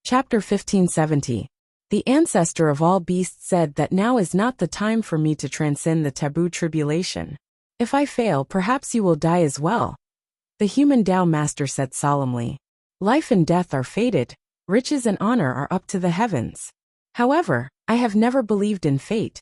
Chapter 1570. The ancestor of all beasts said that now is not the time for me to transcend the taboo tribulation. If I fail, perhaps you will die as well. The human Tao master said solemnly. Life and death are fated, riches and honor are up to the heavens. However, I have never believed in fate,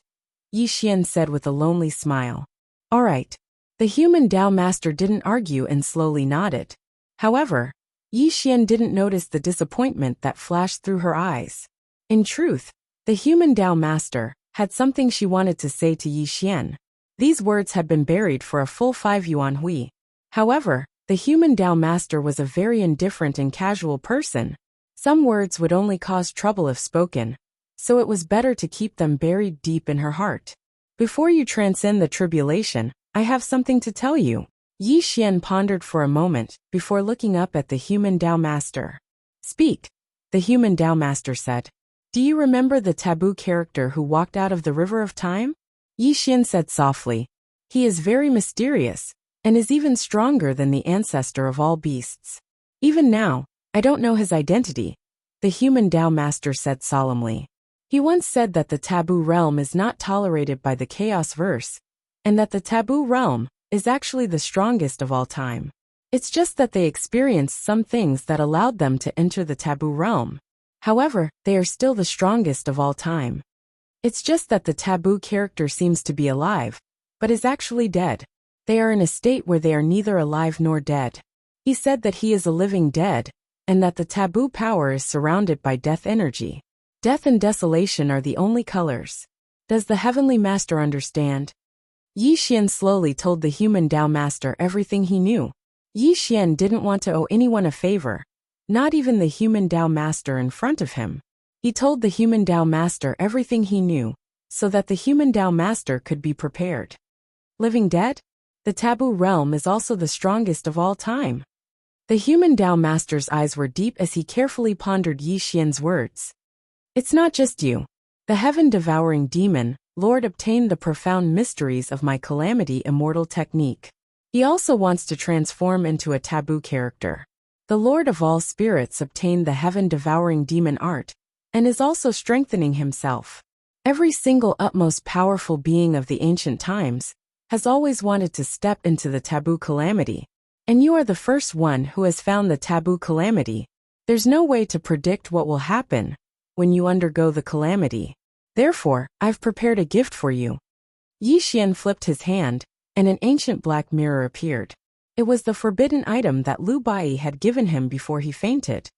Yi Xian said with a lonely smile. All right. The human Tao master didn't argue and slowly nodded. However, Yi Xian didn't notice the disappointment that flashed through her eyes. In truth, the human Tao master had something she wanted to say to Yi Xian. These words had been buried for a full 5 yuan hui. However, the human Tao master was a very indifferent and casual person. Some words would only cause trouble if spoken, so it was better to keep them buried deep in her heart. Before you transcend the tribulation, I have something to tell you. Yi Xian pondered for a moment before looking up at the human Tao master. Speak, the human Tao master said. Do you remember the taboo character who walked out of the river of time? Yi Xian said softly. He is very mysterious, and is even stronger than the ancestor of all beasts. Even now, I don't know his identity, the human Tao master said solemnly. He once said that the taboo realm is not tolerated by the chaos verse, and that the taboo realm is actually the strongest of all time. It's just that they experienced some things that allowed them to enter the taboo realm. However, they are still the strongest of all time. It's just that the taboo character seems to be alive, but is actually dead. They are in a state where they are neither alive nor dead. He said that he is a living dead, and that the taboo power is surrounded by death energy. Death and desolation are the only colors. Does the heavenly master understand? Yi Xian slowly told the human Tao master everything he knew. Yi Xian didn't want to owe anyone a favor, not even the human Tao master in front of him. He told the human Tao master everything he knew, so that the human Tao master could be prepared. Living dead? The taboo realm is also the strongest of all time. The human Tao master's eyes were deep as he carefully pondered Yi Xian's words. It's not just you. The heaven-devouring demon, Lord, obtained the profound mysteries of my calamity immortal technique. He also wants to transform into a taboo character. The Lord of all spirits obtained the heaven-devouring demon art, and is also strengthening himself. Every single utmost powerful being of the ancient times has always wanted to step into the taboo calamity, and you are the first one who has found the taboo calamity. There's no way to predict what will happen when you undergo the calamity. Therefore, I've prepared a gift for you. Yi Xian flipped his hand, and an ancient black mirror appeared. It was the forbidden item that Lu Bai had given him before he fainted.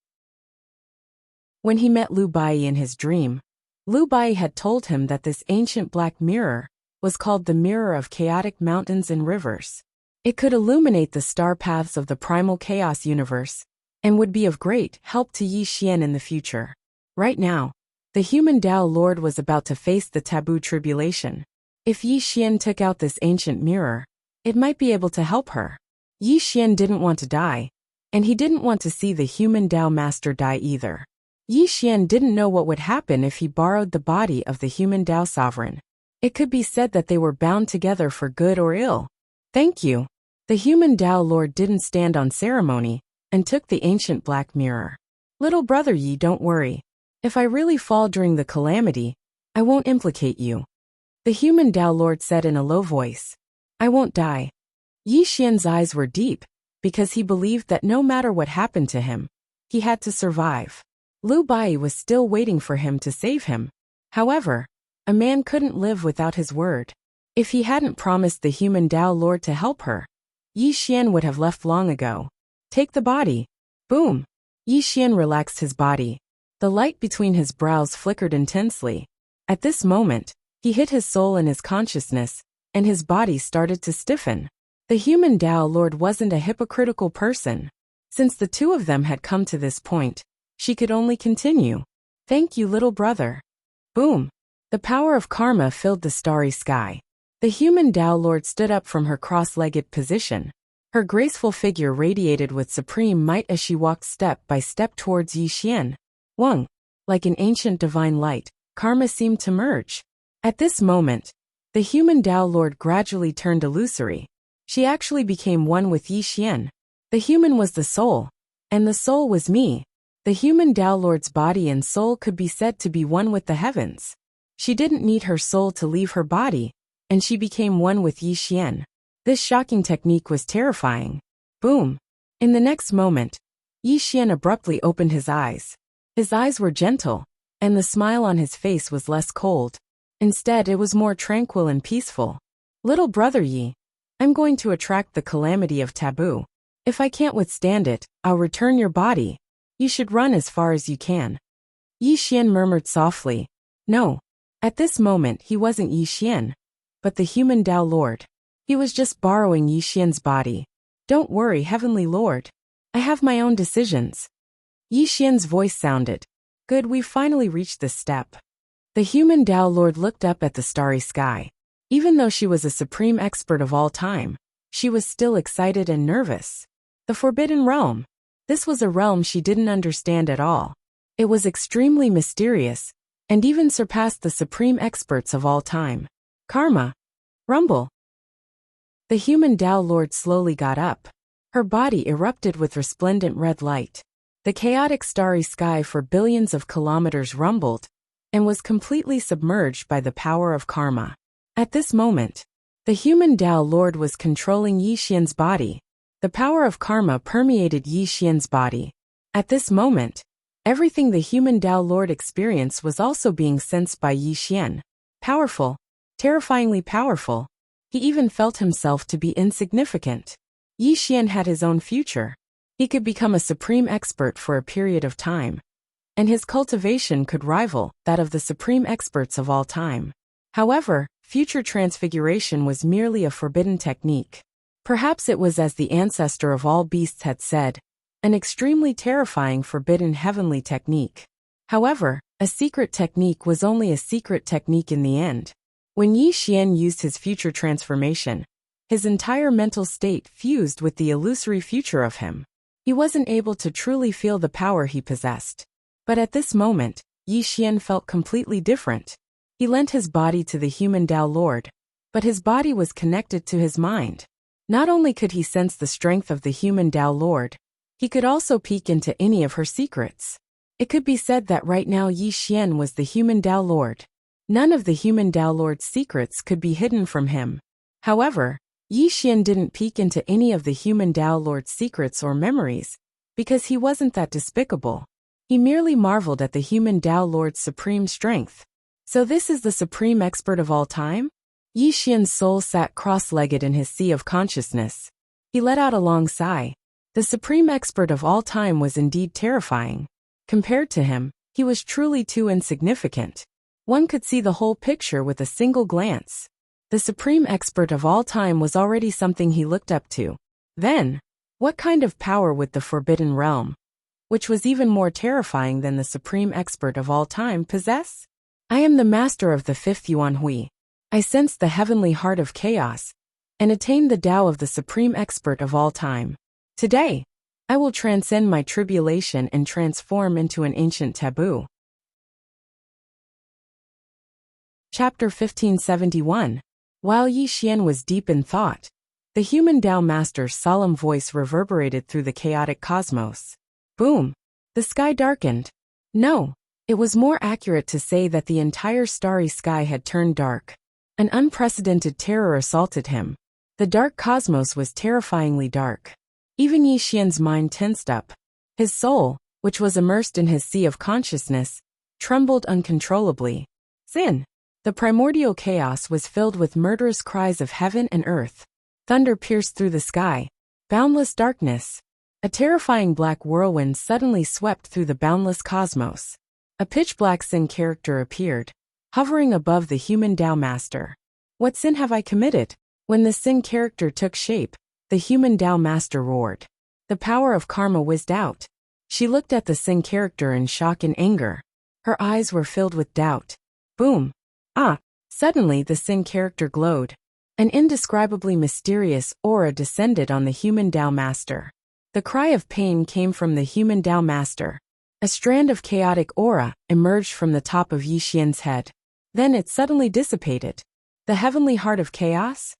When he met Lu Bai in his dream, Lu Bai had told him that this ancient black mirror was called the Mirror of Chaotic Mountains and Rivers. It could illuminate the star paths of the primal chaos universe, and would be of great help to Yi Xian in the future. Right now, the human Tao Lord was about to face the taboo tribulation. If Yi Xian took out this ancient mirror, it might be able to help her. Yi Xian didn't want to die, and he didn't want to see the human Tao master die either. Yi Xian didn't know what would happen if he borrowed the body of the human Tao sovereign. It could be said that they were bound together for good or ill. Thank you. The human Tao Lord didn't stand on ceremony, and took the ancient black mirror. Little brother Yi, don't worry. If I really fall during the calamity, I won't implicate you. The human Tao Lord said in a low voice. I won't die. Yi Xian's eyes were deep, because he believed that no matter what happened to him, he had to survive. Lu Bai was still waiting for him to save him. However, a man couldn't live without his word. If he hadn't promised the human Tao Lord to help her, Yi Xian would have left long ago. Take the body. Boom. Yi Xian relaxed his body. The light between his brows flickered intensely. At this moment, he hit his soul in his consciousness, and his body started to stiffen. The human Tao Lord wasn't a hypocritical person. Since the two of them had come to this point, she could only continue. Thank you, little brother. Boom. The power of karma filled the starry sky. The human Tao Lord stood up from her cross-legged position. Her graceful figure radiated with supreme might as she walked step by step towards Yi Xian. Wang. Like an ancient divine light, karma seemed to merge. At this moment, the human Tao Lord gradually turned illusory. She actually became one with Yi Xian. The human was the soul, and the soul was me. The human Tao Lord's body and soul could be said to be one with the heavens. She didn't need her soul to leave her body, and she became one with Yi Xian. This shocking technique was terrifying. Boom! In the next moment, Yi Xian abruptly opened his eyes. His eyes were gentle, and the smile on his face was less cold. Instead, it was more tranquil and peaceful. Little brother Yi, I'm going to attract the calamity of taboo. If I can't withstand it, I'll return your body. You should run as far as you can. Yi Xian murmured softly. No. At this moment he wasn't Yi Xian, but the human Tao Lord. He was just borrowing Yi Xian's body. Don't worry, Heavenly Lord. I have my own decisions. Yi Xian's voice sounded. Good, we've finally reached this step. The human Tao Lord looked up at the starry sky. Even though she was a supreme expert of all time, she was still excited and nervous. The Forbidden Realm. This was a realm she didn't understand at all. It was extremely mysterious, and even surpassed the supreme experts of all time. Karma. Rumble. The human Tao Lord slowly got up. Her body erupted with resplendent red light. The chaotic starry sky for billions of kilometers rumbled, and was completely submerged by the power of karma. At this moment, the human Tao Lord was controlling Yi Xian's body. The power of karma permeated Yi Xian's body. At this moment, everything the human Tao Lord experienced was also being sensed by Yi Xian. Powerful. Terrifyingly powerful. He even felt himself to be insignificant. Yi Xian had his own future. He could become a supreme expert for a period of time, and his cultivation could rival that of the supreme experts of all time. However, future transfiguration was merely a forbidden technique. Perhaps it was, as the ancestor of all beasts had said, an extremely terrifying forbidden heavenly technique. However, a secret technique was only a secret technique in the end. When Yi Xian used his future transformation, his entire mental state fused with the illusory future of him. He wasn't able to truly feel the power he possessed. But at this moment, Yi Xian felt completely different. He lent his body to the human Tao Lord, but his body was connected to his mind. Not only could he sense the strength of the human Tao Lord, he could also peek into any of her secrets. It could be said that right now Yi Xian was the human Tao Lord. None of the human Tao Lord's secrets could be hidden from him. However, Yi Xian didn't peek into any of the human Tao Lord's secrets or memories, because he wasn't that despicable. He merely marveled at the human Tao Lord's supreme strength. So this is the supreme expert of all time? Yi Xian's soul sat cross-legged in his sea of consciousness. He let out a long sigh. The supreme expert of all time was indeed terrifying. Compared to him, he was truly too insignificant. One could see the whole picture with a single glance. The supreme expert of all time was already something he looked up to. Then, what kind of power would the Forbidden Realm, which was even more terrifying than the supreme expert of all time, possess? I am the master of the fifth Yuan Hui. I sense the heavenly heart of chaos, and attain the Tao of the supreme expert of all time. Today, I will transcend my tribulation and transform into an ancient taboo. Chapter 1571. While Yi Xian was deep in thought, the human Tao Master's solemn voice reverberated through the chaotic cosmos. Boom! The sky darkened. No, it was more accurate to say that the entire starry sky had turned dark. An unprecedented terror assaulted him. The dark cosmos was terrifyingly dark. Even Yi Xian's mind tensed up. His soul, which was immersed in his sea of consciousness, trembled uncontrollably. Sin! The primordial chaos was filled with murderous cries of heaven and earth. Thunder pierced through the sky. Boundless darkness. A terrifying black whirlwind suddenly swept through the boundless cosmos. A pitch-black sin character appeared, hovering above the human Tao Master. What sin have I committed? When the sin character took shape, the human Tao Master roared. The power of karma whizzed out. She looked at the sin character in shock and anger. Her eyes were filled with doubt. Boom! Ah! Suddenly the sin character glowed. An indescribably mysterious aura descended on the human Tao Master. The cry of pain came from the human Tao Master. A strand of chaotic aura emerged from the top of Yi Xian's head. Then it suddenly dissipated. The heavenly heart of chaos?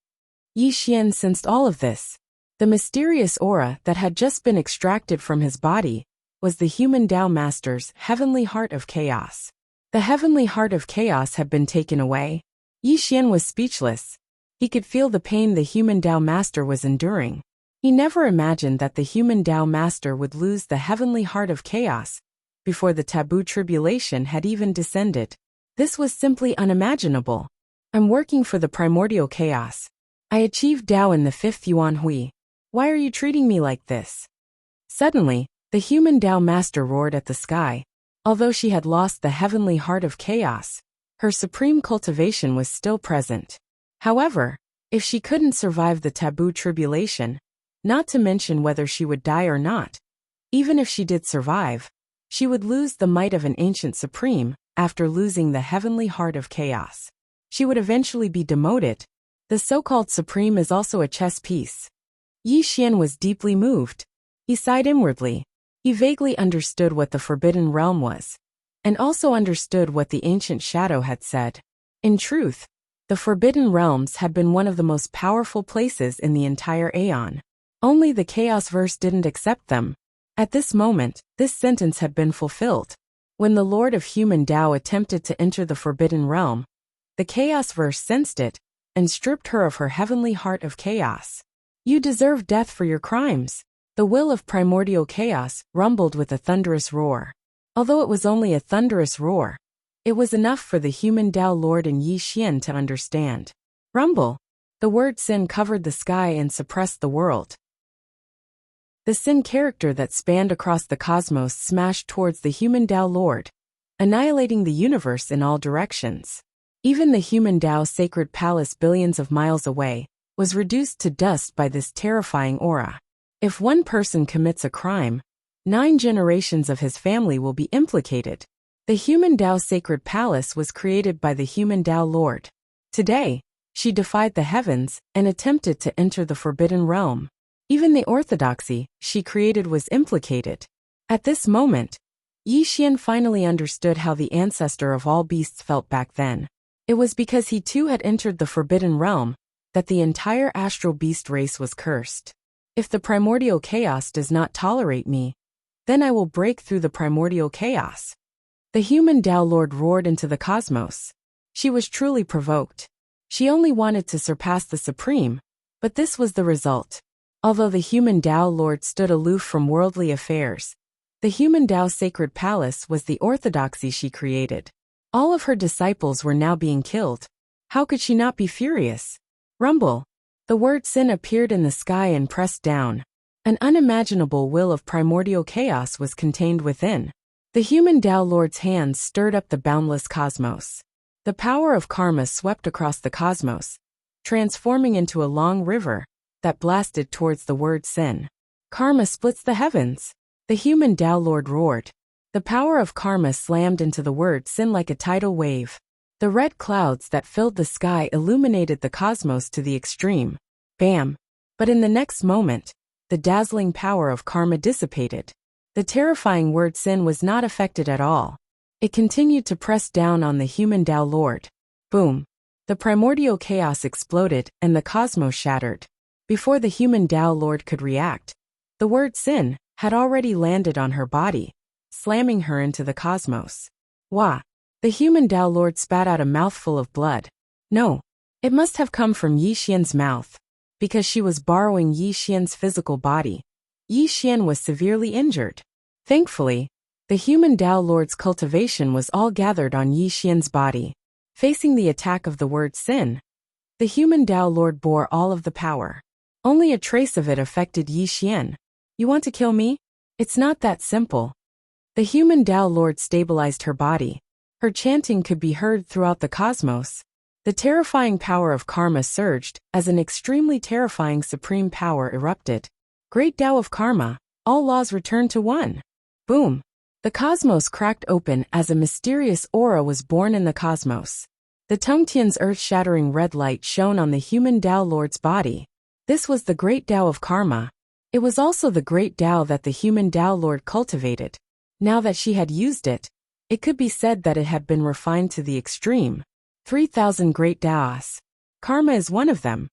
Yi Xian sensed all of this. The mysterious aura that had just been extracted from his body was the human Tao Master's heavenly heart of chaos. The heavenly heart of chaos had been taken away. Yi Xian was speechless. He could feel the pain the human Tao Master was enduring. He never imagined that the human Tao Master would lose the heavenly heart of chaos before the taboo tribulation had even descended. This was simply unimaginable. I'm working for the primordial chaos. I achieved Tao in the 5th Yuan Hui. Why are you treating me like this? Suddenly, the human Tao Master roared at the sky. Although she had lost the heavenly heart of chaos, her supreme cultivation was still present. However, if she couldn't survive the taboo tribulation, not to mention whether she would die or not, even if she did survive, she would lose the might of an ancient supreme. After losing the heavenly heart of chaos, she would eventually be demoted. The so-called supreme is also a chess piece. Yi Xian was deeply moved. He sighed inwardly. He vaguely understood what the Forbidden Realm was, and also understood what the ancient shadow had said. In truth, the Forbidden Realms had been one of the most powerful places in the entire Aeon. Only the Chaos Verse didn't accept them. At this moment, this sentence had been fulfilled. When the Lord of Human Tao attempted to enter the Forbidden Realm, the Chaos Verse sensed it and stripped her of her heavenly heart of chaos. You deserve death for your crimes. The will of primordial chaos rumbled with a thunderous roar. Although it was only a thunderous roar, it was enough for the human Tao Lord and Yi Xian to understand. Rumble. The word sin covered the sky and suppressed the world. The sin character that spanned across the cosmos smashed towards the human Tao Lord, annihilating the universe in all directions. Even the human Tao sacred palace billions of miles away was reduced to dust by this terrifying aura. If one person commits a crime, 9 generations of his family will be implicated. The human Tao sacred palace was created by the human Tao Lord. Today, she defied the heavens and attempted to enter the Forbidden Realm. Even the orthodoxy she created was implicated. At this moment, Yi Xian finally understood how the ancestor of all beasts felt back then. It was because he too had entered the Forbidden Realm that the entire astral beast race was cursed. If the primordial chaos does not tolerate me, then I will break through the primordial chaos. The human Tao Lord roared into the cosmos. She was truly provoked. She only wanted to surpass the Supreme, but this was the result. Although the human Tao Lord stood aloof from worldly affairs, the human Tao sacred palace was the orthodoxy she created. All of her disciples were now being killed. How could she not be furious? Rumble. The word sin appeared in the sky and pressed down. An unimaginable will of primordial chaos was contained within. The human Tao Lord's hands stirred up the boundless cosmos. The power of karma swept across the cosmos, transforming into a long river that blasted towards the word sin. Karma splits the heavens. The human Tao Lord roared. The power of karma slammed into the word sin like a tidal wave. The red clouds that filled the sky illuminated the cosmos to the extreme. Bam! But in the next moment, the dazzling power of karma dissipated. The terrifying word sin was not affected at all. It continued to press down on the human Tao Lord. Boom! The primordial chaos exploded and the cosmos shattered. Before the human Tao Lord could react, the word sin had already landed on her body, slamming her into the cosmos. Wah! The human Tao Lord spat out a mouthful of blood. No, it must have come from Yi Xian's mouth, because she was borrowing Yi Xian's physical body. Yi Xian was severely injured. Thankfully, the human Tao Lord's cultivation was all gathered on Yi Xian's body. Facing the attack of the word sin, the human Tao Lord bore all of the power. Only a trace of it affected Yi Xian. You want to kill me? It's not that simple. The human Tao Lord stabilized her body. Her chanting could be heard throughout the cosmos. The terrifying power of karma surged as an extremely terrifying supreme power erupted. Great Tao of karma, all laws return to one. Boom! The cosmos cracked open as a mysterious aura was born in the cosmos. The Tongtian's earth-shattering red light shone on the human Tao Lord's body. This was the great Tao of karma. It was also the great Tao that the human Tao Lord cultivated. Now that she had used it, it could be said that it had been refined to the extreme. 3,000 great Taos. Karma is one of them.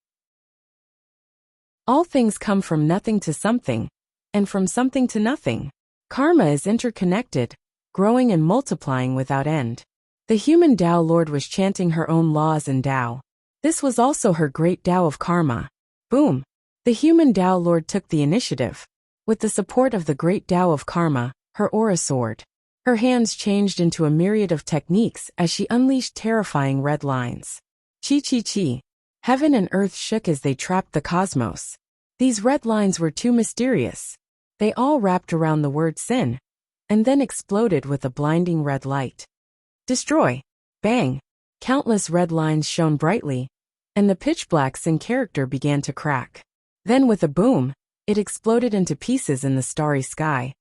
All things come from nothing to something, and from something to nothing. Karma is interconnected, growing and multiplying without end. The human Tao Lord was chanting her own laws and Tao. This was also her great Tao of karma. Boom! The human Tao Lord took the initiative. With the support of the great Tao of karma, her aura soared. Her hands changed into a myriad of techniques as she unleashed terrifying red lines. Chi chi chi. Heaven and earth shook as they trapped the cosmos. These red lines were too mysterious. They all wrapped around the word sin, and then exploded with a blinding red light. Destroy. Bang. Countless red lines shone brightly, and the pitch-black sin character began to crack. Then with a boom, it exploded into pieces in the starry sky.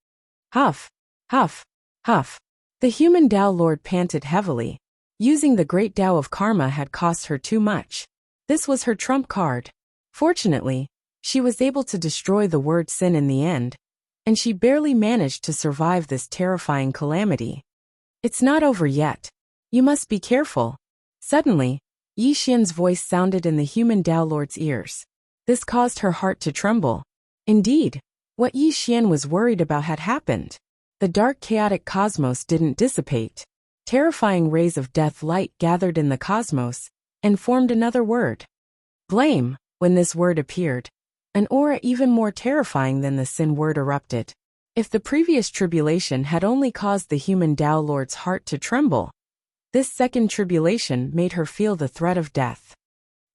Huff. Huff. Huff. The human Tao Lord panted heavily. Using the great Tao of karma had cost her too much. This was her trump card. Fortunately, she was able to destroy the word sin in the end, and she barely managed to survive this terrifying calamity. It's not over yet. You must be careful. Suddenly, Yi Xian's voice sounded in the human Tao Lord's ears. This caused her heart to tremble. Indeed, what Yi Xian was worried about had happened. The dark chaotic cosmos didn't dissipate. Terrifying rays of death light gathered in the cosmos and formed another word. Blame. When this word appeared, an aura even more terrifying than the sin word erupted. If the previous tribulation had only caused the human Tao Lord's heart to tremble, this second tribulation made her feel the threat of death.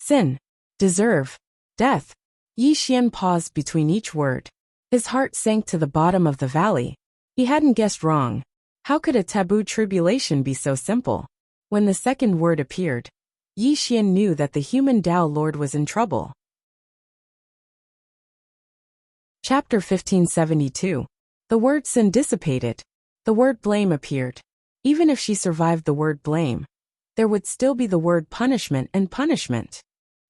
Sin. Deserve. Death. Yi Xian paused between each word. His heart sank to the bottom of the valley. He hadn't guessed wrong. How could a taboo tribulation be so simple? When the second word appeared, Yi Xian knew that the human Tao Lord was in trouble. Chapter 1572. The word sin dissipated. The word blame appeared. Even if she survived the word blame, there would still be the word punishment and punishment.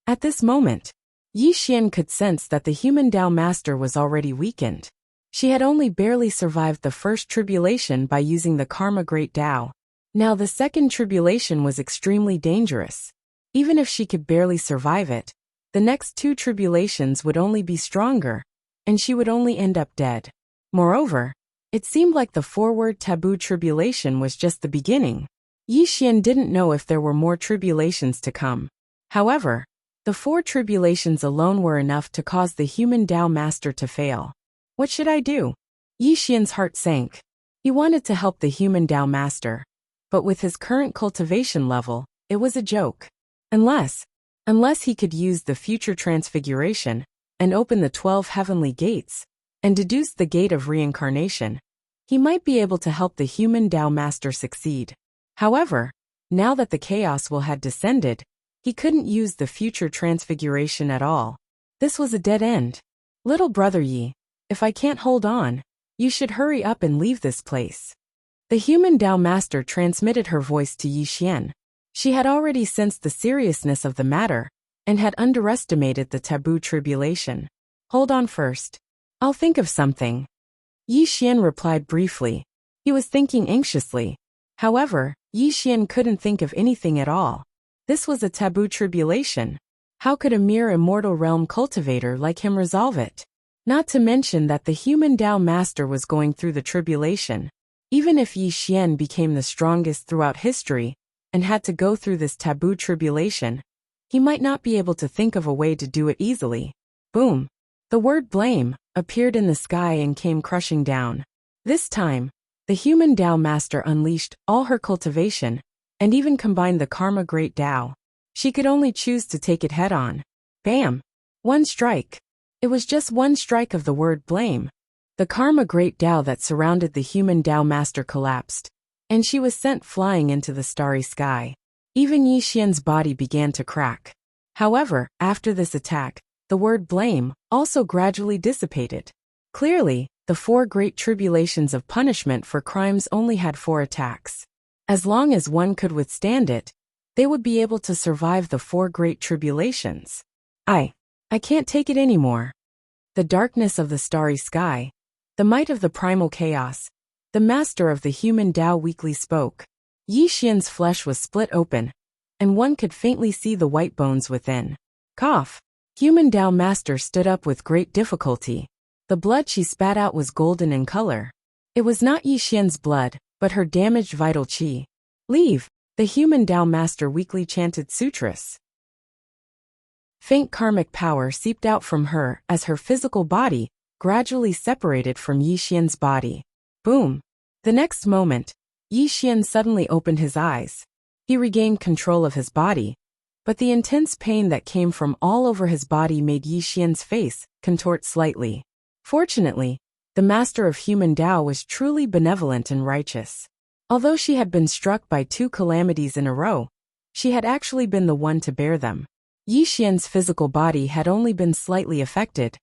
At this moment, Yi Xian could sense that the human Tao Master was already weakened. She had only barely survived the first tribulation by using the Karma Great Tao. Now the second tribulation was extremely dangerous. Even if she could barely survive it, the next two tribulations would only be stronger, and she would only end up dead. Moreover, it seemed like the forward taboo tribulation was just the beginning. Yi Xian didn't know if there were more tribulations to come. However, the 4 tribulations alone were enough to cause the human Tao Master to fail. What should I do? Yi Xian's heart sank. He wanted to help the human Tao Master, but with his current cultivation level, it was a joke. Unless he could use the future transfiguration and open the 12 heavenly gates and deduce the gate of reincarnation, he might be able to help the human Tao Master succeed. However, now that the chaos will had descended, he couldn't use the future transfiguration at all. This was a dead end. Little brother Yi, if I can't hold on, you should hurry up and leave this place. The human Tao Master transmitted her voice to Yi Xian. She had already sensed the seriousness of the matter and had underestimated the taboo tribulation. Hold on first. I'll think of something. Yi Xian replied briefly. He was thinking anxiously. However, Yi Xian couldn't think of anything at all. This was a taboo tribulation. How could a mere immortal realm cultivator like him resolve it? Not to mention that the human Tao Master was going through the tribulation. Even if Yi Xian became the strongest throughout history and had to go through this taboo tribulation, he might not be able to think of a way to do it easily. Boom! The word blame appeared in the sky and came crushing down. This time, the human Tao Master unleashed all her cultivation and even combined the Karma Great Tao. She could only choose to take it head-on. Bam! One strike. It was just one strike of the word blame. The Karma Great Tao that surrounded the human Tao Master collapsed, and she was sent flying into the starry sky. Even Yi Xian's body began to crack. However, after this attack, the word blame also gradually dissipated. Clearly, the 4 great tribulations of punishment for crimes only had 4 attacks. As long as one could withstand it, they would be able to survive the 4 great tribulations. I can't take it anymore. The darkness of the starry sky, the might of the primal chaos, the master of the human Tao weakly spoke. Yi Xian's flesh was split open, and one could faintly see the white bones within. Cough. Human Tao Master stood up with great difficulty. The blood she spat out was golden in color. It was not Yi Xian's blood, but her damaged vital qi. Leave, the human Tao master weakly chanted sutras. Faint karmic power seeped out from her as her physical body gradually separated from Yi Xian's body. Boom! The next moment, Yi Xian suddenly opened his eyes. He regained control of his body, but the intense pain that came from all over his body made Yi Xian's face contort slightly. Fortunately, the master of human Tao was truly benevolent and righteous. Although she had been struck by 2 calamities in a row, she had actually been the one to bear them. Yi Xian's physical body had only been slightly affected,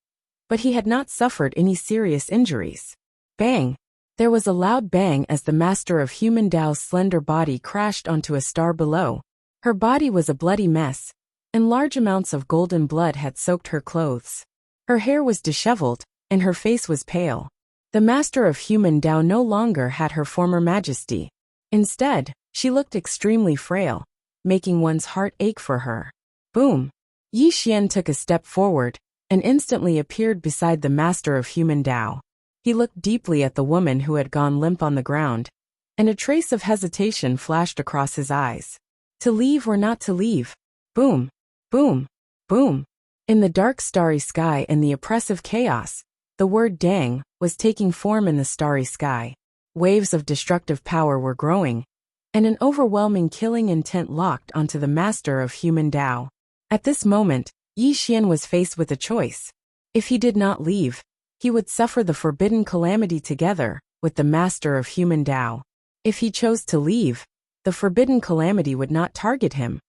but he had not suffered any serious injuries. Bang! There was a loud bang as the master of human Tao's slender body crashed onto a star below. Her body was a bloody mess, and large amounts of golden blood had soaked her clothes. Her hair was disheveled, and her face was pale. The master of human Tao no longer had her former majesty. Instead, she looked extremely frail, making one's heart ache for her. Boom! Yi Xian took a step forward, and instantly appeared beside the master of human Tao. He looked deeply at the woman who had gone limp on the ground, and a trace of hesitation flashed across his eyes. To leave or not to leave? Boom! Boom! Boom! In the dark starry sky and the oppressive chaos, the word Dang was taking form in the starry sky. Waves of destructive power were growing, and an overwhelming killing intent locked onto the master of human Tao. At this moment, Yi Xian was faced with a choice. If he did not leave, he would suffer the forbidden calamity together with the master of human Tao. If he chose to leave, the forbidden calamity would not target him,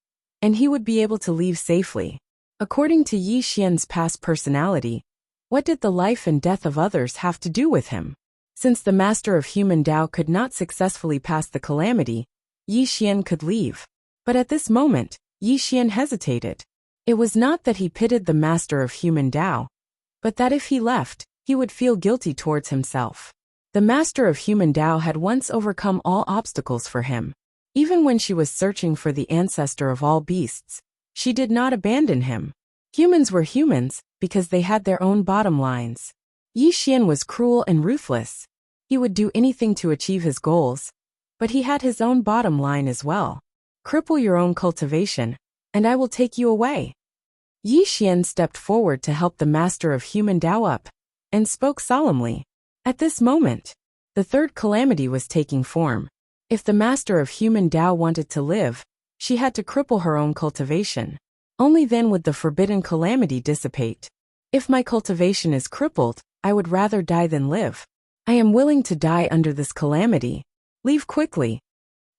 and he would be able to leave safely. According to Yi Xian's past personality, what did the life and death of others have to do with him? Since the master of human Tao could not successfully pass the calamity, Yi Xian could leave. But at this moment, Yi Xian hesitated. It was not that he pitied the master of human Tao, but that if he left, he would feel guilty towards himself. The master of human Tao had once overcome all obstacles for him. Even when she was searching for the ancestor of all beasts, she did not abandon him. Humans were humans because they had their own bottom lines. Yi Xian was cruel and ruthless. He would do anything to achieve his goals, but he had his own bottom line as well. Cripple your own cultivation, and I will take you away. Yi Xian stepped forward to help the master of human Tao up, and spoke solemnly. At this moment, the 3rd calamity was taking form. If the master of human Tao wanted to live, she had to cripple her own cultivation. Only then would the forbidden calamity dissipate. If my cultivation is crippled, I would rather die than live. I am willing to die under this calamity. Leave quickly.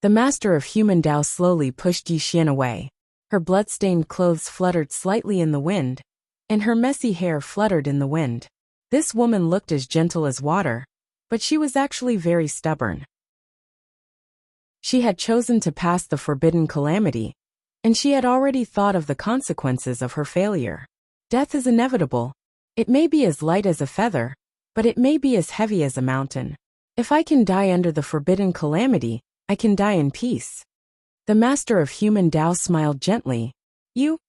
The master of human Tao slowly pushed Yi Xian away. Her blood-stained clothes fluttered slightly in the wind, and her messy hair fluttered in the wind. This woman looked as gentle as water, but she was actually very stubborn. She had chosen to pass the forbidden calamity, and she had already thought of the consequences of her failure. Death is inevitable. It may be as light as a feather, but it may be as heavy as a mountain. If I can die under the forbidden calamity, I can die in peace. The master of human Tao smiled gently. You?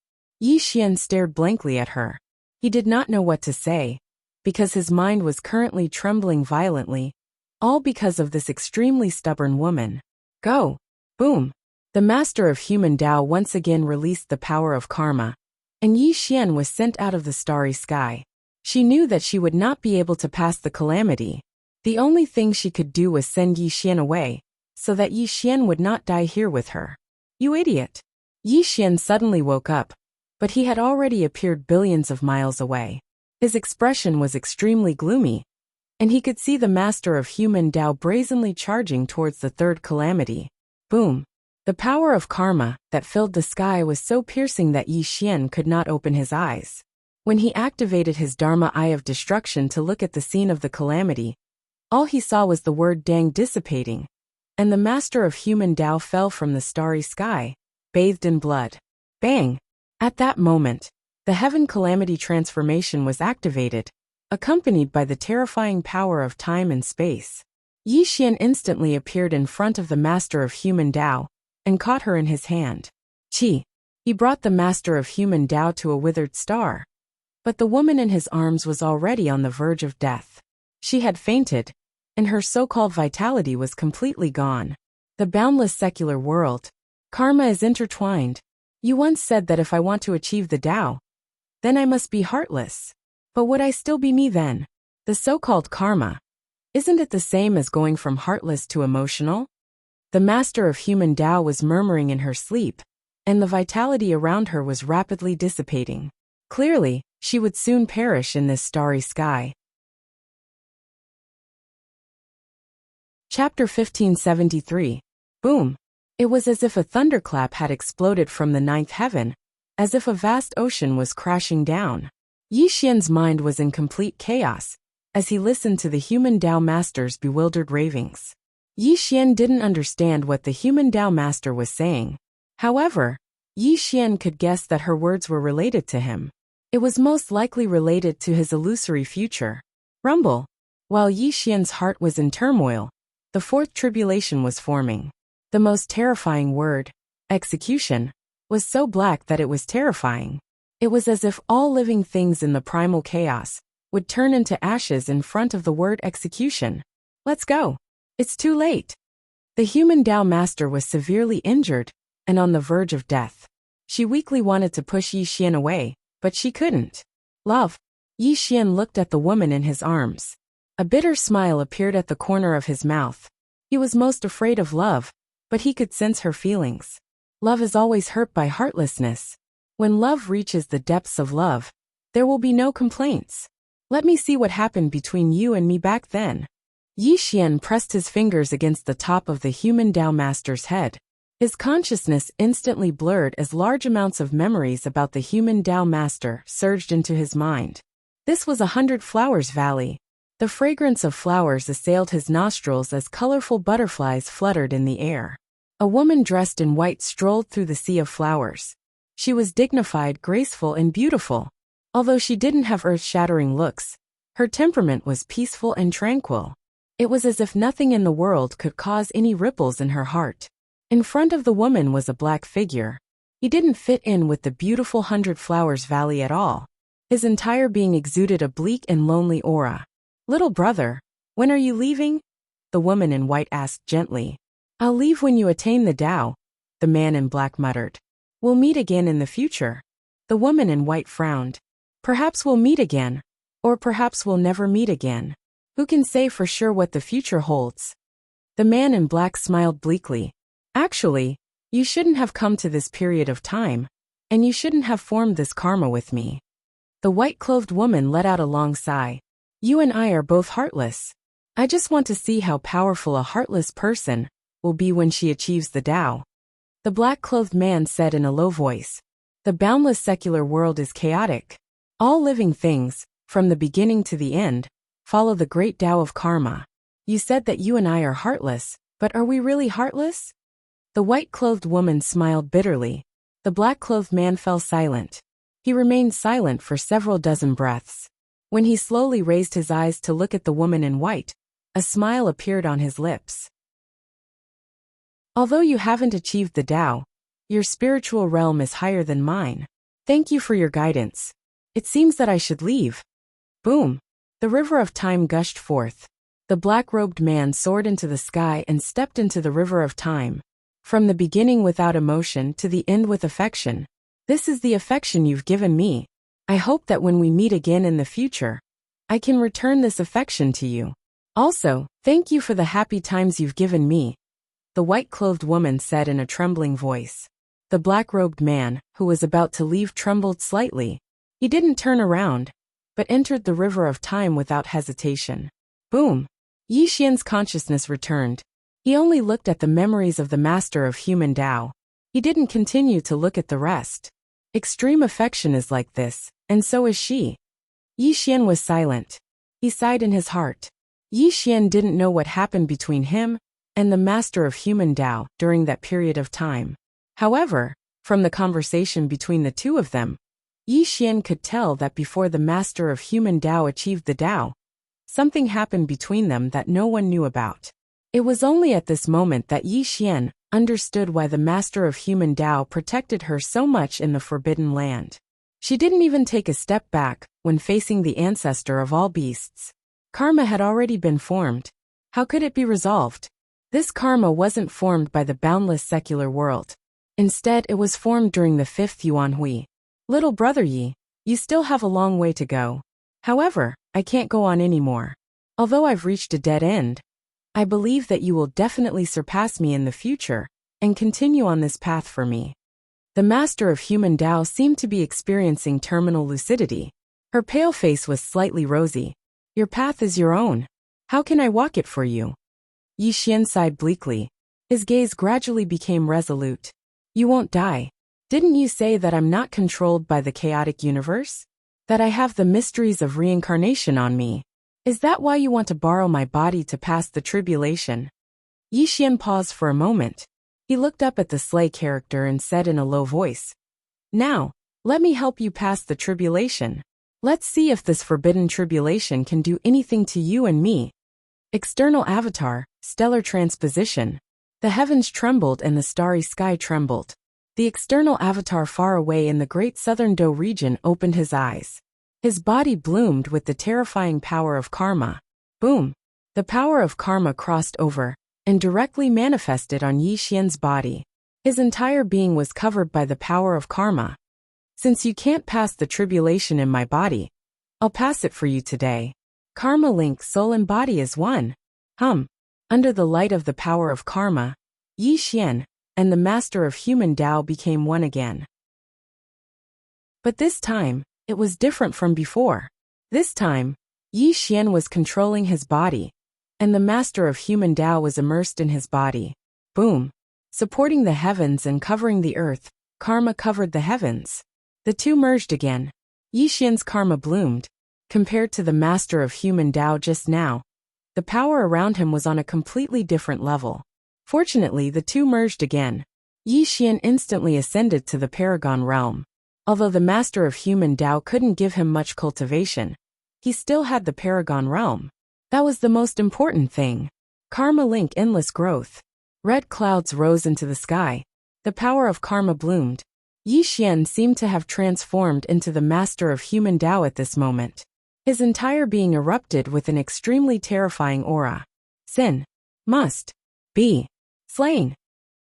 Yi Xian stared blankly at her. He did not know what to say, because his mind was currently trembling violently, all because of this extremely stubborn woman. Go! Boom! The master of human Tao once again released the power of karma, and Yi Xian was sent out of the starry sky. She knew that she would not be able to pass the calamity. The only thing she could do was send Yi Xian away, so that Yi Xian would not die here with her. You idiot! Yi Xian suddenly woke up, but he had already appeared billions of miles away. His expression was extremely gloomy, and he could see the master of human Tao brazenly charging towards the 3rd calamity. Boom! The power of karma that filled the sky was so piercing that Yi Xian could not open his eyes. When he activated his Dharma Eye of Destruction to look at the scene of the calamity, all he saw was the word Dang dissipating, and the master of human Tao fell from the starry sky, bathed in blood. Bang! At that moment, the heaven calamity transformation was activated, accompanied by the terrifying power of time and space. Yi Xian instantly appeared in front of the master of human Tao, and caught her in his hand. Qi. He brought the master of human Tao to a withered star. But the woman in his arms was already on the verge of death. She had fainted, and her so-called vitality was completely gone. The boundless secular world. Karma is intertwined. You once said that if I want to achieve the Tao, then I must be heartless. But would I still be me then? The so-called karma. Isn't it the same as going from heartless to emotional? The master of human Tao was murmuring in her sleep, and the vitality around her was rapidly dissipating. Clearly, she would soon perish in this starry sky. Chapter 1573. Boom. It was as if a thunderclap had exploded from the ninth heaven, as if a vast ocean was crashing down. Yi Xian's mind was in complete chaos, as he listened to the human Tao master's bewildered ravings. Yi Xian didn't understand what the human Tao master was saying. However, Yi Xian could guess that her words were related to him. It was most likely related to his illusory future. Rumble. While Yi Xian's heart was in turmoil, the fourth tribulation was forming. The most terrifying word, execution, was so black that it was terrifying. It was as if all living things in the primal chaos would turn into ashes in front of the word execution. Let's go. It's too late. The human Tao master was severely injured and on the verge of death. She weakly wanted to push Yi Xian away, but she couldn't. Love. Yi Xian looked at the woman in his arms. A bitter smile appeared at the corner of his mouth. He was most afraid of love, but he could sense her feelings. Love is always hurt by heartlessness. When love reaches the depths of love, there will be no complaints. Let me see what happened between you and me back then. Yi Xian pressed his fingers against the top of the human Tao master's head. His consciousness instantly blurred as large amounts of memories about the human Tao master surged into his mind. This was 100 Flowers Valley. The fragrance of flowers assailed his nostrils as colorful butterflies fluttered in the air. A woman dressed in white strolled through the sea of flowers. She was dignified, graceful, and beautiful. Although she didn't have earth-shattering looks, her temperament was peaceful and tranquil. It was as if nothing in the world could cause any ripples in her heart. In front of the woman was a black figure. He didn't fit in with the beautiful 100 Flowers Valley at all. His entire being exuded a bleak and lonely aura. Little brother, when are you leaving? The woman in white asked gently. I'll leave when you attain the Tao, the man in black muttered. We'll meet again in the future. The woman in white frowned. Perhaps we'll meet again, or perhaps we'll never meet again. Who can say for sure what the future holds? The man in black smiled bleakly. Actually, you shouldn't have come to this period of time, and you shouldn't have formed this karma with me. The white-clothed woman let out a long sigh. You and I are both heartless. I just want to see how powerful a heartless person will be when she achieves the Tao. The black-clothed man said in a low voice. The boundless secular world is chaotic. All living things, from the beginning to the end, follow the great Tao of karma. You said that you and I are heartless, but are we really heartless? The white-clothed woman smiled bitterly. The black-clothed man fell silent. He remained silent for several dozen breaths. When he slowly raised his eyes to look at the woman in white, a smile appeared on his lips. Although you haven't achieved the Tao, your spiritual realm is higher than mine. Thank you for your guidance. It seems that I should leave. Boom! The river of time gushed forth. The black-robed man soared into the sky and stepped into the river of time. From the beginning without emotion to the end with affection. This is the affection you've given me. I hope that when we meet again in the future, I can return this affection to you. Also, thank you for the happy times you've given me, the white-clothed woman said in a trembling voice. The black-robed man, who was about to leave, trembled slightly. He didn't turn around, but entered the river of time without hesitation. Boom! Yi Xian's consciousness returned. He only looked at the memories of the master of human Tao. He didn't continue to look at the rest. Extreme affection is like this, and so is she. Yi Xian was silent. He sighed in his heart. Yi Xian didn't know what happened between him and the master of human Tao during that period of time. However, from the conversation between the two of them, Yi Xian could tell that before the master of human Tao achieved the Tao, something happened between them that no one knew about. It was only at this moment that Yi Xian understood why the master of human Tao protected her so much in the Forbidden Land. She didn't even take a step back when facing the ancestor of all beasts. Karma had already been formed. How could it be resolved? This karma wasn't formed by the boundless secular world. Instead, it was formed during the fifth Yuan Hui. Little brother Yi, you still have a long way to go. However, I can't go on anymore. Although I've reached a dead end, I believe that you will definitely surpass me in the future and continue on this path for me. The master of human Tao seemed to be experiencing terminal lucidity. Her pale face was slightly rosy. Your path is your own. How can I walk it for you? Yi Xian sighed bleakly. His gaze gradually became resolute. You won't die. Didn't you say that I'm not controlled by the chaotic universe? That I have the mysteries of reincarnation on me? Is that why you want to borrow my body to pass the tribulation? Yi Xian paused for a moment. He looked up at the sleigh character and said in a low voice, Now, let me help you pass the tribulation. Let's see if this forbidden tribulation can do anything to you and me. External avatar, stellar transposition. The heavens trembled and the starry sky trembled. The external avatar far away in the great southern Do region opened his eyes. His body bloomed with the terrifying power of karma. Boom! The power of karma crossed over and directly manifested on Yi Xian's body. His entire being was covered by the power of karma. Since you can't pass the tribulation in my body, I'll pass it for you today. Karma link soul and body is one. Under the light of the power of karma, Yi Xian and the master of human Tao became one again. But this time, it was different from before. This time, Yi Xian was controlling his body, and the master of human Tao was immersed in his body. Boom! Supporting the heavens and covering the earth, karma covered the heavens. The two merged again. Yi Xian's karma bloomed. Compared to the master of human Tao just now, the power around him was on a completely different level. Fortunately, the two merged again. Yi Xian instantly ascended to the Paragon realm. Although the master of human Tao couldn't give him much cultivation, he still had the Paragon realm. That was the most important thing. Karma link endless growth. Red clouds rose into the sky. The power of karma bloomed. Yi Xian seemed to have transformed into the master of human Tao at this moment. His entire being erupted with an extremely terrifying aura. Sin must be slain.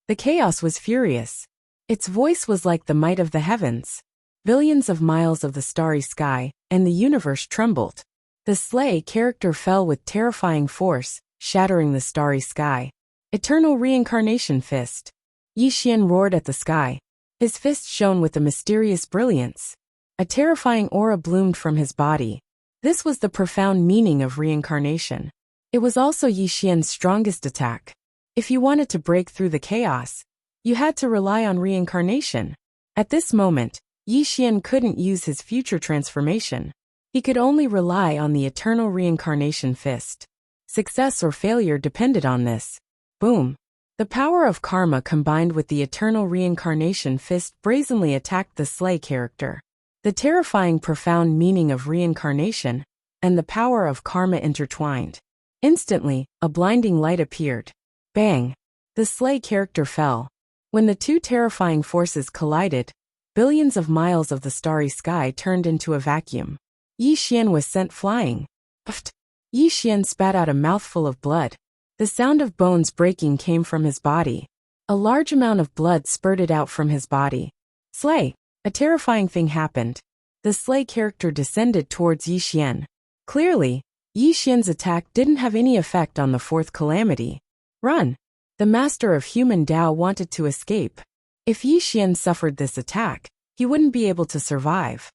The chaos was furious. Its voice was like the might of the heavens. Billions of miles of the starry sky, and the universe trembled. The sleigh character fell with terrifying force, shattering the starry sky. Eternal reincarnation fist. Yi Xian roared at the sky. His fist shone with a mysterious brilliance. A terrifying aura bloomed from his body. This was the profound meaning of reincarnation. It was also Yi Xian's strongest attack. If you wanted to break through the chaos, you had to rely on reincarnation. At this moment, Yi Xian couldn't use his future transformation. He could only rely on the eternal reincarnation fist. Success or failure depended on this. Boom! The power of karma combined with the eternal reincarnation fist brazenly attacked the sleigh character. The terrifying profound meaning of reincarnation and the power of karma intertwined. Instantly, a blinding light appeared. Bang! The sleigh character fell. When the two terrifying forces collided, billions of miles of the starry sky turned into a vacuum. Yi Xian was sent flying. Pft! Yi Xian spat out a mouthful of blood. The sound of bones breaking came from his body. A large amount of blood spurted out from his body. Slay! A terrifying thing happened. The sleigh character descended towards Yi Xian. Clearly, Yi Xian's attack didn't have any effect on the fourth calamity. Run! The master of human Tao wanted to escape. If Yi Xian suffered this attack, he wouldn't be able to survive.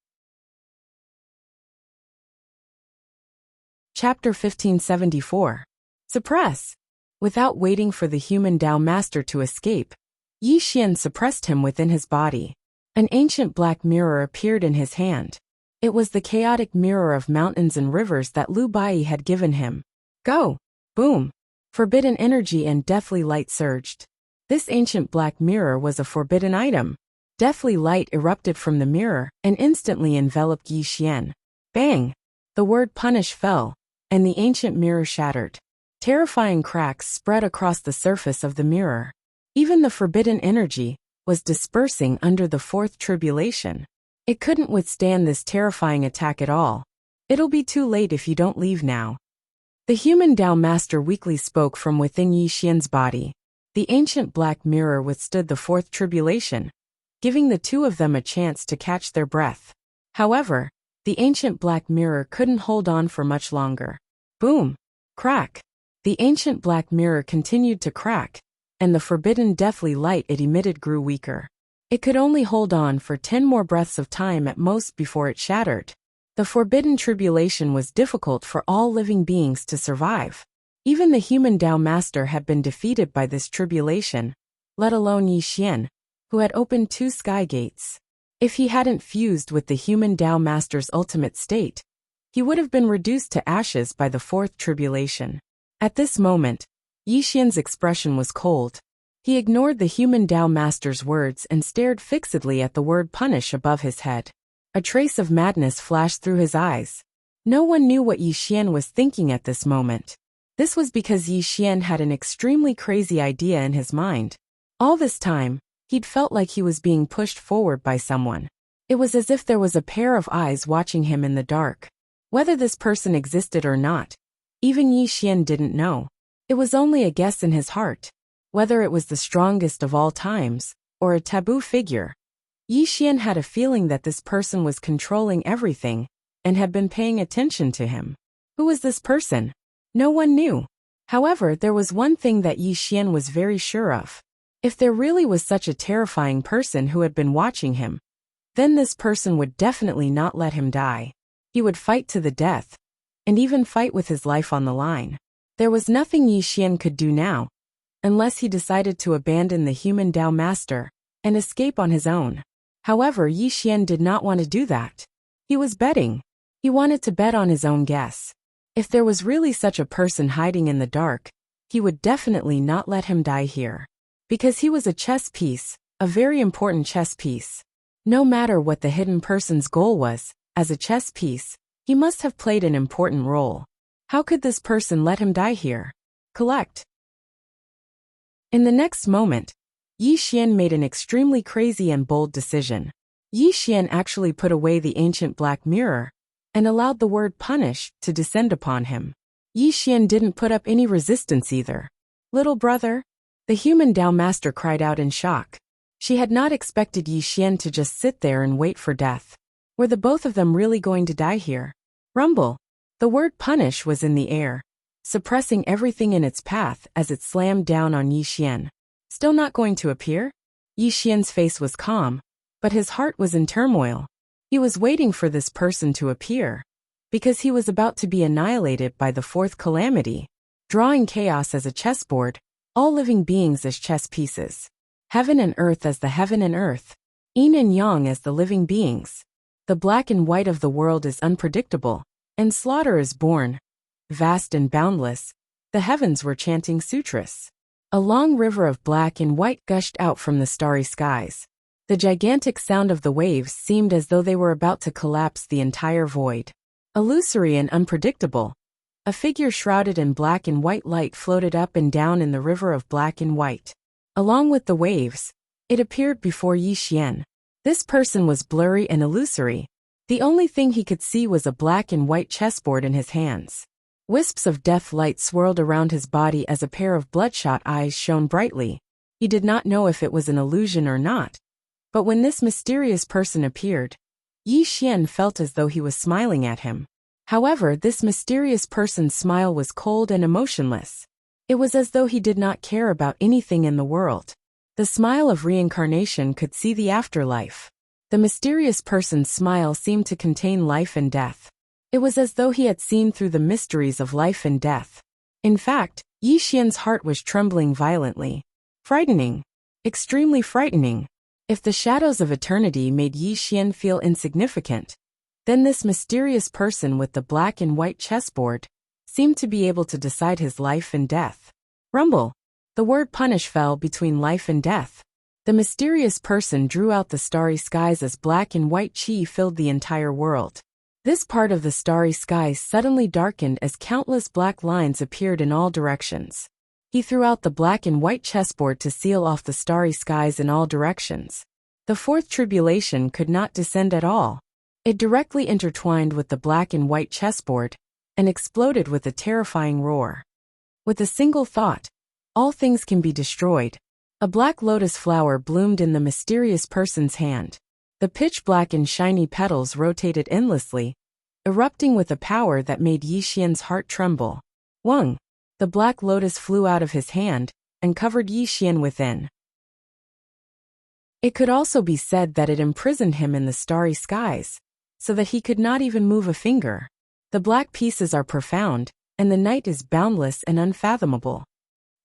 Chapter 1574. Suppress. Without waiting for the human Tao master to escape, Yi Xian suppressed him within his body. An ancient black mirror appeared in his hand. It was the chaotic mirror of mountains and rivers that Lu Bai had given him. Go! Boom! Forbidden energy and deathly light surged. This ancient black mirror was a forbidden item. Deathly light erupted from the mirror and instantly enveloped Yi Xian. Bang! The word punish fell, and the ancient mirror shattered. Terrifying cracks spread across the surface of the mirror. Even the forbidden energy was dispersing under the fourth tribulation. It couldn't withstand this terrifying attack at all. It'll be too late if you don't leave now. The human Tao master weakly spoke from within Yi Xian's body. The ancient black mirror withstood the fourth tribulation, giving the two of them a chance to catch their breath. However, the ancient black mirror couldn't hold on for much longer. Boom! Crack! The ancient black mirror continued to crack, and the forbidden deathly light it emitted grew weaker. It could only hold on for 10 more breaths of time at most before it shattered. The forbidden tribulation was difficult for all living beings to survive. Even the human Tao master had been defeated by this tribulation, let alone Yi Xian, who had opened 2 sky gates. If he hadn't fused with the human Tao master's ultimate state, he would have been reduced to ashes by the fourth tribulation. At this moment, Yi Xian's expression was cold. He ignored the human Tao master's words and stared fixedly at the word punish above his head. A trace of madness flashed through his eyes. No one knew what Yi Xian was thinking at this moment. This was because Yi Xian had an extremely crazy idea in his mind. All this time, he'd felt like he was being pushed forward by someone. It was as if there was a pair of eyes watching him in the dark. Whether this person existed or not, even Yi Xian didn't know. It was only a guess in his heart. Whether it was the strongest of all times, or a taboo figure, Yi Xian had a feeling that this person was controlling everything, and had been paying attention to him. Who was this person? No one knew. However, there was one thing that Yi Xian was very sure of. If there really was such a terrifying person who had been watching him, then this person would definitely not let him die. He would fight to the death, and even fight with his life on the line. There was nothing Yi Xian could do now, unless he decided to abandon the human Tao master and escape on his own. However, Yi Xian did not want to do that. He was betting. He wanted to bet on his own guess. If there was really such a person hiding in the dark, he would definitely not let him die here. Because he was a chess piece, a very important chess piece. No matter what the hidden person's goal was, as a chess piece, he must have played an important role. How could this person let him die here? Collect. In the next moment, Yi Xian made an extremely crazy and bold decision. Yi Xian actually put away the ancient black mirror, and allowed the word punish to descend upon him. Yi Xian didn't put up any resistance either. Little brother? The human Tao master cried out in shock. She had not expected Yi Xian to just sit there and wait for death. Were the both of them really going to die here? Rumble. The word punish was in the air, suppressing everything in its path as it slammed down on Yi Xian. Still not going to appear? Yi Xian's face was calm, but his heart was in turmoil. He was waiting for this person to appear, because he was about to be annihilated by the fourth calamity, drawing chaos as a chessboard, all living beings as chess pieces, heaven and earth as the heaven and earth, yin and yang as the living beings. The black and white of the world is unpredictable, and slaughter is born. Vast and boundless, the heavens were chanting sutras. A long river of black and white gushed out from the starry skies. The gigantic sound of the waves seemed as though they were about to collapse the entire void. Illusory and unpredictable, a figure shrouded in black and white light floated up and down in the river of black and white. Along with the waves, it appeared before Yi Xian. This person was blurry and illusory. The only thing he could see was a black and white chessboard in his hands. Wisps of death light swirled around his body as a pair of bloodshot eyes shone brightly. He did not know if it was an illusion or not. But when this mysterious person appeared, Yi Xian felt as though he was smiling at him. However, this mysterious person's smile was cold and emotionless. It was as though he did not care about anything in the world. The smile of reincarnation could see the afterlife. The mysterious person's smile seemed to contain life and death. It was as though he had seen through the mysteries of life and death. In fact, Yi Xian's heart was trembling violently. Frightening. Extremely frightening. If the shadows of eternity made Yi Xian feel insignificant, then this mysterious person with the black and white chessboard seemed to be able to decide his life and death. Rumble. The word punish fell between life and death. The mysterious person drew out the starry skies as black and white chi filled the entire world. This part of the starry skies suddenly darkened as countless black lines appeared in all directions. He threw out the black and white chessboard to seal off the starry skies in all directions. The fourth tribulation could not descend at all. It directly intertwined with the black and white chessboard, and exploded with a terrifying roar. With a single thought, all things can be destroyed. A black lotus flower bloomed in the mysterious person's hand. The pitch-black and shiny petals rotated endlessly, erupting with a power that made Yi Xian's heart tremble. Wang! The black lotus flew out of his hand and covered Yi Xian within. It could also be said that it imprisoned him in the starry skies, so that he could not even move a finger. The black pieces are profound, and the night is boundless and unfathomable.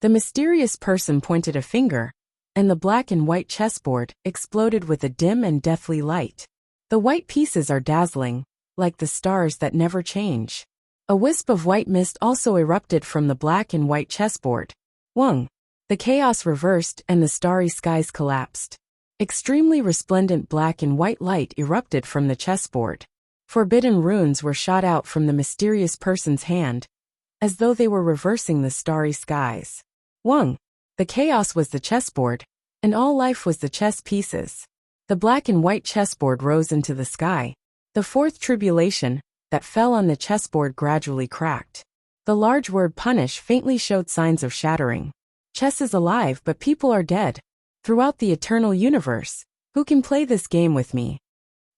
The mysterious person pointed a finger, and the black and white chessboard exploded with a dim and deathly light. The white pieces are dazzling, like the stars that never change. A wisp of white mist also erupted from the black and white chessboard. Wang! The chaos reversed and the starry skies collapsed. Extremely resplendent black and white light erupted from the chessboard. Forbidden runes were shot out from the mysterious person's hand, as though they were reversing the starry skies. Wang! The chaos was the chessboard, and all life was the chess pieces. The black and white chessboard rose into the sky. The fourth tribulation that fell on the chessboard gradually cracked. The large word punish faintly showed signs of shattering. Chess is alive, but people are dead. Throughout the eternal universe, who can play this game with me?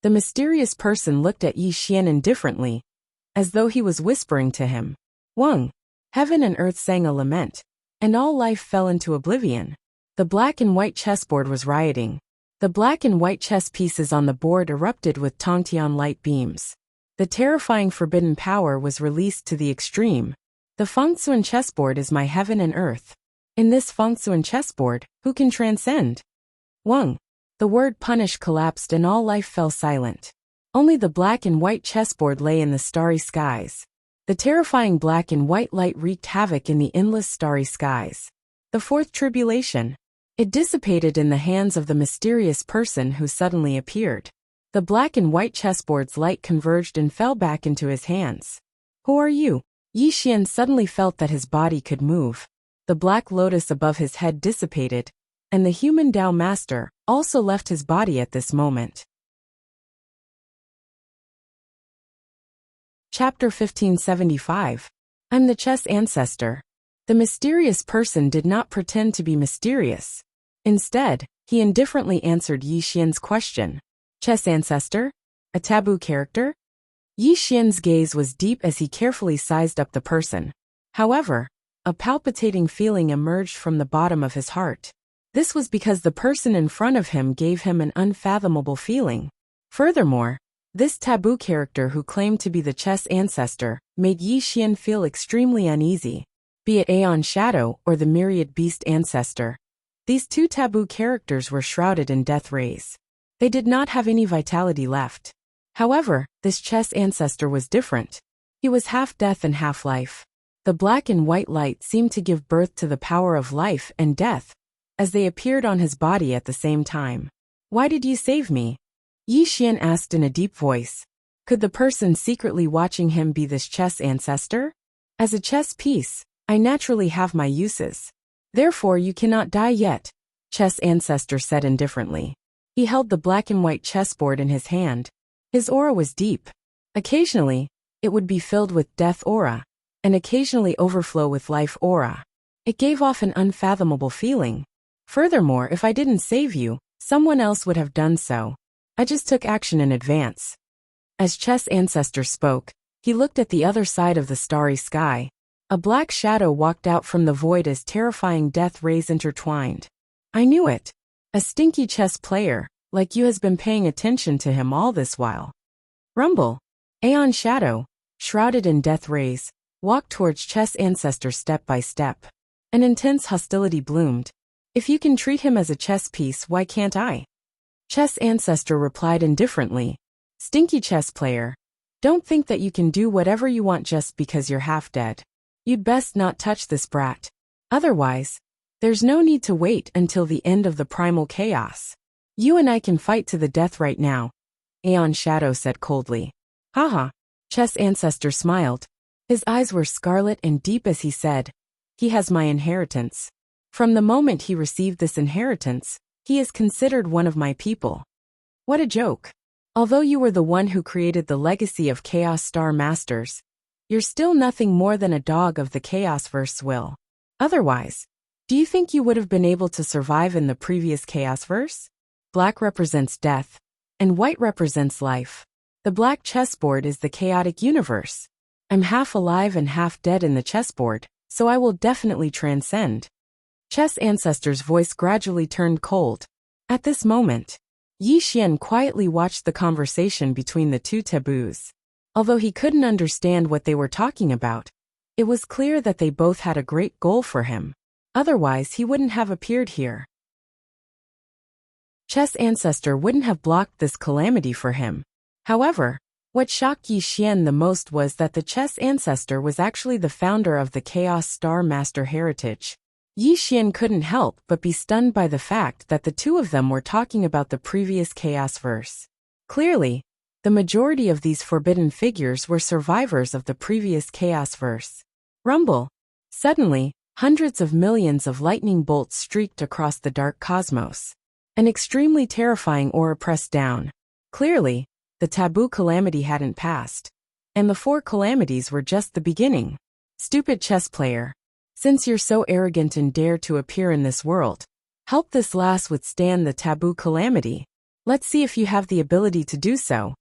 The mysterious person looked at Yi Xian indifferently, as though he was whispering to him. Wang! Heaven and earth sang a lament, and all life fell into oblivion. The black and white chessboard was rioting. The black and white chess pieces on the board erupted with Tongtian light beams. The terrifying forbidden power was released to the extreme. The Fengsuan chessboard is my heaven and earth. In this Fengsuan chessboard, who can transcend? Wang! The word punish collapsed and all life fell silent. Only the black and white chessboard lay in the starry skies. The terrifying black and white light wreaked havoc in the endless starry skies. The fourth tribulation. It dissipated in the hands of the mysterious person who suddenly appeared. The black and white chessboard's light converged and fell back into his hands. Who are you? Yi Xian suddenly felt that his body could move. The black lotus above his head dissipated, and the human Tao master also left his body at this moment. Chapter 1575. I'm the chess ancestor. The mysterious person did not pretend to be mysterious. Instead, he indifferently answered Yi Xian's question. Chess ancestor? A taboo character? Yi Xian's gaze was deep as he carefully sized up the person. However, a palpitating feeling emerged from the bottom of his heart. This was because the person in front of him gave him an unfathomable feeling. Furthermore, this taboo character who claimed to be the chess ancestor made Yi Xian feel extremely uneasy. Be it Aeon Shadow or the myriad beast ancestor, these two taboo characters were shrouded in death rays. They did not have any vitality left. However, this chess ancestor was different. He was half death and half life. The black and white light seemed to give birth to the power of life and death, as they appeared on his body at the same time. Why did you save me? Yi Xian asked in a deep voice. Could the person secretly watching him be this chess ancestor? As a chess piece, I naturally have my uses. Therefore you cannot die yet, chess ancestor said indifferently. He held the black and white chessboard in his hand. His aura was deep. Occasionally, it would be filled with death aura, and occasionally overflow with life aura. It gave off an unfathomable feeling. Furthermore, if I didn't save you, someone else would have done so. I just took action in advance. As chess ancestor spoke, he looked at the other side of the starry sky. A black shadow walked out from the void as terrifying death rays intertwined. I knew it. A stinky chess player, like you, has been paying attention to him all this while. Rumble. Aeon Shadow, shrouded in death rays, walked towards chess ancestor step by step. An intense hostility bloomed. If you can treat him as a chess piece, why can't I? Chess ancestor replied indifferently. Stinky chess player. Don't think that you can do whatever you want just because you're half dead. You'd best not touch this brat. Otherwise, there's no need to wait until the end of the primal chaos. You and I can fight to the death right now, Aeon Shadow said coldly. Haha. Chess ancestor smiled. His eyes were scarlet and deep as he said, he has my inheritance. From the moment he received this inheritance, he is considered one of my people. What a joke. Although you were the one who created the legacy of Chaos Star Masters, You're still nothing more than a dog of the Chaosverse will. Otherwise, do you think you would have been able to survive in the previous Chaosverse? Black represents death, and white represents life. The black chessboard is the chaotic universe. I'm half alive and half dead in the chessboard, so I will definitely transcend. Chess Ancestor's voice gradually turned cold. At this moment, Yi Xian quietly watched the conversation between the two taboos. Although he couldn't understand what they were talking about, it was clear that they both had a great goal for him. Otherwise, he wouldn't have appeared here. Chess Ancestor wouldn't have blocked this calamity for him. However, what shocked Yi Xian the most was that the Chess Ancestor was actually the founder of the Chaos Star Master heritage. Yi Xian couldn't help but be stunned by the fact that the two of them were talking about the previous Chaosverse. Clearly, the majority of these forbidden figures were survivors of the previous Chaosverse. Rumble. Suddenly, hundreds of millions of lightning bolts streaked across the dark cosmos. An extremely terrifying aura pressed down. Clearly, the taboo calamity hadn't passed. And the 4 calamities were just the beginning. Stupid chess player. Since you're so arrogant and dare to appear in this world, help this lass withstand the taboo calamity. Let's see if you have the ability to do so.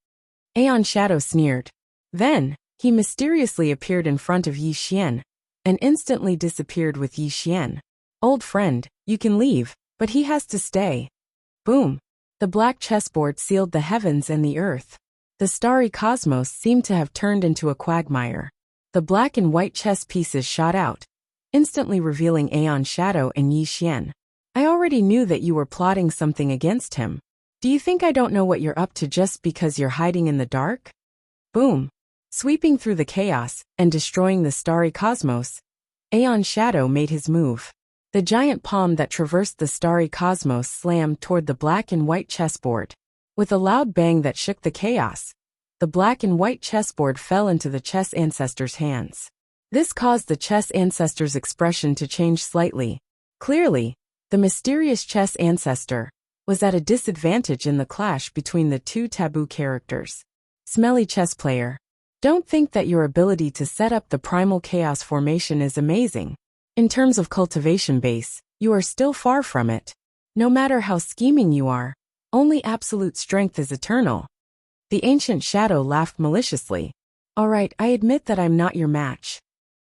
Aeon Shadow sneered. Then, he mysteriously appeared in front of Yi Xian, and instantly disappeared with Yi Xian. Old friend, you can leave, but he has to stay. Boom. The black chessboard sealed the heavens and the earth. The starry cosmos seemed to have turned into a quagmire. The black and white chess pieces shot out, instantly revealing Aeon Shadow and Yi Xian. I already knew that you were plotting something against him. Do you think I don't know what you're up to just because you're hiding in the dark? Boom. Sweeping through the chaos and destroying the starry cosmos, Aeon Shadow made his move. The giant palm that traversed the starry cosmos slammed toward the black and white chessboard. With a loud bang that shook the chaos, the black and white chessboard fell into the Chess Ancestor's hands. This caused the Chess Ancestor's expression to change slightly. Clearly, the mysterious Chess Ancestor was at a disadvantage in the clash between the two taboo characters. Smelly chess player. Don't think that your ability to set up the primal chaos formation is amazing. In terms of cultivation base, you are still far from it. No matter how scheming you are, only absolute strength is eternal. The ancient shadow laughed maliciously. Alright, I admit that I'm not your match.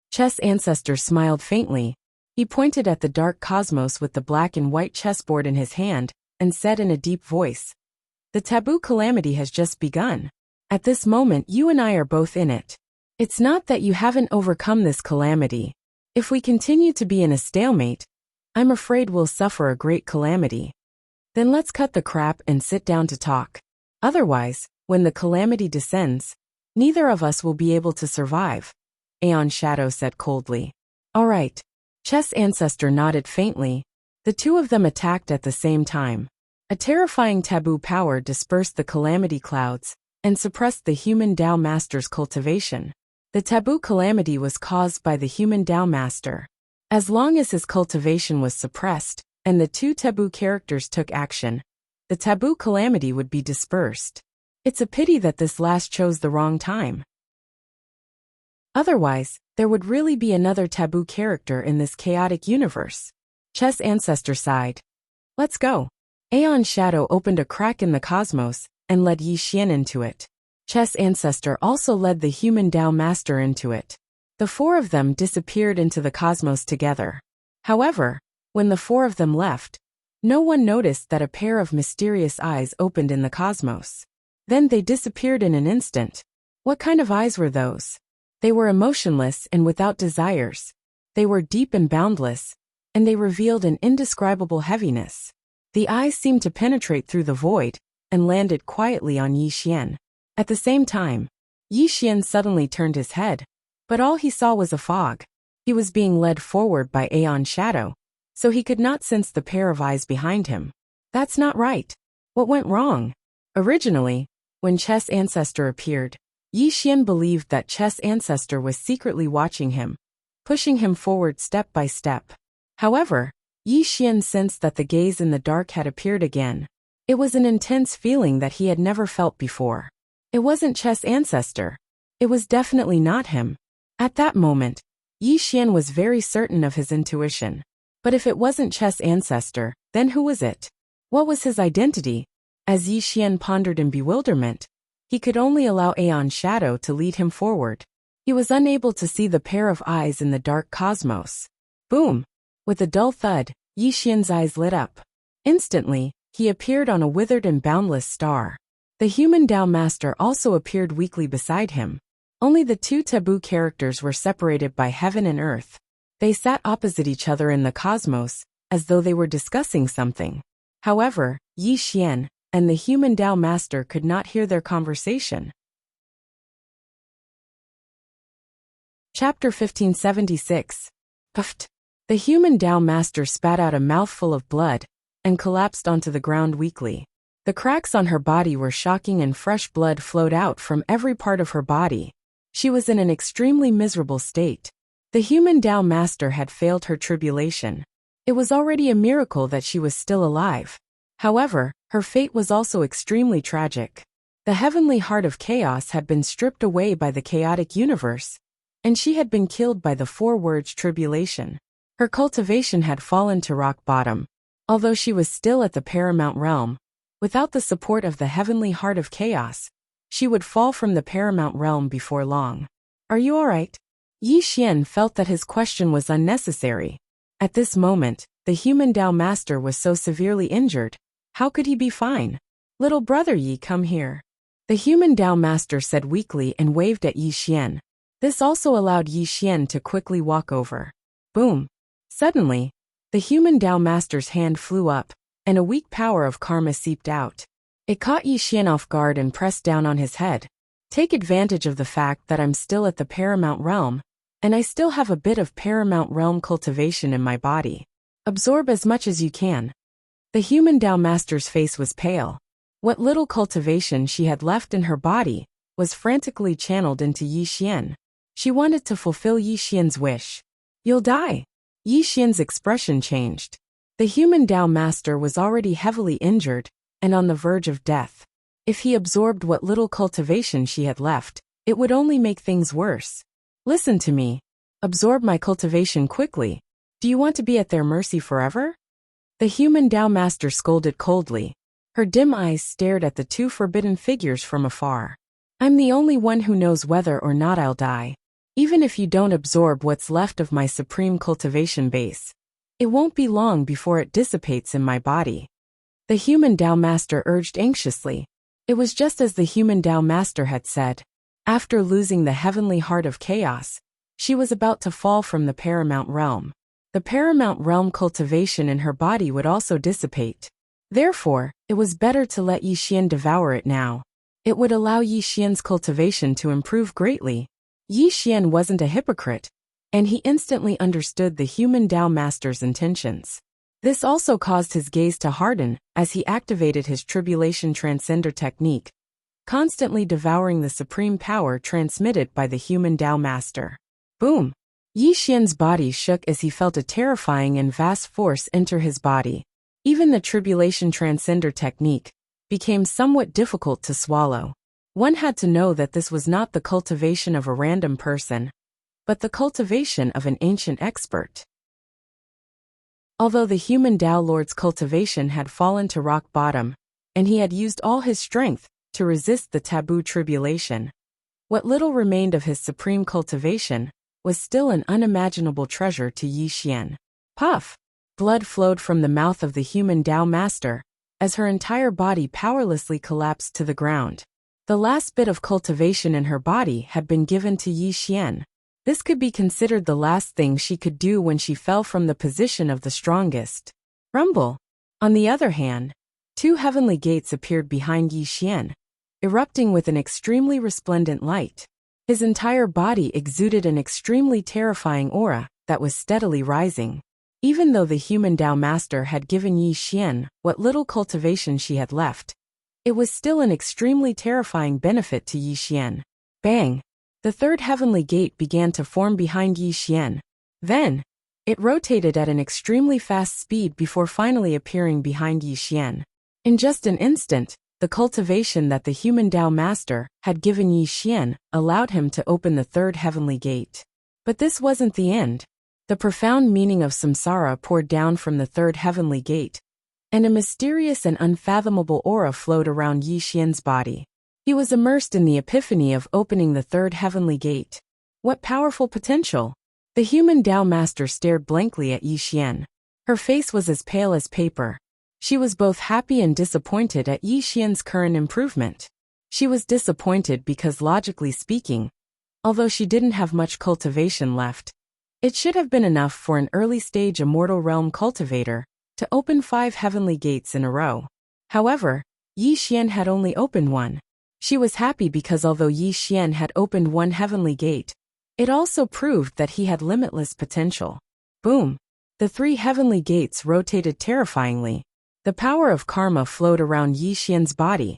Chess Ancestor smiled faintly. He pointed at the dark cosmos with the black and white chessboard in his hand, and said in a deep voice, "The taboo calamity has just begun. At this moment you and I are both in it. It's not that you haven't overcome this calamity. If we continue to be in a stalemate, I'm afraid we'll suffer a great calamity. Then let's cut the crap and sit down to talk. Otherwise, when the calamity descends, neither of us will be able to survive," Aeon Shadow said coldly. Alright. Chess Ancestor nodded faintly. The two of them attacked at the same time. A terrifying taboo power dispersed the calamity clouds and suppressed the human Tao Master's cultivation. The taboo calamity was caused by the human Tao Master. As long as his cultivation was suppressed and the two taboo characters took action, the taboo calamity would be dispersed. It's a pity that this last chose the wrong time. Otherwise, there would really be another taboo character in this chaotic universe. Chess Ancestor sighed. Let's go. Aeon Shadow opened a crack in the cosmos and led Yi Xian into it. Chess Ancestor also led the human Tao Master into it. The 4 of them disappeared into the cosmos together. However, when the 4 of them left, no one noticed that a pair of mysterious eyes opened in the cosmos. Then they disappeared in an instant. What kind of eyes were those? They were emotionless and without desires. They were deep and boundless, and they revealed an indescribable heaviness. The eyes seemed to penetrate through the void and landed quietly on Yi Xian. At the same time, Yi Xian suddenly turned his head, but all he saw was a fog. He was being led forward by Aeon Shadow, so he could not sense the pair of eyes behind him. That's not right. What went wrong? Originally, when Chess Ancestor appeared, Yi Xian believed that Chess Ancestor was secretly watching him, pushing him forward step by step. However, Yi Xian sensed that the gaze in the dark had appeared again. It was an intense feeling that he had never felt before. It wasn't Chess Ancestor. It was definitely not him. At that moment, Yi Xian was very certain of his intuition. But if it wasn't Chess' ancestor, then who was it? What was his identity? As Yi Xian pondered in bewilderment, he could only allow Aeon's shadow to lead him forward. He was unable to see the pair of eyes in the dark cosmos. Boom! With a dull thud, Yi Xian's eyes lit up. Instantly, he appeared on a withered and boundless star. The human Tao Master also appeared weakly beside him. Only the two taboo characters were separated by heaven and earth. They sat opposite each other in the cosmos, as though they were discussing something. However, Yi Xian and the human Tao Master could not hear their conversation. Chapter 1576. Puffed. The human Tao Master spat out a mouthful of blood and collapsed onto the ground weakly. The cracks on her body were shocking and fresh blood flowed out from every part of her body. She was in an extremely miserable state. The human Tao Master had failed her tribulation. It was already a miracle that she was still alive. However, her fate was also extremely tragic. The heavenly heart of chaos had been stripped away by the chaotic universe, and she had been killed by the 4 words tribulation. Her cultivation had fallen to rock bottom. Although she was still at the paramount realm, without the support of the heavenly heart of chaos, she would fall from the paramount realm before long. Are you alright? Yi Xian felt that his question was unnecessary. At this moment, the human Tao Master was so severely injured. How could he be fine? Little brother Yi, come here. The human Tao Master said weakly and waved at Yi Xian. This also allowed Yi Xian to quickly walk over. Boom! Suddenly, the human Tao Master's hand flew up, and a weak power of karma seeped out. It caught Yi Xian off guard and pressed down on his head. Take advantage of the fact that I'm still at the paramount realm, and I still have a bit of paramount realm cultivation in my body. Absorb as much as you can. The human Tao Master's face was pale. What little cultivation she had left in her body was frantically channeled into Yi Xian. She wanted to fulfill Yi Xian's wish. You'll die. Yi Xian's expression changed. The human Tao Master was already heavily injured and on the verge of death. If he absorbed what little cultivation she had left, it would only make things worse. Listen to me. Absorb my cultivation quickly. Do you want to be at their mercy forever? The human Tao Master scolded coldly. Her dim eyes stared at the 2 forbidden figures from afar. I'm the only one who knows whether or not I'll die. Even if you don't absorb what's left of my supreme cultivation base, it won't be long before it dissipates in my body. The human Tao Master urged anxiously. It was just as the human Tao Master had said. After losing the heavenly heart of chaos, she was about to fall from the paramount realm. The paramount realm cultivation in her body would also dissipate. Therefore, it was better to let Yi Xian devour it now. It would allow Yi Xian's cultivation to improve greatly. Yi Xian wasn't a hypocrite, and he instantly understood the human Tao Master's intentions. This also caused his gaze to harden as he activated his tribulation transcender technique, constantly devouring the supreme power transmitted by the human Tao Master. Boom! Yi Xian's body shook as he felt a terrifying and vast force enter his body. Even the tribulation transcender technique became somewhat difficult to swallow. One had to know that this was not the cultivation of a random person, but the cultivation of an ancient expert. Although the human Tao Lord's cultivation had fallen to rock bottom, and he had used all his strength to resist the taboo tribulation, what little remained of his supreme cultivation was still an unimaginable treasure to Yi Xian. Puff! Blood flowed from the mouth of the human Tao Master, as her entire body powerlessly collapsed to the ground. The last bit of cultivation in her body had been given to Yi Xian. This could be considered the last thing she could do when she fell from the position of the strongest. Rumble! On the other hand, 2 heavenly gates appeared behind Yi Xian, erupting with an extremely resplendent light. His entire body exuded an extremely terrifying aura that was steadily rising. Even though the human Tao Master had given Yi Xian what little cultivation she had left, it was still an extremely terrifying benefit to Yi Xian. Bang! The 3rd heavenly gate began to form behind Yi Xian. Then, it rotated at an extremely fast speed before finally appearing behind Yi Xian. In just an instant, The cultivation that the human Tao master had given Yi Xian allowed him to open the third heavenly gate. But this wasn't the end. The profound meaning of samsara poured down from the third heavenly gate, and a mysterious and unfathomable aura flowed around Yi Xian's body. He was immersed in the epiphany of opening the third heavenly gate. What powerful potential! The human Tao master stared blankly at Yi Xian. Her face was as pale as paper. She was both happy and disappointed at Yi Xian's current improvement. She was disappointed because, logically speaking, although she didn't have much cultivation left, it should have been enough for an early-stage immortal realm cultivator to open 5 heavenly gates in a row. However, Yi Xian had only opened one. She was happy because although Yi Xian had opened 1 heavenly gate, it also proved that he had limitless potential. Boom! The 3 heavenly gates rotated terrifyingly. The power of karma flowed around Yi Xian's body,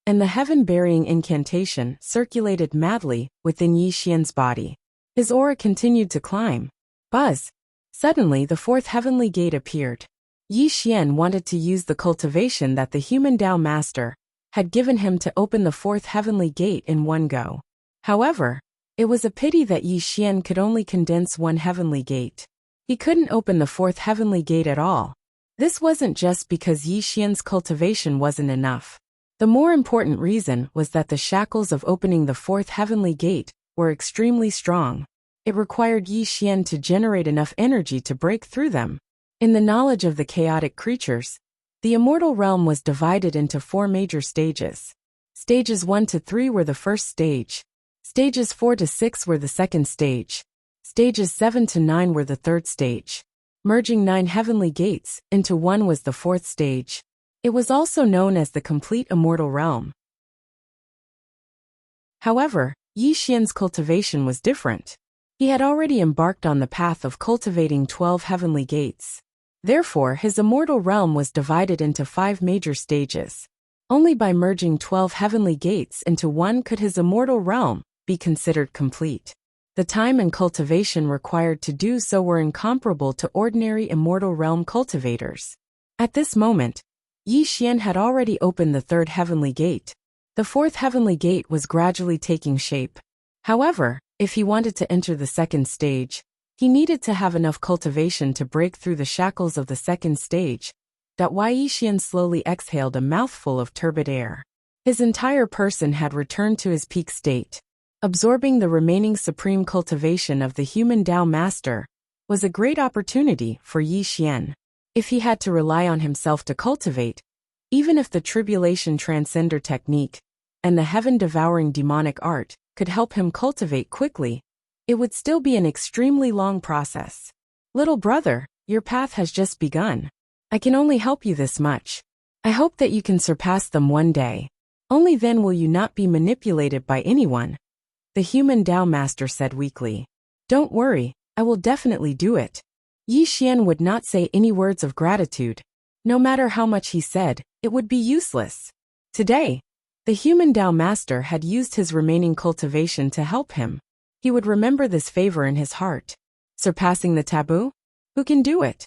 and the heaven-burying incantation circulated madly within Yi Xian's body. His aura continued to climb. Buzz! Suddenly the 4th heavenly gate appeared. Yi Xian wanted to use the cultivation that the human Tao master had given him to open the 4th heavenly gate in one go. However, it was a pity that Yi Xian could only condense 1 heavenly gate. He couldn't open the 4th heavenly gate at all. This wasn't just because Yi Xian's cultivation wasn't enough. The more important reason was that the shackles of opening the 4th heavenly gate were extremely strong. It required Yi Xian to generate enough energy to break through them. In the knowledge of the chaotic creatures, the immortal realm was divided into 4 major stages. Stages 1 to 3 were the first stage. Stages 4 to 6 were the second stage. Stages 7 to 9 were the third stage. Merging 9 heavenly gates into one was the 4th stage. It was also known as the complete immortal realm. However, Yi Xian's cultivation was different. He had already embarked on the path of cultivating 12 heavenly gates. Therefore, his immortal realm was divided into 5 major stages. Only by merging 12 heavenly gates into one could his immortal realm be considered complete. The time and cultivation required to do so were incomparable to ordinary immortal realm cultivators. At this moment, Yi Xian had already opened the 3rd heavenly gate. The 4th heavenly gate was gradually taking shape. However, if he wanted to enter the 2nd stage, he needed to have enough cultivation to break through the shackles of the 2nd stage. Yi Xian slowly exhaled a mouthful of turbid air. His entire person had returned to his peak state. Absorbing the remaining supreme cultivation of the human Tao master was a great opportunity for Yi Xian. If he had to rely on himself to cultivate, even if the tribulation transcender technique and the heaven-devouring demonic art could help him cultivate quickly, it would still be an extremely long process. Little brother, your path has just begun. I can only help you this much. I hope that you can surpass them one day. Only then will you not be manipulated by anyone. The human Tao master said weakly. Don't worry, I will definitely do it. Yi Xian would not say any words of gratitude. No matter how much he said, it would be useless. Today, the human Tao master had used his remaining cultivation to help him. He would remember this favor in his heart. Surpassing the taboo? Who can do it?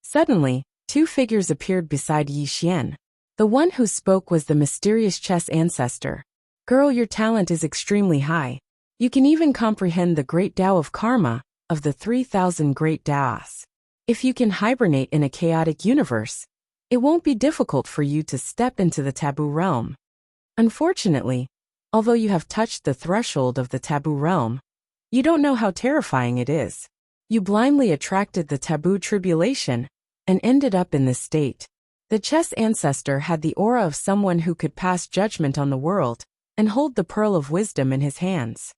Suddenly, 2 figures appeared beside Yi Xian. The one who spoke was the mysterious chess ancestor. Girl, your talent is extremely high. You can even comprehend the great Tao of karma, of the 3,000 great Taos. If you can hibernate in a chaotic universe, it won't be difficult for you to step into the taboo realm. Unfortunately, although you have touched the threshold of the taboo realm, you don't know how terrifying it is. You blindly attracted the taboo tribulation and ended up in this state. The chess ancestor had the aura of someone who could pass judgment on the world and hold the pearl of wisdom in his hands.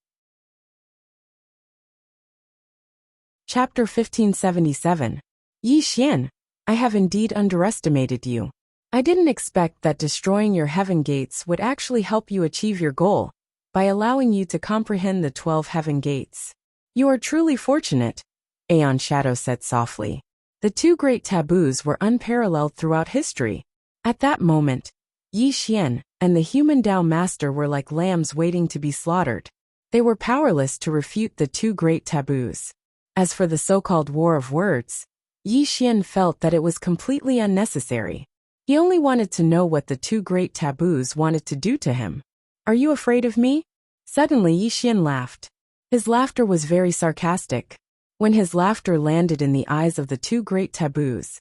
Chapter 1577. Yi Xian, I have indeed underestimated you. I didn't expect that destroying your heaven gates would actually help you achieve your goal, by allowing you to comprehend the 12 heaven gates. You are truly fortunate, Aeon Shadow said softly. The 2 great taboos were unparalleled throughout history. At that moment, Yi Xian and the human Tao master were like lambs waiting to be slaughtered. They were powerless to refute the 2 great taboos. As for the so-called war of words, Yi Xian felt that it was completely unnecessary. He only wanted to know what the two great taboos wanted to do to him. Are you afraid of me? Suddenly Yi Xian laughed. His laughter was very sarcastic. When his laughter landed in the eyes of the two great taboos,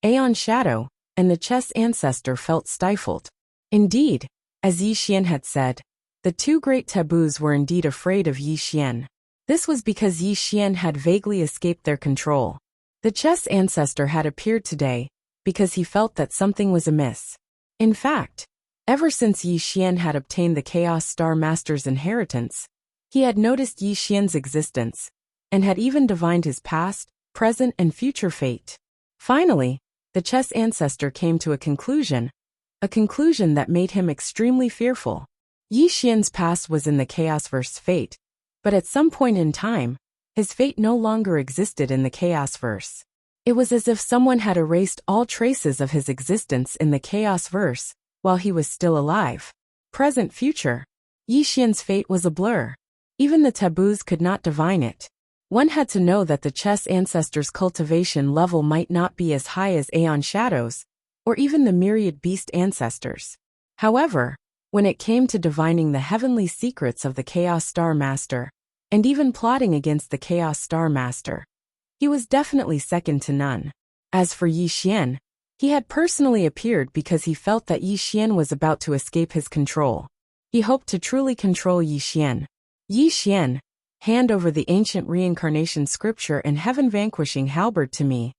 Aeon Shadow and the chess ancestor felt stifled. Indeed, as Yi Xian had said, the two great taboos were indeed afraid of Yi Xian. This was because Yi Xian had vaguely escaped their control. The chess ancestor had appeared today because he felt that something was amiss. In fact, ever since Yi Xian had obtained the Chaos Star Master's inheritance, he had noticed Yi Xian's existence, and had even divined his past, present, and future fate. Finally, the chess ancestor came to a conclusion that made him extremely fearful. Yi Xian's past was in the Chaosverse fate, but at some point in time, his fate no longer existed in the Chaosverse. It was as if someone had erased all traces of his existence in the Chaosverse while he was still alive. Present, future. Yi Xian's fate was a blur. Even the taboos could not divine it. One had to know that the chess ancestor's cultivation level might not be as high as Aeon Shadow's, or even the myriad beast ancestors. However, when it came to divining the heavenly secrets of the Chaos Star Master, and even plotting against the Chaos Star Master, he was definitely second to none. As for Yi Xian, he had personally appeared because he felt that Yi Xian was about to escape his control. He hoped to truly control Yi Xian. Yi Xian, hand over the ancient reincarnation scripture and heaven vanquishing halberd to me.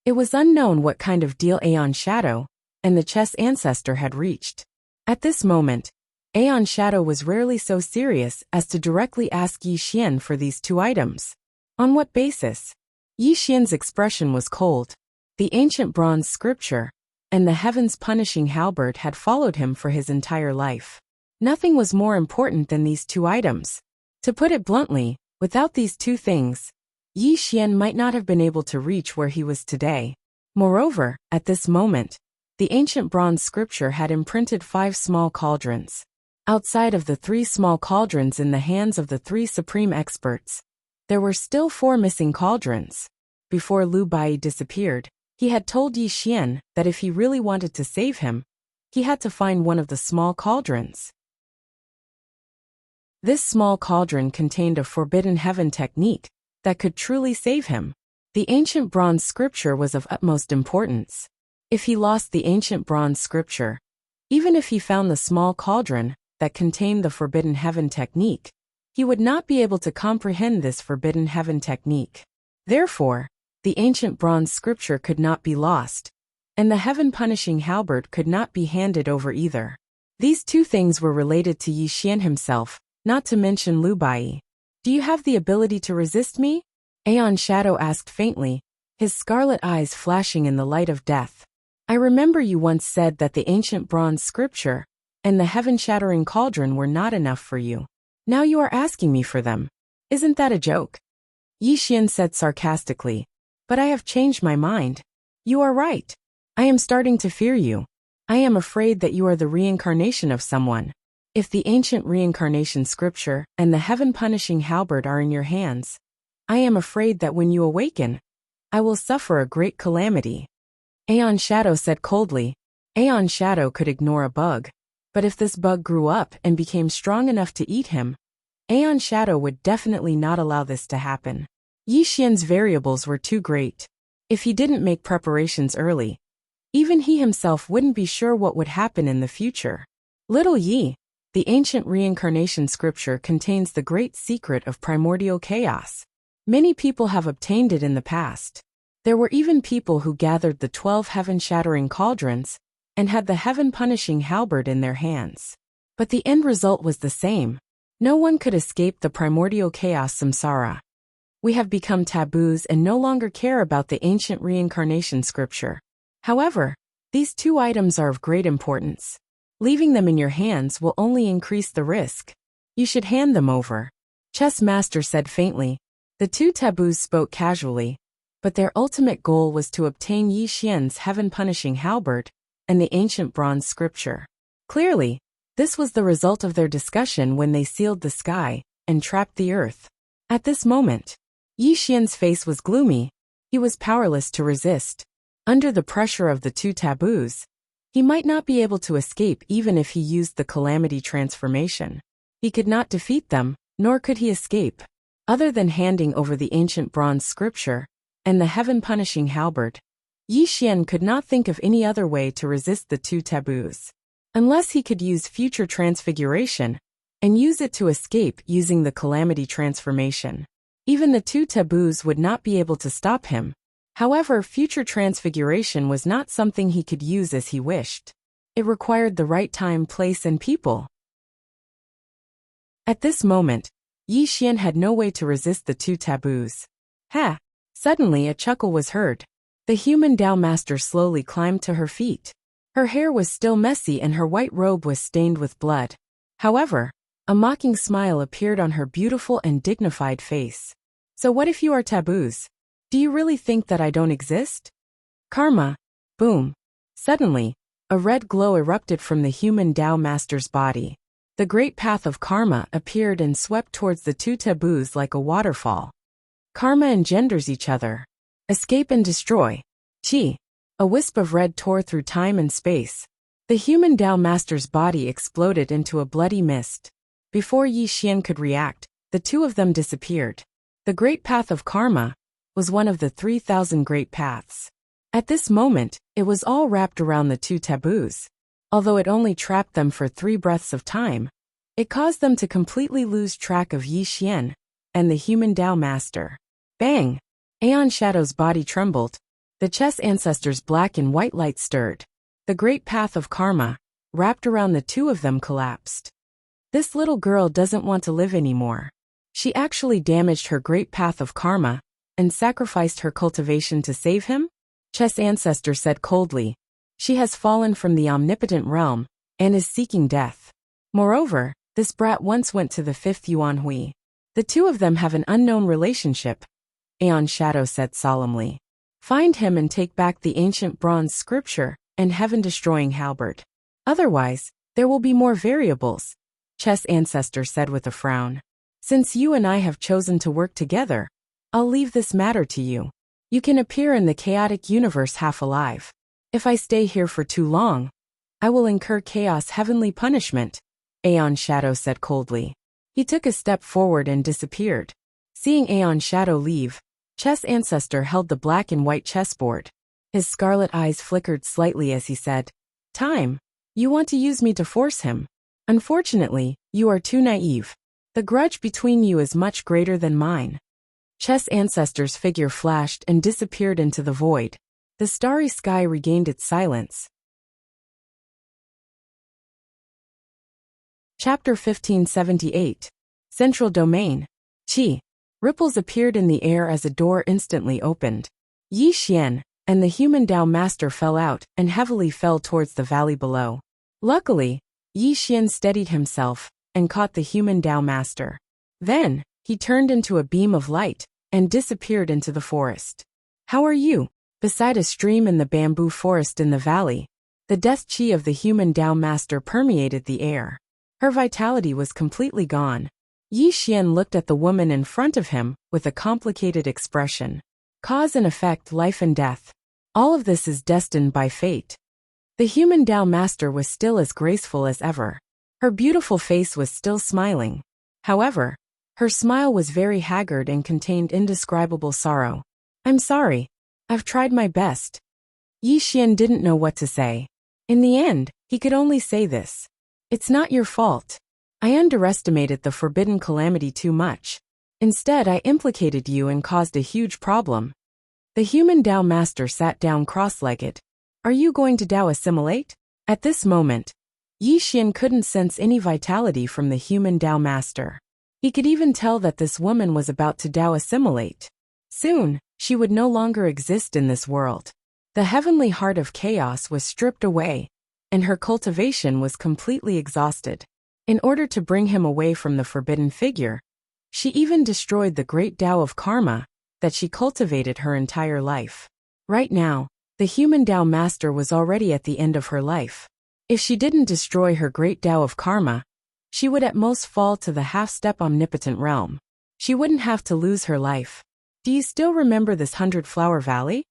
It was unknown what kind of deal Aeon Shadow and the chess ancestor had reached. At this moment, Aeon Shadow was rarely so serious as to directly ask Yi Xian for these two items. On what basis? Yi Xian's expression was cold. The ancient bronze scripture and the heavens punishing halberd had followed him for his entire life. Nothing was more important than these two items. To put it bluntly, without these two things, Yi Xian might not have been able to reach where he was today. Moreover, at this moment, the ancient bronze scripture had imprinted 5 small cauldrons. Outside of the 3 small cauldrons in the hands of the 3 supreme experts, there were still 4 missing cauldrons. Before Lu Bai disappeared, he had told Yi Xian that if he really wanted to save him, he had to find one of the small cauldrons. This small cauldron contained a forbidden heaven technique that could truly save him. The ancient bronze scripture was of utmost importance. If he lost the ancient bronze scripture, even if he found the small cauldron that contained the forbidden heaven technique, he would not be able to comprehend this forbidden heaven technique. Therefore, the ancient bronze scripture could not be lost, and the heaven-punishing halberd could not be handed over either. These two things were related to Yi Xian himself, not to mention Lu Bai. Do you have the ability to resist me? Aeon Shadow asked faintly, his scarlet eyes flashing in the light of death. I remember you once said that the ancient bronze scripture and the heaven-shattering cauldron were not enough for you. Now you are asking me for them. Isn't that a joke? Yi Xian said sarcastically. But I have changed my mind. You are right. I am starting to fear you. I am afraid that you are the reincarnation of someone. If the ancient reincarnation scripture and the heaven-punishing halberd are in your hands, I am afraid that when you awaken, I will suffer a great calamity. Aeon Shadow said coldly. Aeon Shadow could ignore a bug, but if this bug grew up and became strong enough to eat him, Aeon Shadow would definitely not allow this to happen. Yi Xian's variables were too great. If he didn't make preparations early, even he himself wouldn't be sure what would happen in the future. Little Yi, the ancient reincarnation scripture contains the great secret of primordial chaos. Many people have obtained it in the past. There were even people who gathered the 12 heaven-shattering cauldrons and had the heaven-punishing halberd in their hands. But the end result was the same. No one could escape the primordial chaos samsara. We have become taboos and no longer care about the ancient reincarnation scripture. However, these two items are of great importance. Leaving them in your hands will only increase the risk. You should hand them over. Chess Master said faintly. The two taboos spoke casually, but their ultimate goal was to obtain Yi Xian's heaven-punishing halberd and the ancient bronze scripture. Clearly, this was the result of their discussion when they sealed the sky and trapped the earth. At this moment, Yi Xian's face was gloomy. He was powerless to resist. Under the pressure of the two taboos, He might not be able to escape even if he used the calamity transformation. He could not defeat them, nor could he escape. Other than handing over the ancient bronze scripture and the heaven-punishing halberd, Yi Xian could not think of any other way to resist the two taboos. Unless he could use future transfiguration and use it to escape using the calamity transformation. Even the two taboos would not be able to stop him. However, future transfiguration was not something he could use as he wished. It required the right time, place, and people. At this moment, Yi Xian had no way to resist the two taboos. Ha! Suddenly a chuckle was heard. The human Tao master slowly climbed to her feet. Her hair was still messy and her white robe was stained with blood. However, a mocking smile appeared on her beautiful and dignified face. So what if you are taboos? Do you really think that I don't exist? Karma. Boom. Suddenly, a red glow erupted from the human Tao master's body. The great path of karma appeared and swept towards the two taboos like a waterfall. Karma engenders each other. Escape and destroy. Chi. A wisp of red tore through time and space. The human Tao master's body exploded into a bloody mist. Before Yi Xian could react, the two of them disappeared. The great path of karma was one of the 3,000 great paths. At this moment, it was all wrapped around the two taboos. Although it only trapped them for 3 breaths of time, it caused them to completely lose track of Yi Xian and the human Tao master. Bang! Aeon Shadow's body trembled. The chess ancestor's black and white light stirred. The great path of karma, wrapped around the two of them, collapsed. This little girl doesn't want to live anymore. She actually damaged her great path of karma and sacrificed her cultivation to save him? Chess ancestor said coldly. She has fallen from the omnipotent realm and is seeking death. Moreover, this brat once went to the 5th Yuan Hui. The two of them have an unknown relationship, Aeon Shadow said solemnly. Find him and take back the ancient bronze scripture and heaven-destroying halberd. Otherwise, there will be more variables, Chess Ancestor said with a frown. Since you and I have chosen to work together, I'll leave this matter to you. You can appear in the chaotic universe half alive. If I stay here for too long, I will incur chaos heavenly punishment, Aeon Shadow said coldly. He took a step forward and disappeared. Seeing Aeon Shadow leave, Chess Ancestor held the black and white chessboard. His scarlet eyes flickered slightly as he said, Time. You want to use me to force him. Unfortunately, you are too naive. The grudge between you is much greater than mine. Chess Ancestor's figure flashed and disappeared into the void. The starry sky regained its silence. Chapter 1578. Central Domain. Qi. Ripples appeared in the air as a door instantly opened. Yi Xian and the human Tao master fell out and heavily fell towards the valley below. Luckily, Yi Xian steadied himself and caught the human Tao master. Then, he turned into a beam of light and disappeared into the forest. How are you? Beside a stream in the bamboo forest in the valley, the death chi of the human Tao master permeated the air. Her vitality was completely gone. Yi Xian looked at the woman in front of him with a complicated expression. Cause and effect, life and death. All of this is destined by fate. The human Tao master was still as graceful as ever. Her beautiful face was still smiling. However, her smile was very haggard and contained indescribable sorrow. I'm sorry. I've tried my best. Yi Xian didn't know what to say. In the end, he could only say this. It's not your fault. I underestimated the forbidden calamity too much. Instead, I implicated you and caused a huge problem. The human Tao master sat down cross-legged. Are you going to Tao assimilate? At this moment, Yi Xian couldn't sense any vitality from the human Tao master. He could even tell that this woman was about to Tao assimilate. Soon, she would no longer exist in this world. The heavenly heart of chaos was stripped away, and her cultivation was completely exhausted. In order to bring him away from the forbidden figure, she even destroyed the great Tao of karma that she cultivated her entire life. Right now, the human Tao master was already at the end of her life. If she didn't destroy her great Tao of karma, she would at most fall to the half-step omnipotent realm. She wouldn't have to lose her life. Do you still remember this 100-flower valley?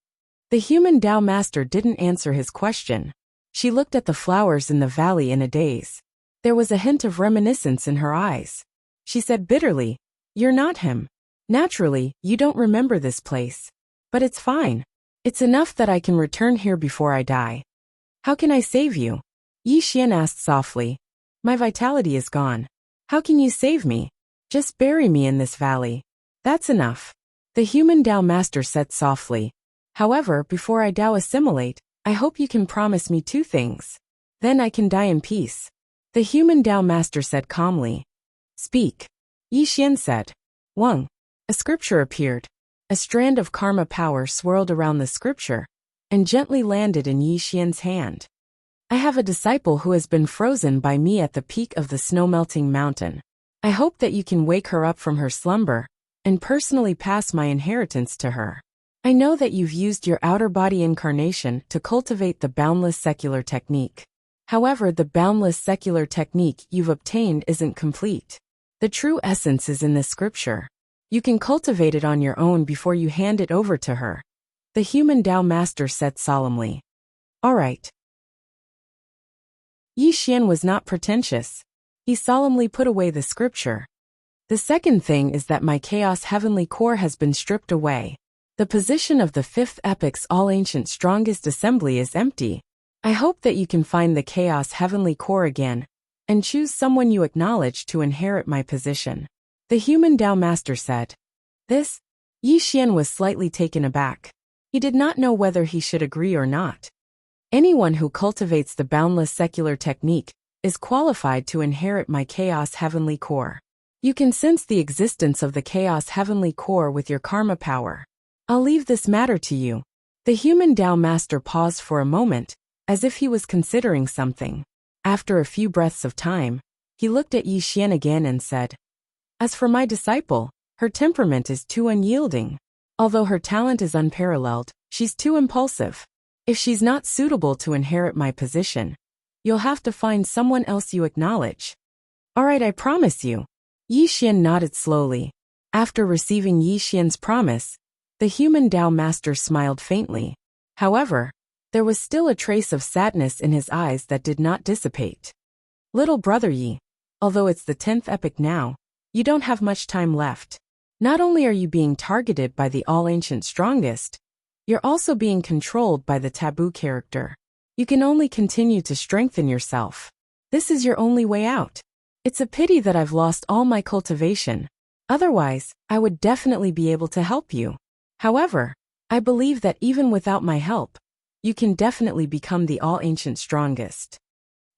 The human Tao master didn't answer his question. She looked at the flowers in the valley in a daze. There was a hint of reminiscence in her eyes. She said bitterly, "You're not him. Naturally, you don't remember this place. But it's fine. It's enough that I can return here before I die." "How can I save you?" Yi Xian asked softly. "My vitality is gone. How can you save me? Just bury me in this valley. That's enough." The human Tao master said softly. "However, before I Tao assimilate, I hope you can promise me two things. Then I can die in peace." The human Tao master said calmly. "Speak." Yi Xian said. "Wang." A scripture appeared. A strand of karma power swirled around the scripture and gently landed in Yi Xian's hand. "I have a disciple who has been frozen by me at the peak of the snow-melting mountain. I hope that you can wake her up from her slumber and personally pass my inheritance to her. I know that you've used your outer body incarnation to cultivate the boundless secular technique. However, the boundless secular technique you've obtained isn't complete. The true essence is in the scripture. You can cultivate it on your own before you hand it over to her," the human Tao master said solemnly. "All right." Yi Xian was not pretentious. He solemnly put away the scripture. "The second thing is that my chaos heavenly core has been stripped away. The position of the fifth epoch's all-ancient strongest assembly is empty. I hope that you can find the chaos heavenly core again and choose someone you acknowledge to inherit my position," the human Tao master said. This, Yi Xian was slightly taken aback. He did not know whether he should agree or not. Anyone who cultivates the boundless secular technique is qualified to inherit my chaos heavenly core. You can sense the existence of the chaos heavenly core with your karma power. I'll leave this matter to you. The human Tao master paused for a moment, as if he was considering something. After a few breaths of time, he looked at Yi Xian again and said, "As for my disciple, her temperament is too unyielding. Although her talent is unparalleled, she's too impulsive. If she's not suitable to inherit my position, you'll have to find someone else you acknowledge." "All right, I promise you." Yi Xian nodded slowly. After receiving Yi Xian's promise, the human Tao master smiled faintly. However, there was still a trace of sadness in his eyes that did not dissipate. "Little brother Yi, although it's the 10th epoch now, you don't have much time left. Not only are you being targeted by the all-ancient strongest, you're also being controlled by the taboo character. You can only continue to strengthen yourself. This is your only way out. It's a pity that I've lost all my cultivation. Otherwise, I would definitely be able to help you. However, I believe that even without my help, you can definitely become the all-ancient strongest."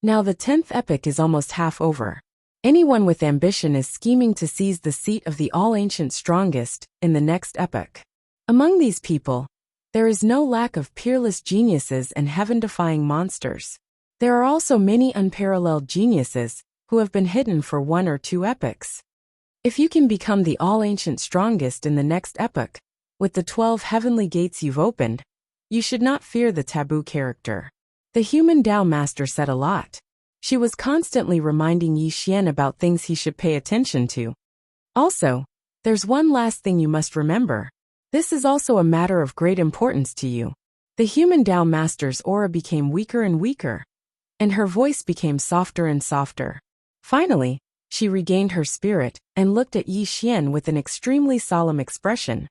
Now the 10th epoch is almost half over. Anyone with ambition is scheming to seize the seat of the all-ancient strongest in the next epoch. Among these people, there is no lack of peerless geniuses and heaven-defying monsters. There are also many unparalleled geniuses who have been hidden for 1 or 2 epochs. If you can become the all-ancient strongest in the next epoch, with the 12 heavenly gates you've opened, you should not fear the taboo character. The human Tao master said a lot. She was constantly reminding Yi Xian about things he should pay attention to. Also, there's one last thing you must remember. This is also a matter of great importance to you. The human Tao master's aura became weaker and weaker, and her voice became softer and softer. Finally, she regained her spirit and looked at Yi Xian with an extremely solemn expression.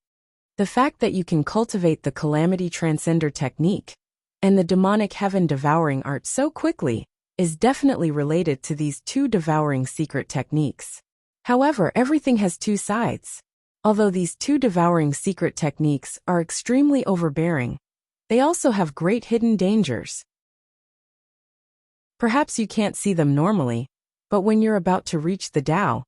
"The fact that you can cultivate the Calamity Transcender technique and the demonic heaven devouring art so quickly is definitely related to these 2 devouring secret techniques. However, everything has 2 sides. Although these 2 devouring secret techniques are extremely overbearing, they also have great hidden dangers. Perhaps you can't see them normally, but when you're about to reach the Tao,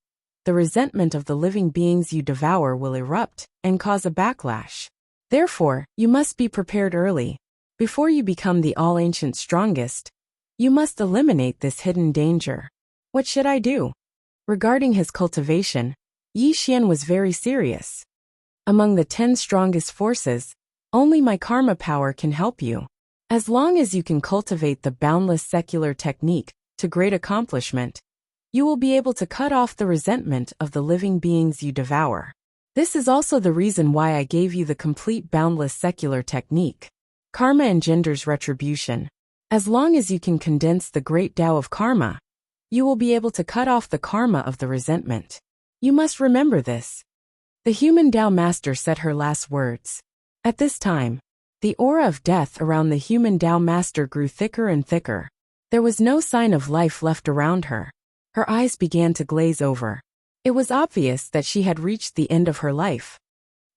the resentment of the living beings you devour will erupt and cause a backlash. Therefore, you must be prepared early. Before you become the all-ancient strongest, you must eliminate this hidden danger. What should I do?" Regarding his cultivation, Yi Xian was very serious. "Among the 10 strongest forces, only my karma power can help you. As long as you can cultivate the boundless secular technique to great accomplishment, you will be able to cut off the resentment of the living beings you devour. This is also the reason why I gave you the complete boundless secular technique. Karma engenders retribution. As long as you can condense the great Tao of karma, you will be able to cut off the karma of the resentment. You must remember this. The human Tao master said her last words. At this time, the aura of death around the human Tao master grew thicker and thicker. There was no sign of life left around her. Her eyes began to glaze over. It was obvious that she had reached the end of her life.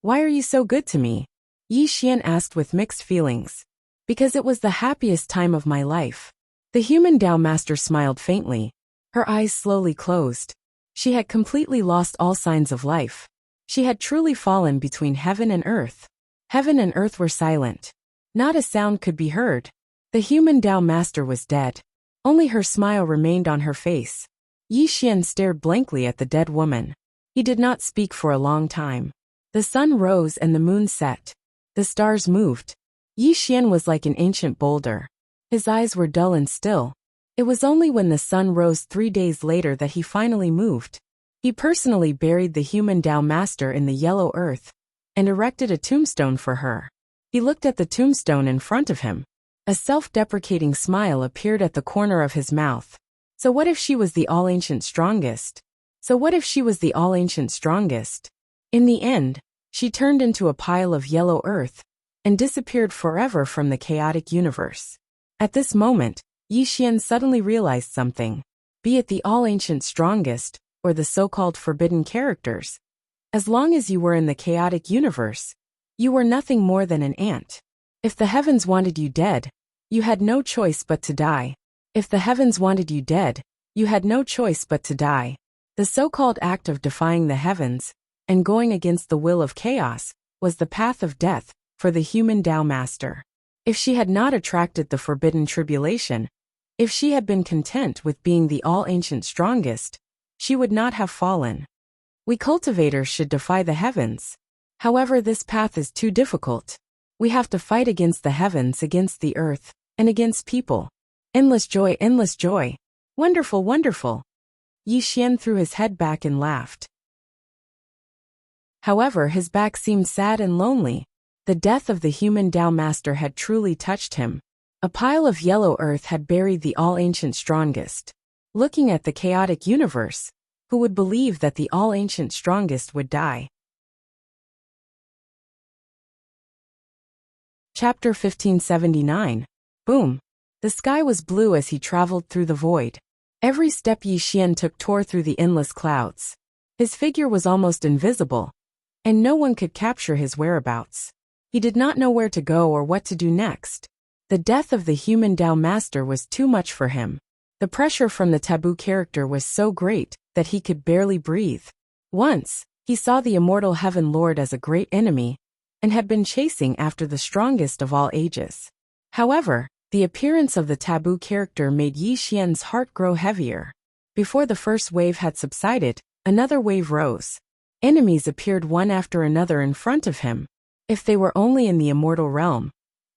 Why are you so good to me? Yi Xian asked with mixed feelings. Because it was the happiest time of my life. The human Tao master smiled faintly. Her eyes slowly closed. She had completely lost all signs of life. She had truly fallen between heaven and earth. Heaven and earth were silent. Not a sound could be heard. The human Tao master was dead. Only her smile remained on her face. Yi Xian stared blankly at the dead woman. He did not speak for a long time. The sun rose and the moon set. The stars moved. Yi Xian was like an ancient boulder. His eyes were dull and still. It was only when the sun rose 3 days later that he finally moved. He personally buried the human Tao master in the yellow earth and erected a tombstone for her. He looked at the tombstone in front of him. A self-deprecating smile appeared at the corner of his mouth. So what if she was the all-ancient strongest? So what if she was the all-ancient strongest? In the end, she turned into a pile of yellow earth and disappeared forever from the chaotic universe. At this moment, Yi Xian suddenly realized something. Be it the all-ancient strongest, or the so-called forbidden characters. As long as you were in the chaotic universe, you were nothing more than an ant. If the heavens wanted you dead, you had no choice but to die. If the heavens wanted you dead, you had no choice but to die. The so-called act of defying the heavens and going against the will of chaos was the path of death for the human Tao master. If she had not attracted the forbidden tribulation, if she had been content with being the all-ancient strongest, she would not have fallen. We cultivators should defy the heavens. However, this path is too difficult. We have to fight against the heavens, against the earth, and against people. Endless joy, endless joy. Wonderful, wonderful. Yi Xian threw his head back and laughed. However, his back seemed sad and lonely. The death of the human Tao master had truly touched him. A pile of yellow earth had buried the all-ancient strongest. Looking at the chaotic universe, who would believe that the all-ancient strongest would die? Chapter 1579. Boom. The sky was blue as he traveled through the void. Every step Yi Xian took tore through the endless clouds. His figure was almost invisible, and no one could capture his whereabouts. He did not know where to go or what to do next. The death of the human Tao master was too much for him. The pressure from the taboo character was so great that he could barely breathe. Once, he saw the immortal heaven lord as a great enemy and had been chasing after the strongest of all ages. However, the appearance of the taboo character made Yi Xian's heart grow heavier. Before the first wave had subsided, another wave rose. Enemies appeared one after another in front of him. If they were only in the immortal realm,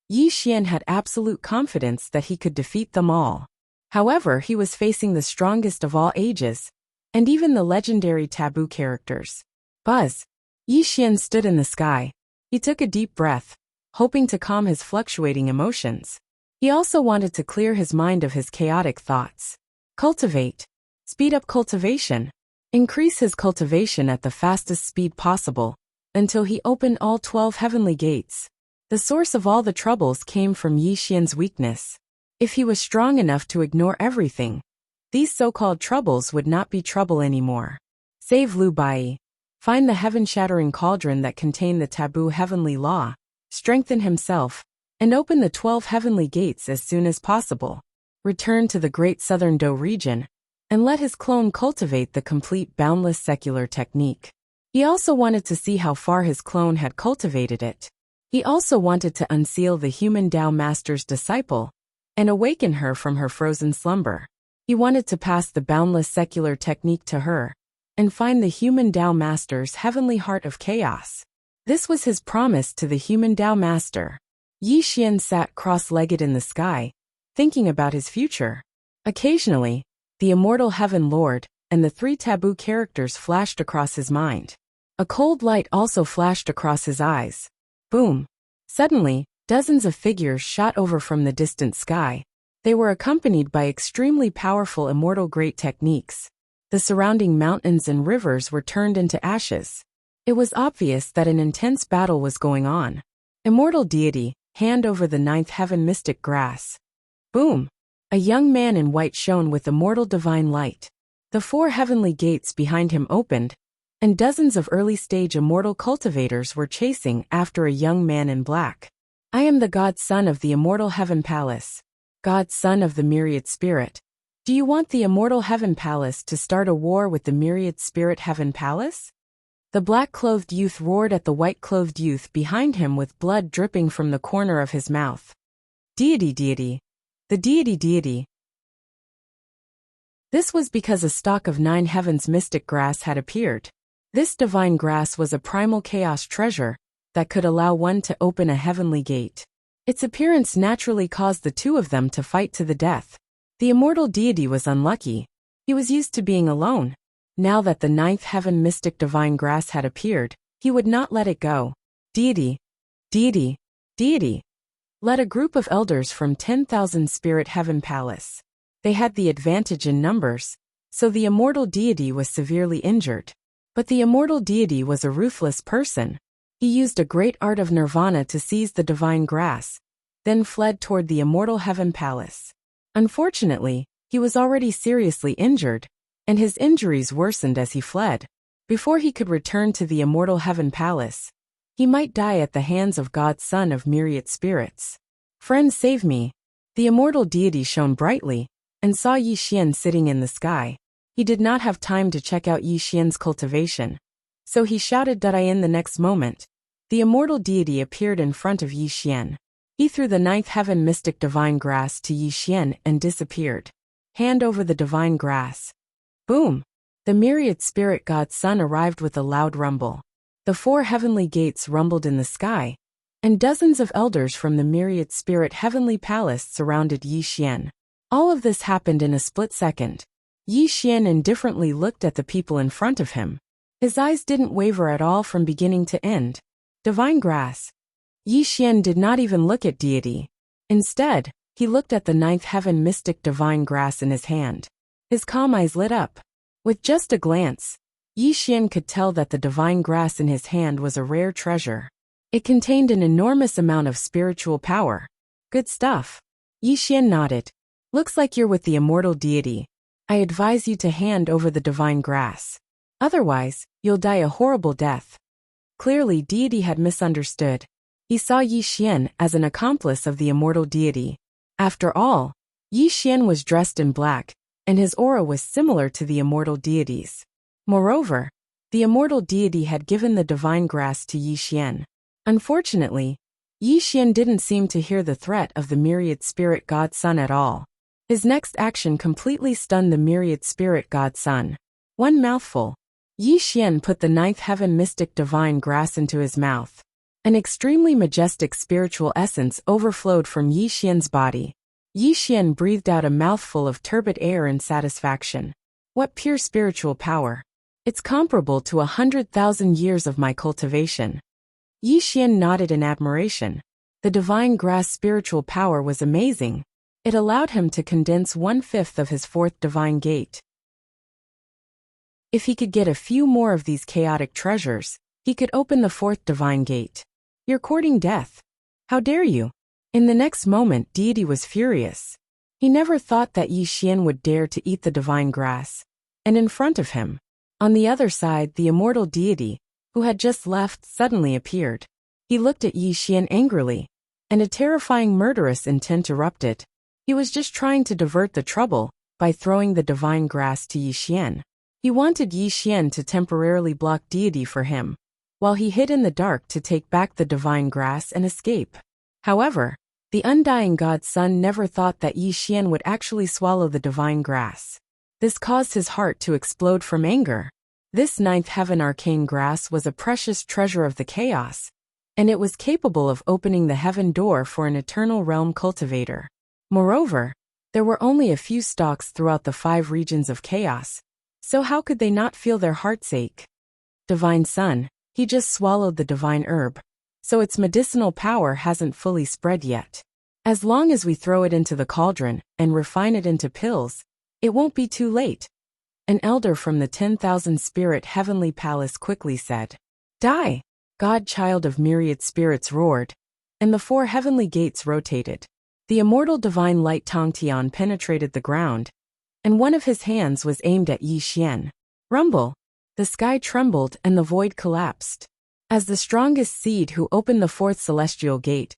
Yi Xian had absolute confidence that he could defeat them all. However, he was facing the strongest of all ages, and even the legendary taboo characters. Buzz. Yi Xian stood in the sky. He took a deep breath, hoping to calm his fluctuating emotions. He also wanted to clear his mind of his chaotic thoughts. Cultivate. Speed up cultivation. Increase his cultivation at the fastest speed possible, until he opened all 12 heavenly gates. The source of all the troubles came from Yi Xian's weakness. If he was strong enough to ignore everything, these so-called troubles would not be trouble anymore. Save Lu Bai. Find the heaven-shattering cauldron that contained the taboo heavenly law, strengthen himself, and open the 12 heavenly gates as soon as possible. Return to the great southern Dou region, and let his clone cultivate the complete boundless secular technique. He also wanted to see how far his clone had cultivated it. He also wanted to unseal the human Tao master's disciple and awaken her from her frozen slumber. He wanted to pass the boundless secular technique to her and find the human Tao master's heavenly heart of chaos. This was his promise to the human Tao master. Yi Xian sat cross-legged in the sky, thinking about his future. Occasionally, the immortal heaven lord and the 3 taboo characters flashed across his mind. A cold light also flashed across his eyes. Boom. Suddenly, dozens of figures shot over from the distant sky. They were accompanied by extremely powerful immortal great techniques. The surrounding mountains and rivers were turned into ashes. It was obvious that an intense battle was going on. Immortal deity, hand over the ninth heaven mystic grass. Boom! A young man in white shone with immortal divine light. The 4 heavenly gates behind him opened, and dozens of early-stage immortal cultivators were chasing after a young man in black. I am the god son of the immortal heaven palace. God son of the myriad spirit. Do you want the immortal heaven palace to start a war with the myriad spirit heaven palace? The black-clothed youth roared at the white-clothed youth behind him with blood dripping from the corner of his mouth. Deity, deity. The deity, deity. This was because a stalk of 9 heavens mystic grass had appeared. This divine grass was a primal chaos treasure that could allow one to open a heavenly gate. Its appearance naturally caused the 2 of them to fight to the death. The immortal deity was unlucky. He was used to being alone. Now that the 9th heaven mystic divine grass had appeared, he would not let it go. Deity, deity, deity. Led a group of elders from 10,000 spirit heaven palace. They had the advantage in numbers, so the immortal deity was severely injured. But the immortal deity was a ruthless person. He used a great art of nirvana to seize the divine grass, then fled toward the immortal heaven palace. Unfortunately, he was already seriously injured, and his injuries worsened as he fled. Before he could return to the immortal heaven palace, he might die at the hands of God's son of myriad spirits. Friend, save me. The immortal deity shone brightly, and saw Yi Xian sitting in the sky. He did not have time to check out Yi Xian's cultivation, so he shouted "Dai!" the next moment. The immortal deity appeared in front of Yi Xian. He threw the 9th heaven mystic divine grass to Yi Xian and disappeared. Hand over the divine grass. Boom! The myriad spirit god's son arrived with a loud rumble. The 4 heavenly gates rumbled in the sky, and dozens of elders from the myriad spirit heavenly palace surrounded Yi Xian. All of this happened in a split second. Yi Xian indifferently looked at the people in front of him. His eyes didn't waver at all from beginning to end. Divine grass. Yi Xian did not even look at deity. Instead, he looked at the 9th heaven mystic divine grass in his hand. His calm eyes lit up. With just a glance, Yi Xian could tell that the divine grass in his hand was a rare treasure. It contained an enormous amount of spiritual power. Good stuff. Yi Xian nodded. Looks like you're with the immortal deity. I advise you to hand over the divine grass. Otherwise, you'll die a horrible death. Clearly, deity had misunderstood. He saw Yi Xian as an accomplice of the immortal deity. After all, Yi Xian was dressed in black, and his aura was similar to the immortal deity's. Moreover, the immortal deity had given the divine grass to Yi Xian. Unfortunately, Yi Xian didn't seem to hear the threat of the myriad spirit god son at all. His next action completely stunned the myriad spirit god son. One mouthful. Yi Xian put the 9th heaven mystic divine grass into his mouth. An extremely majestic spiritual essence overflowed from Yi Xian's body. Yi Xian breathed out a mouthful of turbid air in satisfaction. What pure spiritual power! It's comparable to 100,000 years of my cultivation. Yi Xian nodded in admiration. The divine grass spiritual power was amazing. It allowed him to condense 1/5 of his 4th divine gate. If he could get a few more of these chaotic treasures, he could open the 4th divine gate. You're courting death. How dare you? In the next moment, deity was furious. He never thought that Yi Xian would dare to eat the divine grass. And in front of him, on the other side, the immortal deity, who had just left, suddenly appeared. He looked at Yi Xian angrily, and a terrifying murderous intent erupted. He was just trying to divert the trouble by throwing the divine grass to Yi Xian. He wanted Yi Xian to temporarily block deity for him, while he hid in the dark to take back the divine grass and escape. However, the undying god's son never thought that Yi Xian would actually swallow the divine grass. This caused his heart to explode from anger. This 9th heaven arcane grass was a precious treasure of the chaos, and it was capable of opening the heaven door for an eternal realm cultivator. Moreover, there were only a few stalks throughout the 5 regions of chaos, so how could they not feel their hearts ache? Divine Son, he just swallowed the divine herb, so its medicinal power hasn't fully spread yet. As long as we throw it into the cauldron and refine it into pills, it won't be too late. An elder from the 10,000 spirit heavenly palace quickly said. Die! God-child of myriad spirits roared, and the 4 heavenly gates rotated. The immortal divine light Tongtian penetrated the ground, and one of his hands was aimed at Yi Xian. Rumble! The sky trembled and the void collapsed. As the strongest seed who opened the 4th celestial gate,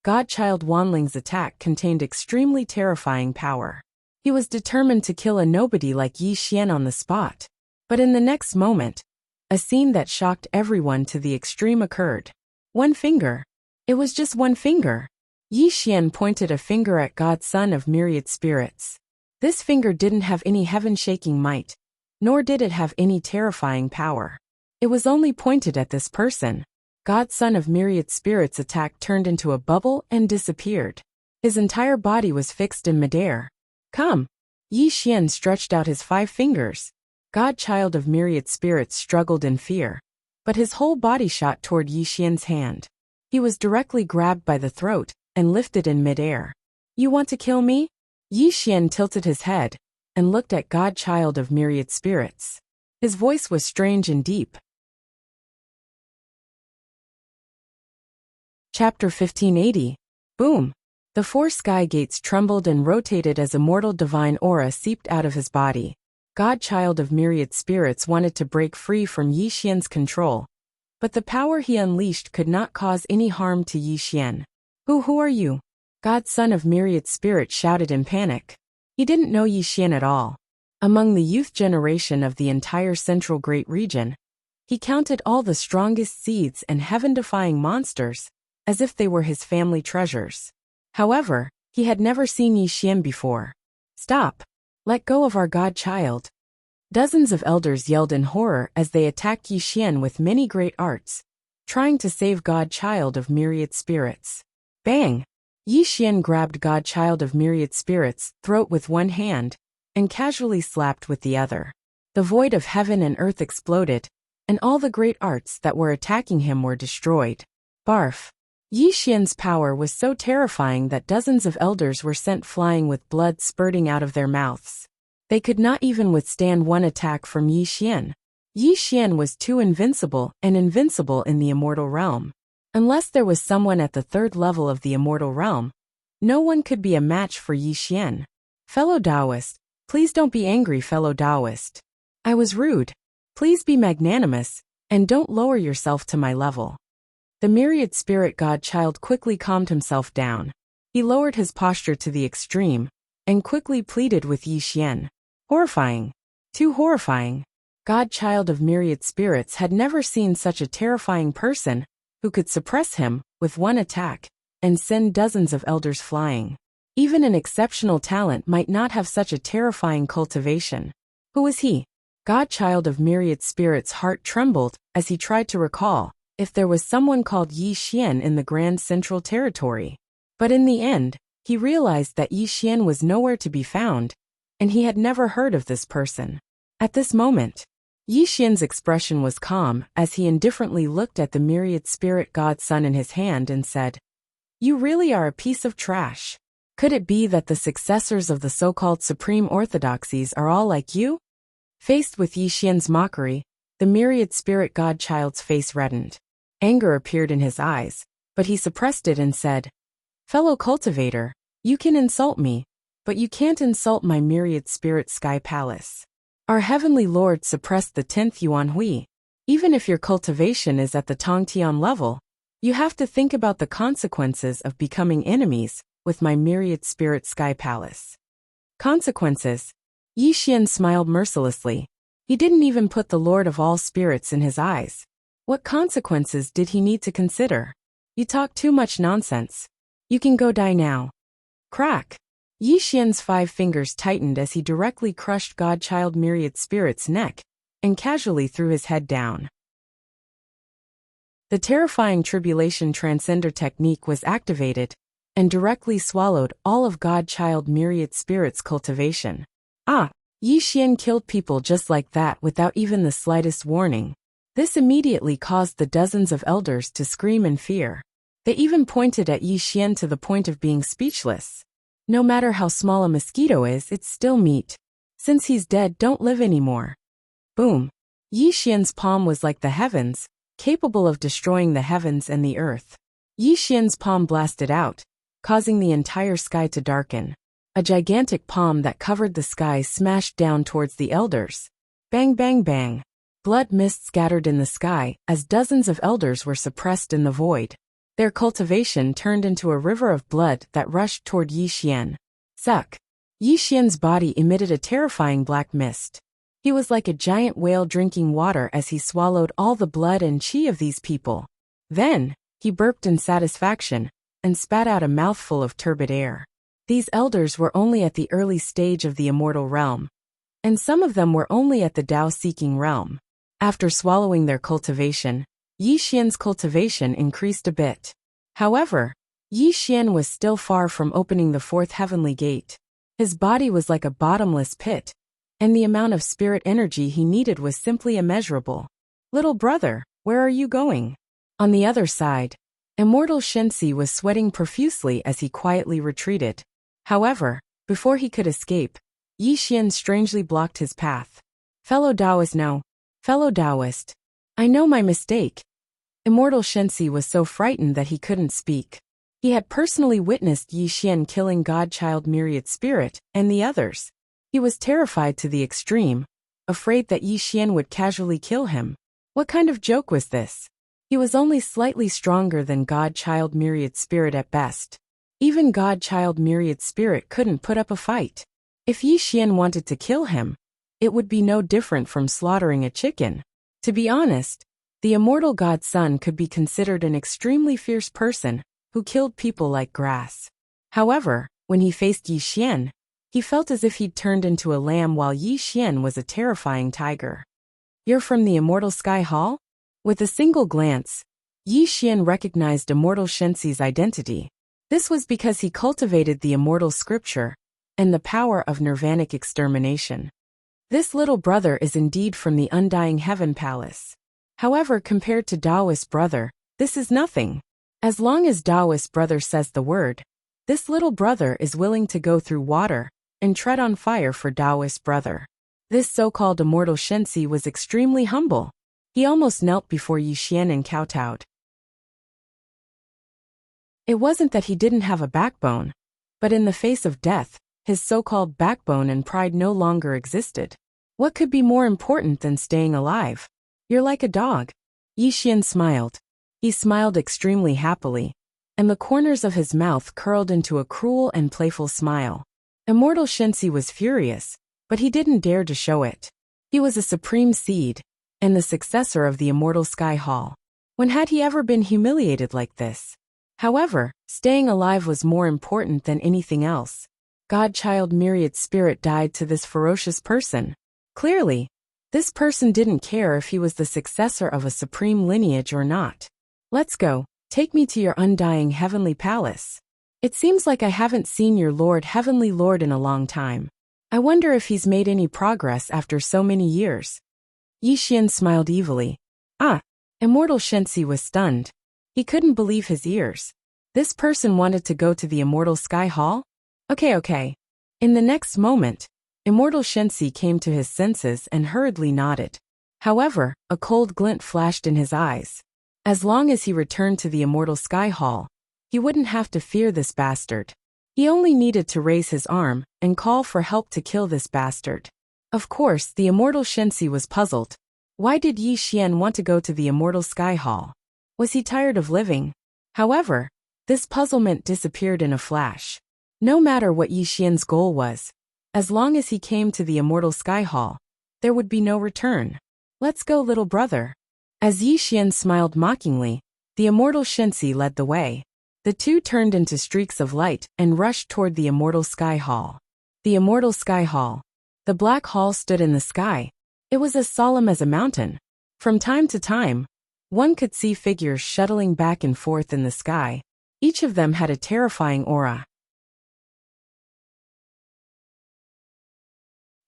Godchild Wanling's attack contained extremely terrifying power. He was determined to kill a nobody like Yi Xian on the spot. But in the next moment, a scene that shocked everyone to the extreme occurred. One finger. It was just one finger. Yi Xian pointed a finger at God's son of myriad spirits. This finger didn't have any heaven-shaking might, nor did it have any terrifying power. It was only pointed at this person. God's son of myriad spirits' attack turned into a bubble and disappeared. His entire body was fixed in midair. Come! Yi Xian stretched out his 5 fingers. Godchild of myriad spirits struggled in fear, but his whole body shot toward Yi Xian's hand. He was directly grabbed by the throat and lifted in midair. You want to kill me? Yi Xian tilted his head and looked at Godchild of myriad spirits. His voice was strange and deep. Chapter 1580. Boom! The 4 sky gates trembled and rotated as immortal divine aura seeped out of his body. Godchild of myriad spirits wanted to break free from Yi Xian's control, but the power he unleashed could not cause any harm to Yi Xian. Who are you? God's son of myriad spirits shouted in panic. He didn't know Yi Xian at all. Among the youth generation of the entire central great region, he counted all the strongest seeds and heaven-defying monsters as if they were his family treasures. However, he had never seen Yi Xian before. Stop! Let go of our godchild. Dozens of elders yelled in horror as they attacked Yi Xian with many great arts, trying to save Godchild of myriad spirits. Bang! Yi Xian grabbed Godchild of myriad spirits' throat with one hand and casually slapped with the other. The void of heaven and earth exploded, and all the great arts that were attacking him were destroyed. Barf! Yi Xian's power was so terrifying that dozens of elders were sent flying with blood spurting out of their mouths. They could not even withstand one attack from Yi Xian. Yi Xian was too invincible and invincible in the immortal realm. Unless there was someone at the 3rd level of the immortal realm, no one could be a match for Yi Xian. Fellow Taoist, please don't be angry, fellow Taoist. I was rude. Please be magnanimous, and don't lower yourself to my level. The myriad spirit godchild quickly calmed himself down. He lowered his posture to the extreme, and quickly pleaded with Yi Xian. Horrifying. Too horrifying. Godchild of myriad spirits had never seen such a terrifying person who could suppress him with one attack and send dozens of elders flying. Even an exceptional talent might not have such a terrifying cultivation. Who was he? Godchild of myriad spirits' heart trembled as he tried to recall if there was someone called Yi Xian in the Grand Central Territory. But in the end, he realized that Yi Xian was nowhere to be found, and he had never heard of this person. At this moment, Yi Xian's expression was calm as he indifferently looked at the myriad spirit god's son in his hand and said, You really are a piece of trash. Could it be that the successors of the so-called supreme orthodoxies are all like you? Faced with Yi Xian's mockery, the myriad spirit godchild's face reddened. Anger appeared in his eyes, but he suppressed it and said, Fellow cultivator, you can insult me, but you can't insult my myriad spirit sky palace. Our heavenly lord suppressed the 10th Yuan Hui. Even if your cultivation is at the Tongtian level, you have to think about the consequences of becoming enemies with my myriad spirit sky palace. Consequences? Yi Xian smiled mercilessly. He didn't even put the lord of all spirits in his eyes. What consequences did he need to consider? You talk too much nonsense. You can go die now. Crack! Yi Xian's 5 fingers tightened as he directly crushed Godchild Myriad Spirit's neck and casually threw his head down. The terrifying Tribulation Transcender technique was activated and directly swallowed all of Godchild Myriad Spirit's cultivation. Yi Xian killed people just like that without even the slightest warning. This immediately caused the dozens of elders to scream in fear. They even pointed at Yi Xian to the point of being speechless. No matter how small a mosquito is, it's still meat. Since he's dead, don't live anymore. Boom. Yi Xian's palm was like the heavens, capable of destroying the heavens and the earth. Yi Xian's palm blasted out, causing the entire sky to darken. A gigantic palm that covered the sky smashed down towards the elders. Bang bang bang. Blood mist scattered in the sky as dozens of elders were suppressed in the void. Their cultivation turned into a river of blood that rushed toward Yi Xian. Suck. Yi Xian's body emitted a terrifying black mist. He was like a giant whale drinking water as he swallowed all the blood and qi of these people. Then, he burped in satisfaction and spat out a mouthful of turbid air. These elders were only at the early stage of the immortal realm, and some of them were only at the Tao-seeking realm. After swallowing their cultivation, Yi Xian's cultivation increased a bit. However, Yi Xian was still far from opening the fourth heavenly gate. His body was like a bottomless pit, and the amount of spirit energy he needed was simply immeasurable. Little brother, where are you going? On the other side, Immortal Shenxi was sweating profusely as he quietly retreated. However, before he could escape, Yi Xian strangely blocked his path. Fellow Taoist, no. Fellow Taoist. I know my mistake. Immortal Shenxi was so frightened that he couldn't speak. He had personally witnessed Yi Xian killing Godchild Myriad Spirit and the others. He was terrified to the extreme, afraid that Yi Xian would casually kill him. What kind of joke was this? He was only slightly stronger than Godchild Myriad Spirit at best. Even Godchild Myriad Spirit couldn't put up a fight. If Yi Xian wanted to kill him, it would be no different from slaughtering a chicken. To be honest, the immortal God's son could be considered an extremely fierce person who killed people like grass. However, when he faced Yi Xian, he felt as if he'd turned into a lamb while Yi Xian was a terrifying tiger. You're from the Immortal Sky Hall? With a single glance, Yi Xian recognized Immortal Shenxi's identity. This was because he cultivated the immortal scripture and the power of nirvanic extermination. This little brother is indeed from the Undying Heaven Palace. However, compared to Taoist brother, this is nothing. As long as Taoist brother says the word, this little brother is willing to go through water and tread on fire for Taoist brother. This so-called Immortal Shenxi was extremely humble. He almost knelt before Yi Xian and kowtowed. It wasn't that he didn't have a backbone, but in the face of death, his so-called backbone and pride no longer existed. What could be more important than staying alive? You're like a dog. Yi Xian smiled. He smiled extremely happily, and the corners of his mouth curled into a cruel and playful smile. Immortal Shenxi was furious, but he didn't dare to show it. He was a supreme seed, and the successor of the Immortal Sky Hall. When had he ever been humiliated like this? However, staying alive was more important than anything else. Godchild Myriad Spirit died to this ferocious person. Clearly, this person didn't care if he was the successor of a supreme lineage or not. Let's go. Take me to your undying heavenly palace. It seems like I haven't seen your Lord Heavenly Lord in a long time. I wonder if he's made any progress after so many years. Yi Xian smiled evilly. Ah! Immortal Shenxi was stunned. He couldn't believe his ears. This person wanted to go to the Immortal Sky Hall? Okay. In the next moment, Immortal Shenxi came to his senses and hurriedly nodded. However, a cold glint flashed in his eyes. As long as he returned to the Immortal Sky Hall, he wouldn't have to fear this bastard. He only needed to raise his arm and call for help to kill this bastard. Of course, the Immortal Shenxi was puzzled. Why did Yi Xian want to go to the Immortal Sky Hall? Was he tired of living? However, this puzzlement disappeared in a flash. No matter what Yi Xian's goal was, as long as he came to the Immortal Sky Hall, there would be no return. Let's go, little brother. As Yi Xian smiled mockingly, the Immortal Shenxi led the way. The two turned into streaks of light and rushed toward the Immortal Sky Hall. The Immortal Sky Hall. The black hall stood in the sky. It was as solemn as a mountain. From time to time, one could see figures shuttling back and forth in the sky. Each of them had a terrifying aura.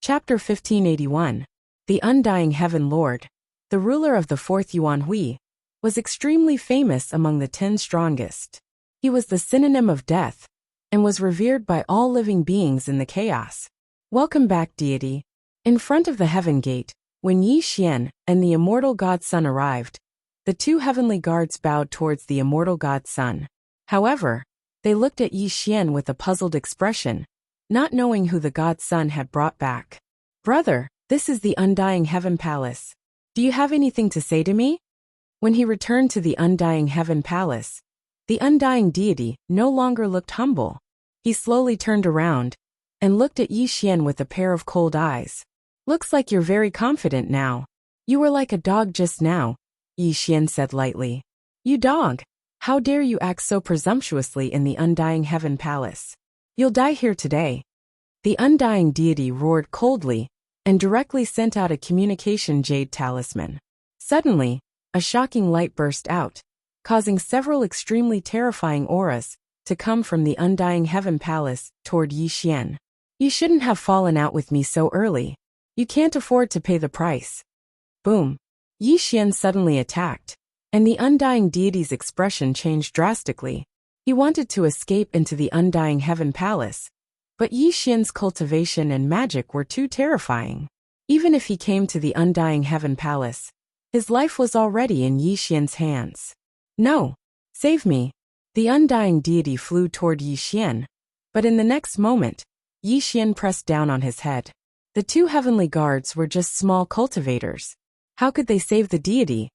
Chapter 1581. The Undying Heaven Lord. The ruler of the fourth Yuan Hui, was extremely famous among the 10 strongest. He was the synonym of death, and was revered by all living beings in the chaos. Welcome back, deity. In front of the heaven gate, when Yi Xian and the immortal god sun arrived, the two heavenly guards bowed towards the immortal god sun. However, they looked at Yi Xian with a puzzled expression, not knowing who the god sun had brought back. Brother, this is the Undying Heaven Palace. Do you have anything to say to me? When he returned to the Undying Heaven Palace, the undying deity no longer looked humble. He slowly turned around and looked at Yi Xian with a pair of cold eyes. Looks like you're very confident now. You were like a dog just now, Yi Xian said lightly. You dog! How dare you act so presumptuously in the Undying Heaven Palace? You'll die here today. The undying deity roared coldly and directly sent out a communication jade talisman. Suddenly, a shocking light burst out, causing several extremely terrifying auras to come from the Undying Heaven Palace toward Yi Xian. You shouldn't have fallen out with me so early. You can't afford to pay the price. Boom. Yi Xian suddenly attacked, and the undying deity's expression changed drastically. He wanted to escape into the Undying Heaven Palace, but Yi Xian's cultivation and magic were too terrifying. Even if he came to the Undying Heaven Palace, his life was already in Yi Xian's hands. No! Save me! The undying deity flew toward Yi Xian, but in the next moment, Yi Xian pressed down on his head. The two heavenly guards were just small cultivators. How could they save the deity?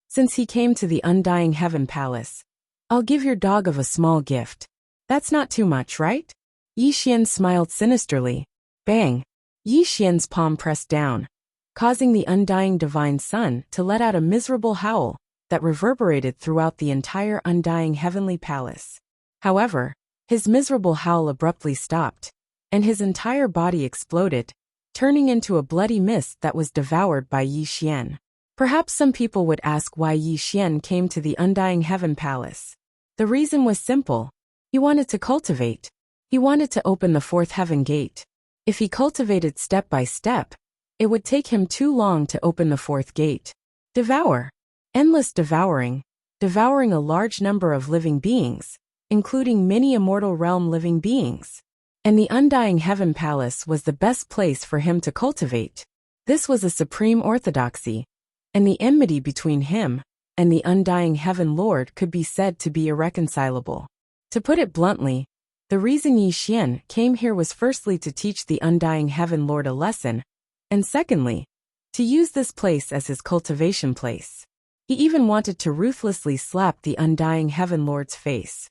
Since he came to the Undying Heaven Palace, I'll give your dog of a small gift. That's not too much, right? Yi Xian smiled sinisterly. Bang! Yi Xian's palm pressed down, causing the undying divine sun to let out a miserable howl that reverberated throughout the entire undying heavenly palace. However, his miserable howl abruptly stopped, and his entire body exploded, turning into a bloody mist that was devoured by Yi Xian. Perhaps some people would ask why Yi Xian came to the Undying Heaven Palace. The reason was simple. He wanted to cultivate. He wanted to open the fourth heaven gate. If he cultivated step by step, it would take him too long to open the fourth gate. Devour. Endless devouring. Devouring a large number of living beings, including many immortal realm living beings. And the Undying Heaven Palace was the best place for him to cultivate. This was a supreme orthodoxy, and the enmity between him and the Undying Heaven Lord could be said to be irreconcilable. To put it bluntly, the reason Yi Xian came here was firstly to teach the Undying Heaven Lord a lesson, and secondly, to use this place as his cultivation place. He even wanted to ruthlessly slap the Undying Heaven Lord's face.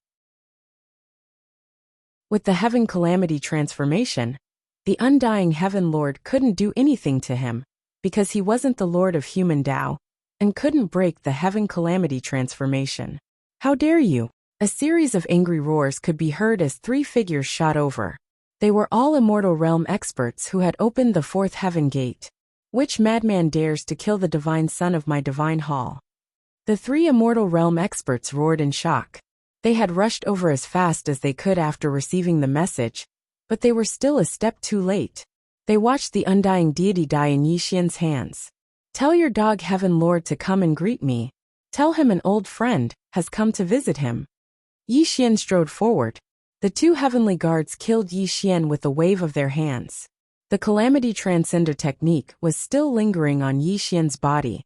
With the Heaven Calamity transformation, the Undying Heaven Lord couldn't do anything to him, because he wasn't the Lord of Human Tao, and couldn't break the Heaven Calamity transformation. How dare you! A series of angry roars could be heard as three figures shot over. They were all Immortal Realm experts who had opened the fourth heaven gate. Which madman dares to kill the divine son of my divine hall? The three Immortal Realm experts roared in shock. They had rushed over as fast as they could after receiving the message, but they were still a step too late. They watched the undying deity die in Yi Xian's hands. Tell your dog Heaven Lord to come and greet me. Tell him an old friend has come to visit him. Yi Xian strode forward. The two heavenly guards killed Yi Xian with a wave of their hands. The Calamity Transcender technique was still lingering on Yi Xian's body,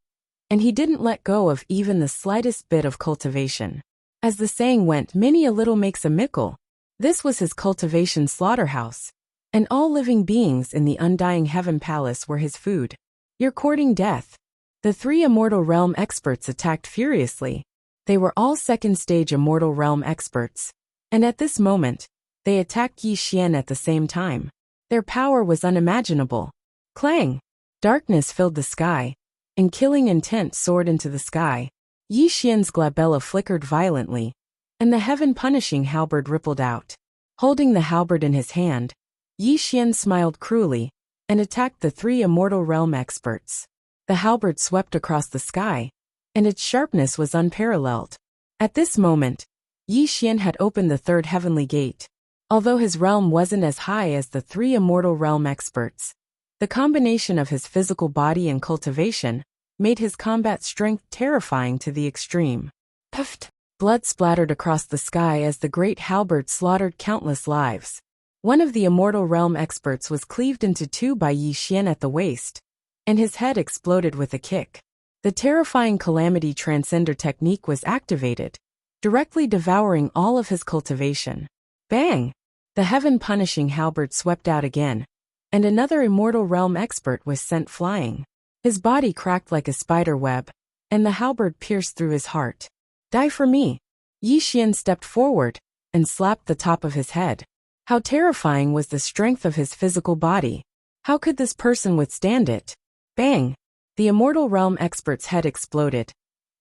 and he didn't let go of even the slightest bit of cultivation. As the saying went, many a little makes a mickle. This was his cultivation slaughterhouse, and all living beings in the Undying Heaven Palace were his food. You're courting death. The three Immortal Realm experts attacked furiously. They were all second-stage Immortal Realm experts, and at this moment, they attacked Yi Xian at the same time. Their power was unimaginable. Clang! Darkness filled the sky, and killing intent soared into the sky. Yi Xian's glabella flickered violently, and the heaven-punishing halberd rippled out. Holding the halberd in his hand, Yi Xian smiled cruelly, and attacked the three Immortal Realm experts. The halberd swept across the sky, and its sharpness was unparalleled. At this moment, Yi Xian had opened the third heavenly gate. Although his realm wasn't as high as the three Immortal Realm experts, the combination of his physical body and cultivation made his combat strength terrifying to the extreme. Puffed. Blood splattered across the sky as the great halberd slaughtered countless lives. One of the Immortal Realm experts was cleaved into two by Yi Xian at the waist, and his head exploded with a kick. The terrifying Calamity Transcender technique was activated, directly devouring all of his cultivation. Bang! The heaven-punishing halberd swept out again, and another Immortal Realm expert was sent flying. His body cracked like a spider web, and the halberd pierced through his heart. Die for me! Yi Xian stepped forward and slapped the top of his head. How terrifying was the strength of his physical body! How could this person withstand it? Bang! The Immortal Realm expert's head exploded,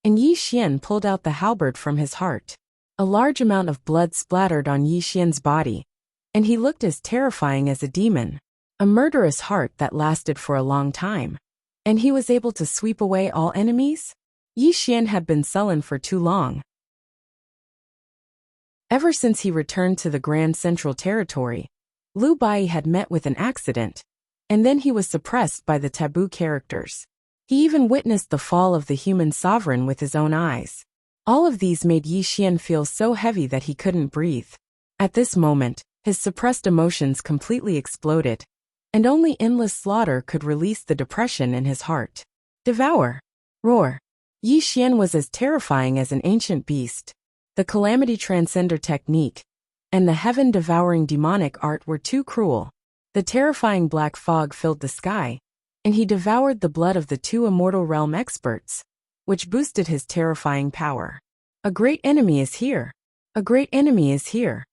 and Yi Xian pulled out the halberd from his heart. A large amount of blood splattered on Yi Xian's body, and he looked as terrifying as a demon. A murderous heart that lasted for a long time. And he was able to sweep away all enemies? Yi Xian had been sullen for too long. Ever since he returned to the Grand Central Territory, Liu Bai had met with an accident, and then he was suppressed by the taboo characters. He even witnessed the fall of the human sovereign with his own eyes. All of these made Yi Xian feel so heavy that he couldn't breathe. At this moment, his suppressed emotions completely exploded, and only endless slaughter could release the depression in his heart. Devour! Roar! Yi Xian was as terrifying as an ancient beast. The Calamity Transcender technique and the heaven-devouring demonic art were too cruel. The terrifying black fog filled the sky, and he devoured the blood of the two Immortal Realm experts, which boosted his terrifying power. A great enemy is here! A great enemy is here!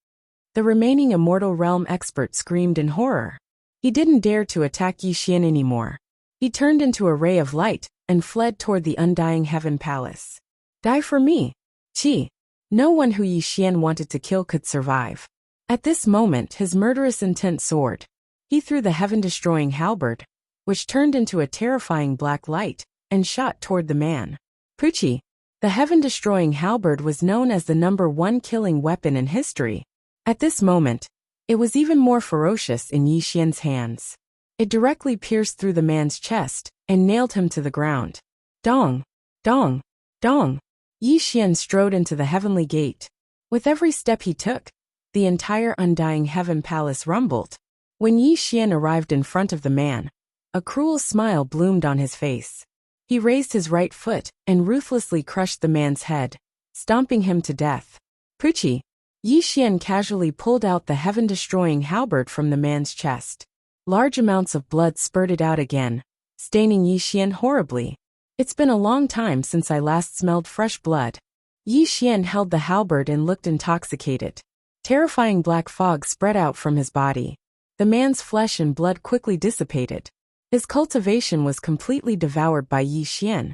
The remaining Immortal Realm expert screamed in horror. He didn't dare to attack Yi Xian anymore. He turned into a ray of light and fled toward the undying Heaven Palace. Die for me! Chi! No one who Yi Xian wanted to kill could survive. At this moment his murderous intent soared. He threw the heaven-destroying halberd, which turned into a terrifying black light, and shot toward the man. Puchi! The heaven-destroying halberd was known as the #1 killing weapon in history. At this moment, it was even more ferocious in Yi Xian's hands. It directly pierced through the man's chest and nailed him to the ground. Dong! Dong! Dong! Yi Xian strode into the heavenly gate. With every step he took, the entire undying Heaven Palace rumbled. When Yi Xian arrived in front of the man, a cruel smile bloomed on his face. He raised his right foot and ruthlessly crushed the man's head, stomping him to death. Puchi! Yi Xian casually pulled out the heaven-destroying halberd from the man's chest. Large amounts of blood spurted out again, staining Yi Xian horribly. It's been a long time since I last smelled fresh blood. Yi Xian held the halberd and looked intoxicated. Terrifying black fog spread out from his body. The man's flesh and blood quickly dissipated. His cultivation was completely devoured by Yi Xian,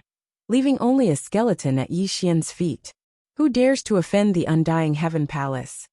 leaving only a skeleton at Yi Xian's feet. Who dares to offend the undying Heaven Palace?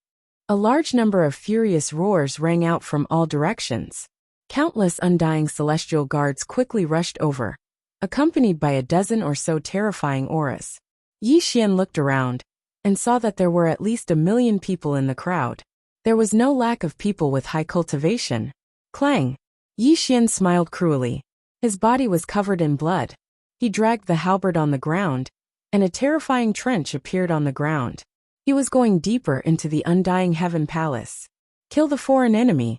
A large number of furious roars rang out from all directions. Countless undying celestial guards quickly rushed over, accompanied by a dozen or so terrifying auras. Yi Xian looked around and saw that there were at least 1 million people in the crowd. There was no lack of people with high cultivation. Clang! Yi Xian smiled cruelly. His body was covered in blood. He dragged the halberd on the ground, and a terrifying trench appeared on the ground. He was going deeper into the undying Heaven Palace. Kill the foreign enemy!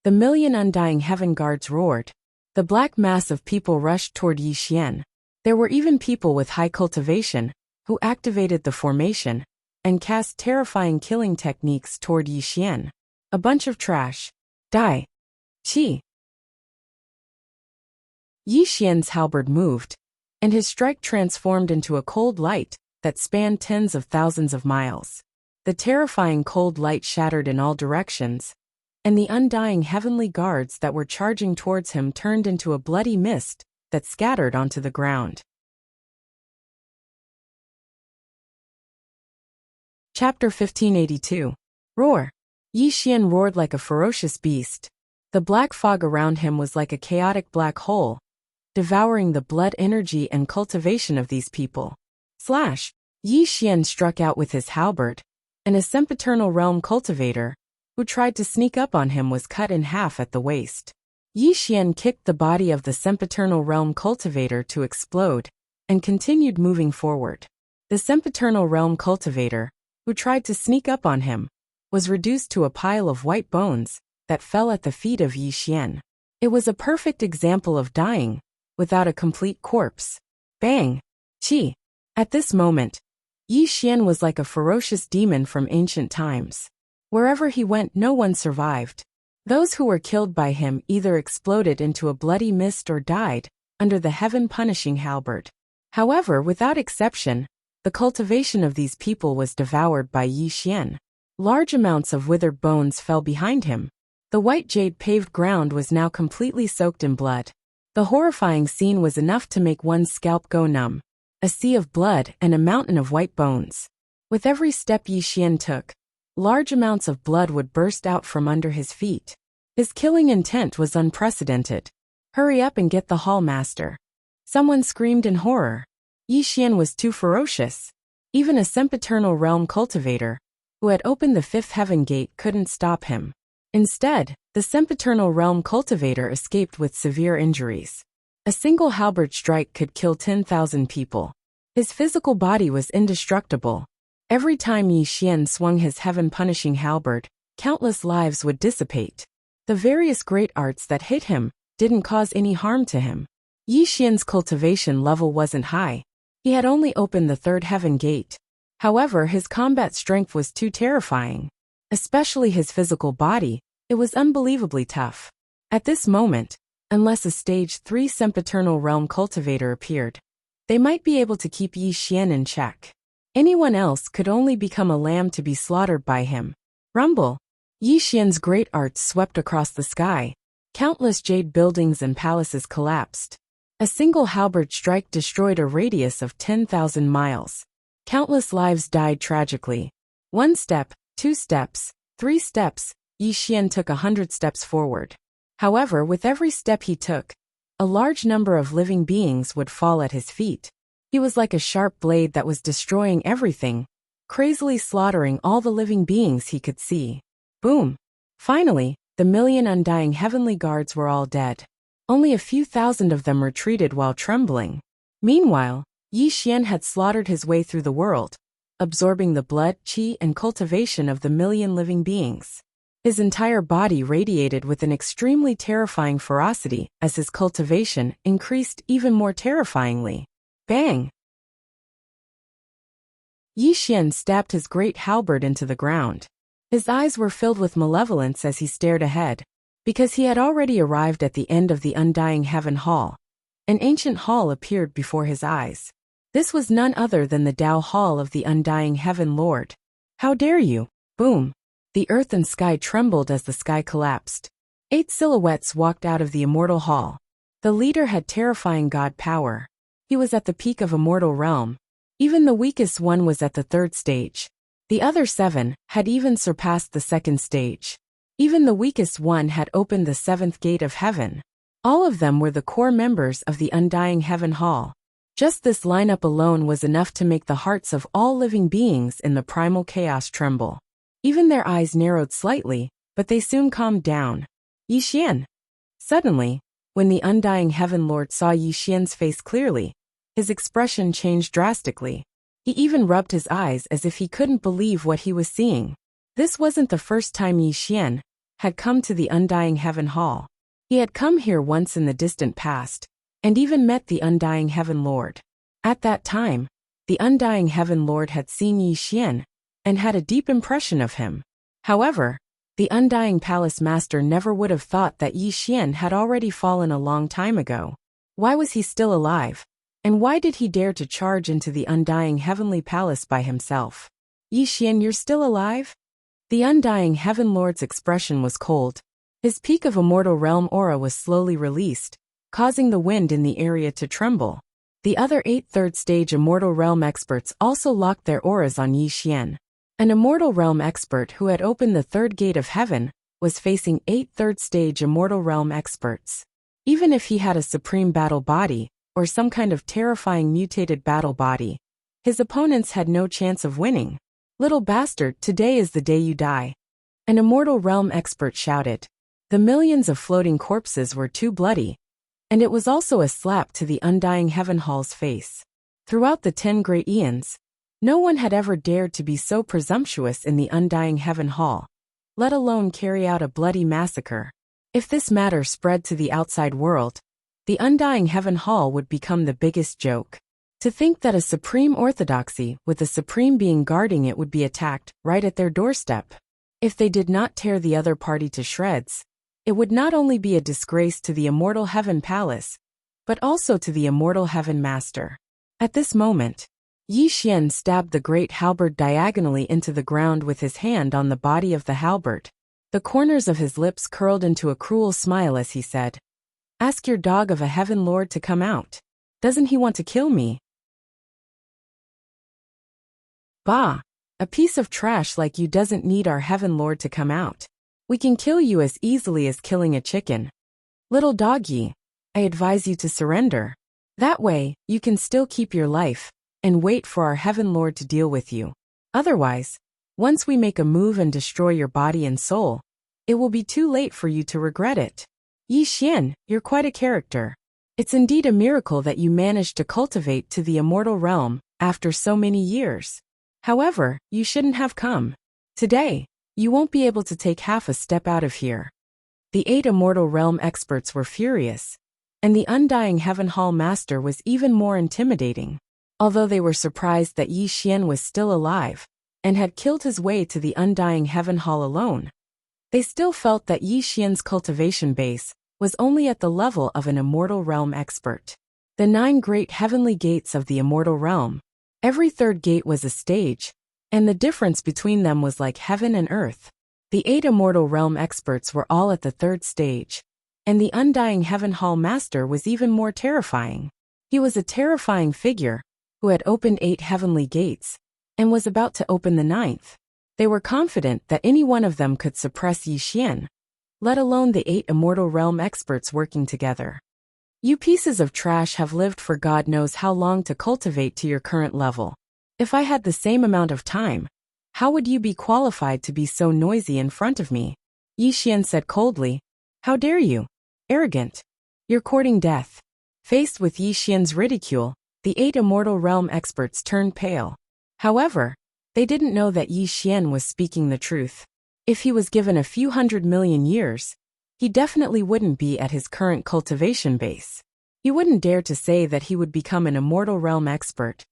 The million undying heaven guards roared. The black mass of people rushed toward Yi Xian. There were even people with high cultivation, who activated the formation and cast terrifying killing techniques toward Yi Xian. A bunch of trash. Die! Chi! Yi Xian's halberd moved, and his strike transformed into a cold light that spanned tens of thousands of miles. The terrifying cold light shattered in all directions, and the undying heavenly guards that were charging towards him turned into a bloody mist that scattered onto the ground. Chapter 1582. Roar! Yi Xian roared like a ferocious beast. The black fog around him was like a chaotic black hole, devouring the blood energy and cultivation of these people. Slash! Yi Xian struck out with his halberd, and a sempiternal realm cultivator, who tried to sneak up on him, was cut in half at the waist. Yi Xian kicked the body of the sempiternal realm cultivator to explode, and continued moving forward. The sempiternal realm cultivator, who tried to sneak up on him, was reduced to a pile of white bones that fell at the feet of Yi Xian. It was a perfect example of dying without a complete corpse. Bang! Chi! At this moment, Yi Xian was like a ferocious demon from ancient times. Wherever he went, no one survived. Those who were killed by him either exploded into a bloody mist or died under the heaven-punishing halberd. However, without exception, the cultivation of these people was devoured by Yi Xian. Large amounts of withered bones fell behind him. The white jade-paved ground was now completely soaked in blood. The horrifying scene was enough to make one's scalp go numb. A sea of blood and a mountain of white bones. With every step Yi Xian took, large amounts of blood would burst out from under his feet. His killing intent was unprecedented. Hurry up and get the hall master. Someone screamed in horror. Yi Xian was too ferocious. Even a sempiternal realm cultivator, who had opened the fifth heaven gate, couldn't stop him. Instead, the sempiternal realm cultivator escaped with severe injuries. A single halberd strike could kill 10,000 people. His physical body was indestructible. Every time Yi Xian swung his heaven-punishing halberd, countless lives would dissipate. The various great arts that hit him didn't cause any harm to him. Yi Xian's cultivation level wasn't high. He had only opened the third heaven gate. However, his combat strength was too terrifying. Especially his physical body, it was unbelievably tough. At this moment, unless a stage 3 sempiternal realm cultivator appeared, they might be able to keep Yi Xian in check. Anyone else could only become a lamb to be slaughtered by him. Rumble! Yi Xian's great arts swept across the sky. Countless jade buildings and palaces collapsed. A single halberd strike destroyed a radius of 10,000 miles. Countless lives died tragically. 1 step, 2 steps, 3 steps, Yi Xian took 100 steps forward. However, with every step he took, a large number of living beings would fall at his feet. He was like a sharp blade that was destroying everything, crazily slaughtering all the living beings he could see. Boom! Finally, the million undying heavenly guards were all dead. Only a few thousand of them retreated while trembling. Meanwhile, Yi Xian had slaughtered his way through the world, absorbing the blood, qi, and cultivation of the million living beings. His entire body radiated with an extremely terrifying ferocity as his cultivation increased even more terrifyingly. Bang! Yi Xian stabbed his great halberd into the ground. His eyes were filled with malevolence as he stared ahead, because he had already arrived at the end of the undying heaven hall. An ancient hall appeared before his eyes. This was none other than the Tao Hall of the undying heaven lord. How dare you! Boom! The earth and sky trembled as the sky collapsed. 8 silhouettes walked out of the immortal hall. The leader had terrifying god power. He was at the peak of immortal realm. Even the weakest one was at the 3rd stage. The other 7 had even surpassed the 2nd stage. Even the weakest one had opened the 7th gate of heaven. All of them were the core members of the undying heaven hall. Just this lineup alone was enough to make the hearts of all living beings in the primal chaos tremble. Even their eyes narrowed slightly, but they soon calmed down. Yi Xian! Suddenly, when the undying heaven lord saw Yi Xian's face clearly, his expression changed drastically. He even rubbed his eyes as if he couldn't believe what he was seeing. This wasn't the first time Yi Xian had come to the undying heaven hall. He had come here once in the distant past, and even met the undying heaven lord. At that time, the undying heaven lord had seen Yi Xian and had a deep impression of him. However, the undying palace master never would have thought that Yi Xian had already fallen a long time ago. Why was he still alive? And why did he dare to charge into the undying heavenly palace by himself? Yi Xian, you're still alive? The undying heaven lord's expression was cold. His peak of immortal realm aura was slowly released, causing the wind in the area to tremble. The other 8 3rd stage immortal realm experts also locked their auras on Yi Xian. An immortal realm expert who had opened the 3rd gate of heaven was facing 8 3rd stage immortal realm experts. Even if he had a supreme battle body, or some kind of terrifying mutated battle body, his opponents had no chance of winning. Little bastard, today is the day you die. An immortal realm expert shouted. The millions of floating corpses were too bloody, and it was also a slap to the undying heaven hall's face. Throughout the 10 great eons, no one had ever dared to be so presumptuous in the undying heaven hall, let alone carry out a bloody massacre. If this matter spread to the outside world, the undying heaven hall would become the biggest joke. To think that a supreme orthodoxy with a supreme being guarding it would be attacked right at their doorstep. If they did not tear the other party to shreds, it would not only be a disgrace to the immortal heaven palace, but also to the immortal heaven master. At this moment, Yi Xian stabbed the great halberd diagonally into the ground with his hand on the body of the halberd. The corners of his lips curled into a cruel smile as he said, "Ask your dog of a heaven lord to come out. Doesn't he want to kill me?" Bah! A piece of trash like you doesn't need our heaven lord to come out. We can kill you as easily as killing a chicken. Little doggy, I advise you to surrender. That way, you can still keep your life, and wait for our heaven lord to deal with you. Otherwise, once we make a move and destroy your body and soul, it will be too late for you to regret it. Yi Xian, you're quite a character. It's indeed a miracle that you managed to cultivate to the immortal realm after so many years. However, you shouldn't have come. Today, you won't be able to take half a step out of here. The 8 immortal realm experts were furious, and the undying heaven hall master was even more intimidating. Although they were surprised that Yi Xian was still alive and had killed his way to the undying heaven hall alone, they still felt that Yi Xian's cultivation base was only at the level of an immortal realm expert. The 9 great heavenly gates of the immortal realm. Every third gate was a stage, and the difference between them was like heaven and earth. The 8 immortal realm experts were all at the 3rd stage, and the undying heaven hall master was even more terrifying. He was a terrifying figure who had opened 8 heavenly gates and was about to open the 9th. They were confident that any one of them could suppress Yi Xian, let alone the 8 immortal realm experts working together. You pieces of trash have lived for God knows how long to cultivate to your current level. If I had the same amount of time, how would you be qualified to be so noisy in front of me? Yi Xian said coldly, "How dare you? Arrogant. You're courting death." Faced with Yi Xian's ridicule, the 8 immortal realm experts turned pale. However, they didn't know that Yi Xian was speaking the truth. If he was given a few 100 million years, he definitely wouldn't be at his current cultivation base. He wouldn't dare to say that he would become an immortal realm expert,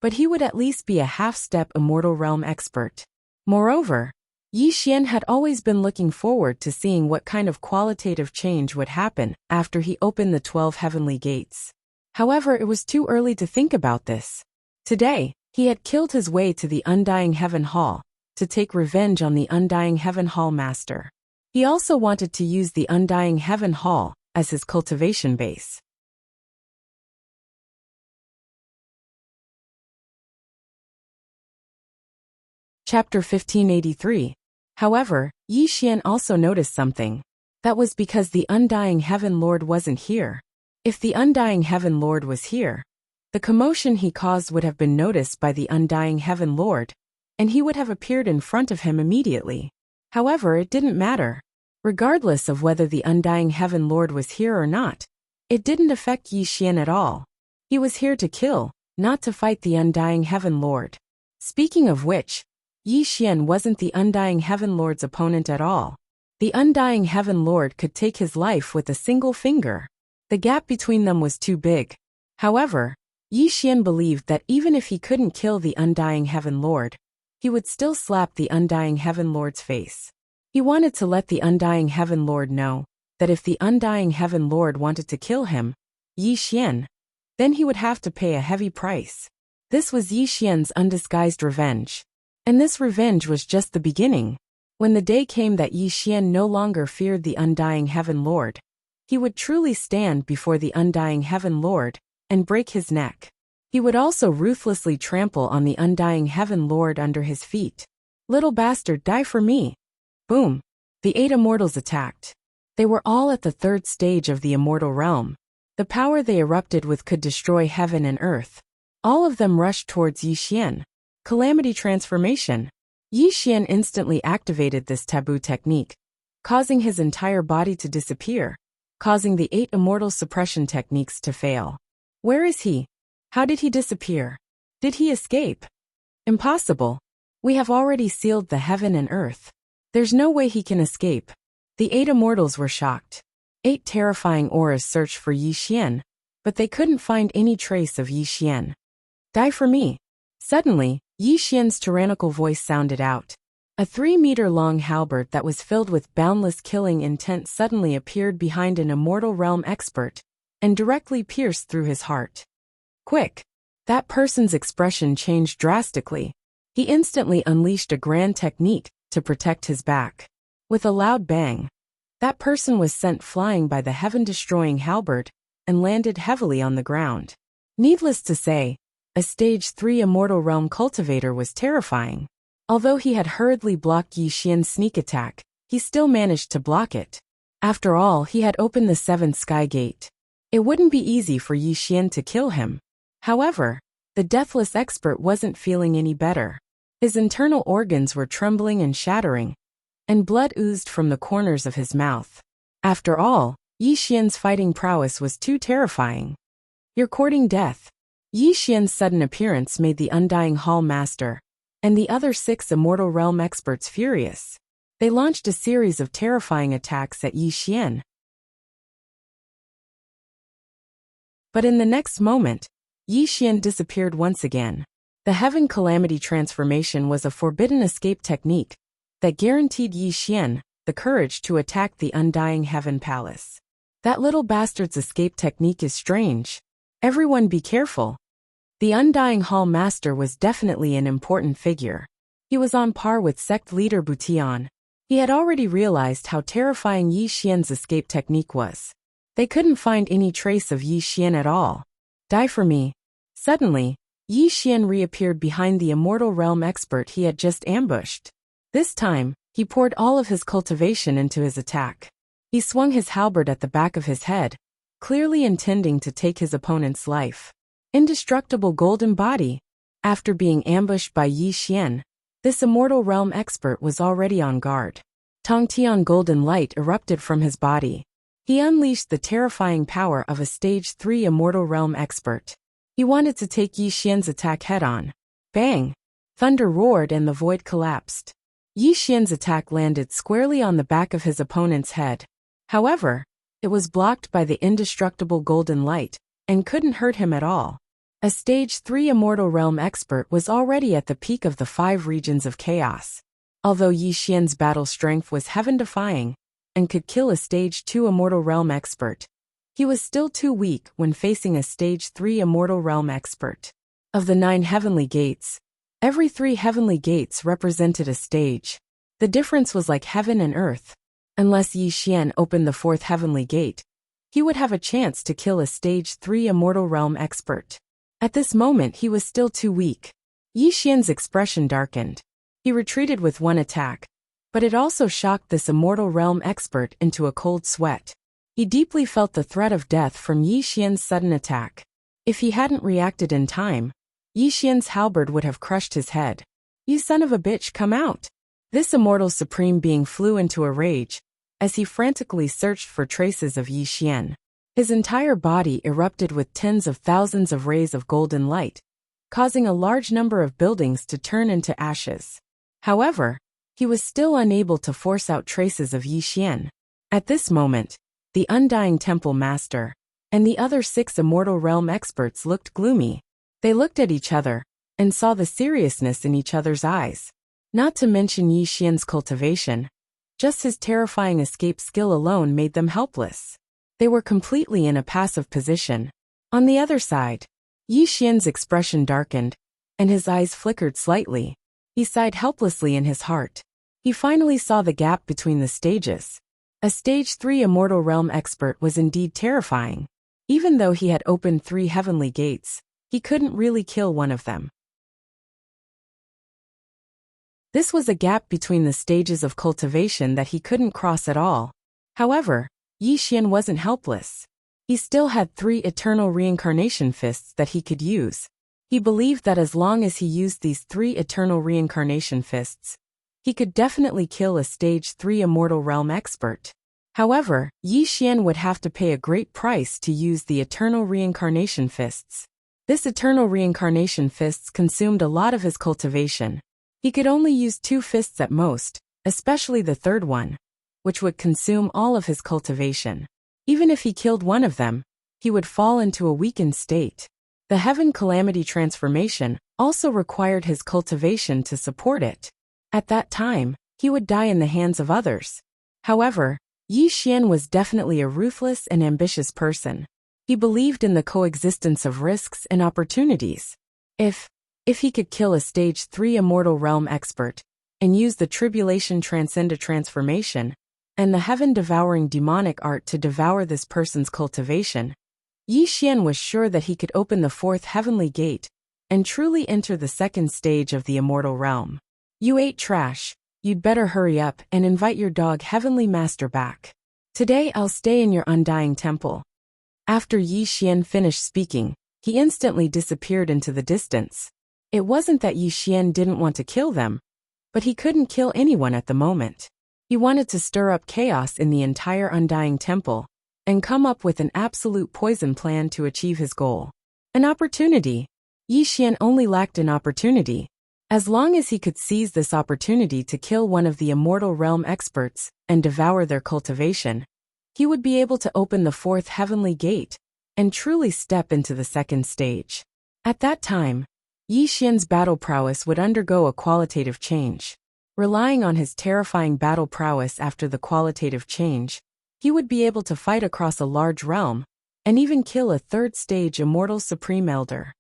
but he would at least be a half-step immortal realm expert. Moreover, Yi Xian had always been looking forward to seeing what kind of qualitative change would happen after he opened the 12 heavenly gates. However, it was too early to think about this. Today, he had killed his way to the undying heaven hall to take revenge on the undying heaven hall master. He also wanted to use the undying heaven hall as his cultivation base. Chapter 1583. However, Yi Xian also noticed something. That was because the undying heaven lord wasn't here. If the undying heaven lord was here, the commotion he caused would have been noticed by the undying heaven lord, and he would have appeared in front of him immediately. However, it didn't matter. Regardless of whether the undying heaven lord was here or not, it didn't affect Yi Xian at all. He was here to kill, not to fight the undying heaven lord. Speaking of which, Yi Xian wasn't the undying heaven lord's opponent at all. The undying heaven lord could take his life with a single finger. The gap between them was too big. However, Yi Xian believed that even if he couldn't kill the undying heaven lord, he would still slap the undying heaven lord's face. He wanted to let the undying heaven lord know that if the undying heaven lord wanted to kill him, Yi Xian, then he would have to pay a heavy price. This was Yi Xian's undisguised revenge. And this revenge was just the beginning. When the day came that Yi Xian no longer feared the undying heaven lord, he would truly stand before the undying heaven lord and break his neck. He would also ruthlessly trample on the undying heaven lord under his feet. Little bastard, die for me. Boom. The 8 immortals attacked. They were all at the 3rd stage of the immortal realm. The power they erupted with could destroy heaven and earth. All of them rushed towards Yi Xian. Calamity transformation. Yi Xian instantly activated this taboo technique, causing his entire body to disappear, causing the 8 immortal suppression techniques to fail. Where is he? How did he disappear? Did he escape? Impossible. We have already sealed the heaven and earth. There's no way he can escape. The 8 immortals were shocked. 8 terrifying auras searched for Yi Xian, but they couldn't find any trace of Yi Xian. Die for me. Suddenly, Yi Xian's tyrannical voice sounded out. A 3-meter-long halberd that was filled with boundless killing intent suddenly appeared behind an immortal realm expert and directly pierced through his heart. Quick! That person's expression changed drastically. He instantly unleashed a grand technique to protect his back. With a loud bang, that person was sent flying by the heaven-destroying halberd and landed heavily on the ground. Needless to say, a Stage 3 Immortal Realm cultivator was terrifying. Although he had hurriedly blocked Yi Xian's sneak attack, he still managed to block it. After all, he had opened the 7th sky gate. It wouldn't be easy for Yi Xian to kill him. However, the deathless expert wasn't feeling any better. His internal organs were trembling and shattering, and blood oozed from the corners of his mouth. After all, Yi Xian's fighting prowess was too terrifying. You're courting death. Yi Xian's sudden appearance made the Undying Hall Master and the other 6 Immortal Realm experts furious. They launched a series of terrifying attacks at Yi Xian. But in the next moment, Yi Xian disappeared once again. The Heaven Calamity transformation was a forbidden escape technique that guaranteed Yi Xian the courage to attack the Undying Heaven Palace. That little bastard's escape technique is strange. Everyone be careful. The Undying Hall Master was definitely an important figure. He was on par with sect leader Butian. He had already realized how terrifying Yi Xian's escape technique was. They couldn't find any trace of Yi Xian at all. Die for me. Suddenly, Yi Xian reappeared behind the Immortal Realm expert he had just ambushed. This time, he poured all of his cultivation into his attack. He swung his halberd at the back of his head, clearly intending to take his opponent's life. Indestructible golden body. After being ambushed by Yi Xian, this Immortal Realm expert was already on guard. Tongtian golden light erupted from his body. He unleashed the terrifying power of a Stage 3 Immortal Realm expert. He wanted to take Yi Xian's attack head-on. Bang! Thunder roared and the void collapsed. Yi Xian's attack landed squarely on the back of his opponent's head. However, it was blocked by the indestructible golden light and couldn't hurt him at all. A Stage 3 Immortal Realm expert was already at the peak of the 5 regions of chaos. Although Yi Xian's battle strength was heaven-defying and could kill a Stage 2 Immortal Realm expert, he was still too weak when facing a Stage 3 Immortal Realm expert. Of the 9 heavenly gates, every 3 heavenly gates represented a stage. The difference was like heaven and earth. Unless Yi Xian opened the 4th heavenly gate, he would have a chance to kill a Stage 3 Immortal Realm expert. At this moment he was still too weak. Yi Xian's expression darkened. He retreated with one attack, but it also shocked this Immortal Realm expert into a cold sweat. He deeply felt the threat of death from Yi Xian's sudden attack. If he hadn't reacted in time, Yi Xian's halberd would have crushed his head. You son of a bitch, come out! This Immortal Supreme Being flew into a rage as he frantically searched for traces of Yi Xian. His entire body erupted with tens of thousands of rays of golden light, causing a large number of buildings to turn into ashes. However, he was still unable to force out traces of Yi Xian. At this moment, the Undying Temple Master and the other 6 Immortal Realm experts looked gloomy. They looked at each other and saw the seriousness in each other's eyes. Not to mention Yi Xian's cultivation. Just his terrifying escape skill alone made them helpless. They were completely in a passive position. On the other side, Yi Xian's expression darkened, and his eyes flickered slightly. He sighed helplessly in his heart. He finally saw the gap between the stages. A Stage 3 Immortal Realm expert was indeed terrifying. Even though he had opened 3 heavenly gates, he couldn't really kill one of them. This was a gap between the stages of cultivation that he couldn't cross at all. However, Yi Xian wasn't helpless. He still had 3 eternal reincarnation fists that he could use. He believed that as long as he used these 3 eternal reincarnation fists, he could definitely kill a Stage 3 Immortal Realm expert. However, Yi Xian would have to pay a great price to use the eternal reincarnation fists. This eternal reincarnation fists consumed a lot of his cultivation. He could only use 2 fists at most, especially the third one, which would consume all of his cultivation. Even if he killed one of them, he would fall into a weakened state. The Heaven Calamity transformation also required his cultivation to support it. At that time, he would die in the hands of others. However, Yi Xian was definitely a ruthless and ambitious person. He believed in the coexistence of risks and opportunities. If he could kill a stage 3 immortal realm expert and use the tribulation transcenda transformation and the heaven-devouring demonic art to devour this person's cultivation, Yi Xian was sure that he could open the 4th heavenly gate and truly enter the 2nd stage of the immortal realm. You ate trash. You'd better hurry up and invite your dog Heavenly Master back. Today I'll stay in your undying temple. After Yi Xian finished speaking, he instantly disappeared into the distance. It wasn't that Yi Xian didn't want to kill them, but he couldn't kill anyone at the moment. He wanted to stir up chaos in the entire undying temple and come up with an absolute poison plan to achieve his goal. An opportunity. Yi Xian only lacked an opportunity. As long as he could seize this opportunity to kill one of the immortal realm experts and devour their cultivation, he would be able to open the 4th heavenly gate and truly step into the 2nd stage. At that time, Yi Xian's battle prowess would undergo a qualitative change. Relying on his terrifying battle prowess after the qualitative change, he would be able to fight across a large realm and even kill a 3rd stage immortal supreme elder.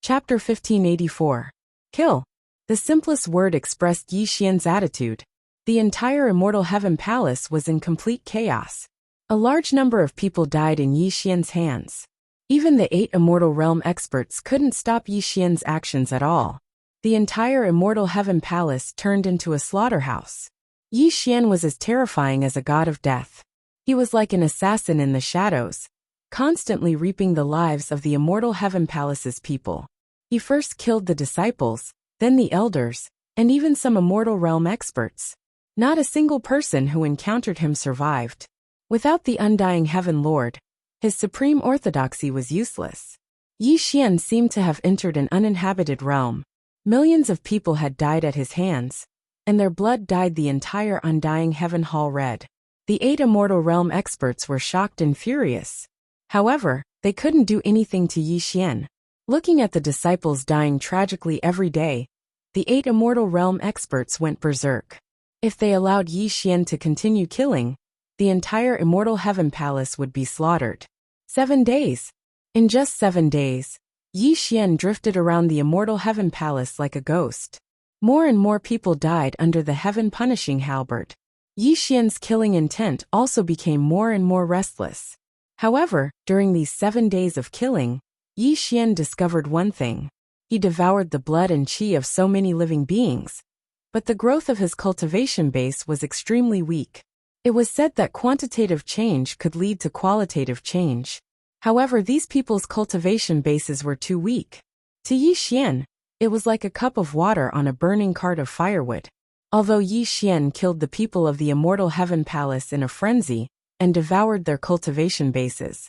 Chapter 1584. Kill. The simplest word expressed Yi Xian's attitude. The entire Immortal Heaven Palace was in complete chaos. A large number of people died in Yi Xian's hands. Even the 8 Immortal Realm experts couldn't stop Yi Xian's actions at all. The entire Immortal Heaven Palace turned into a slaughterhouse. Yi Xian was as terrifying as a god of death. He was like an assassin in the shadows, constantly reaping the lives of the Immortal Heaven Palace's people. He first killed the disciples, then the elders, and even some Immortal Realm experts. Not a single person who encountered him survived. Without the undying Heaven Lord, his supreme orthodoxy was useless. Yi Xian seemed to have entered an uninhabited realm. Millions of people had died at his hands, and their blood dyed the entire undying Heaven Hall red. The 8 Immortal Realm experts were shocked and furious. However, they couldn't do anything to Yi Xian. Looking at the disciples dying tragically every day, the 8 Immortal Realm experts went berserk. If they allowed Yi Xian to continue killing, the entire Immortal Heaven Palace would be slaughtered. 7 days. In just 7 days, Yi Xian drifted around the Immortal Heaven Palace like a ghost. More and more people died under the Heaven Punishing Halberd. Yi Xian's killing intent also became more and more restless. However, during these 7 days of killing, Yi Xian discovered one thing. He devoured the blood and qi of so many living beings, but the growth of his cultivation base was extremely weak. It was said that quantitative change could lead to qualitative change. However, these people's cultivation bases were too weak. To Yi Xian, it was like a cup of water on a burning cart of firewood. Although Yi Xian killed the people of the Immortal Heaven Palace in a frenzy and devoured their cultivation bases,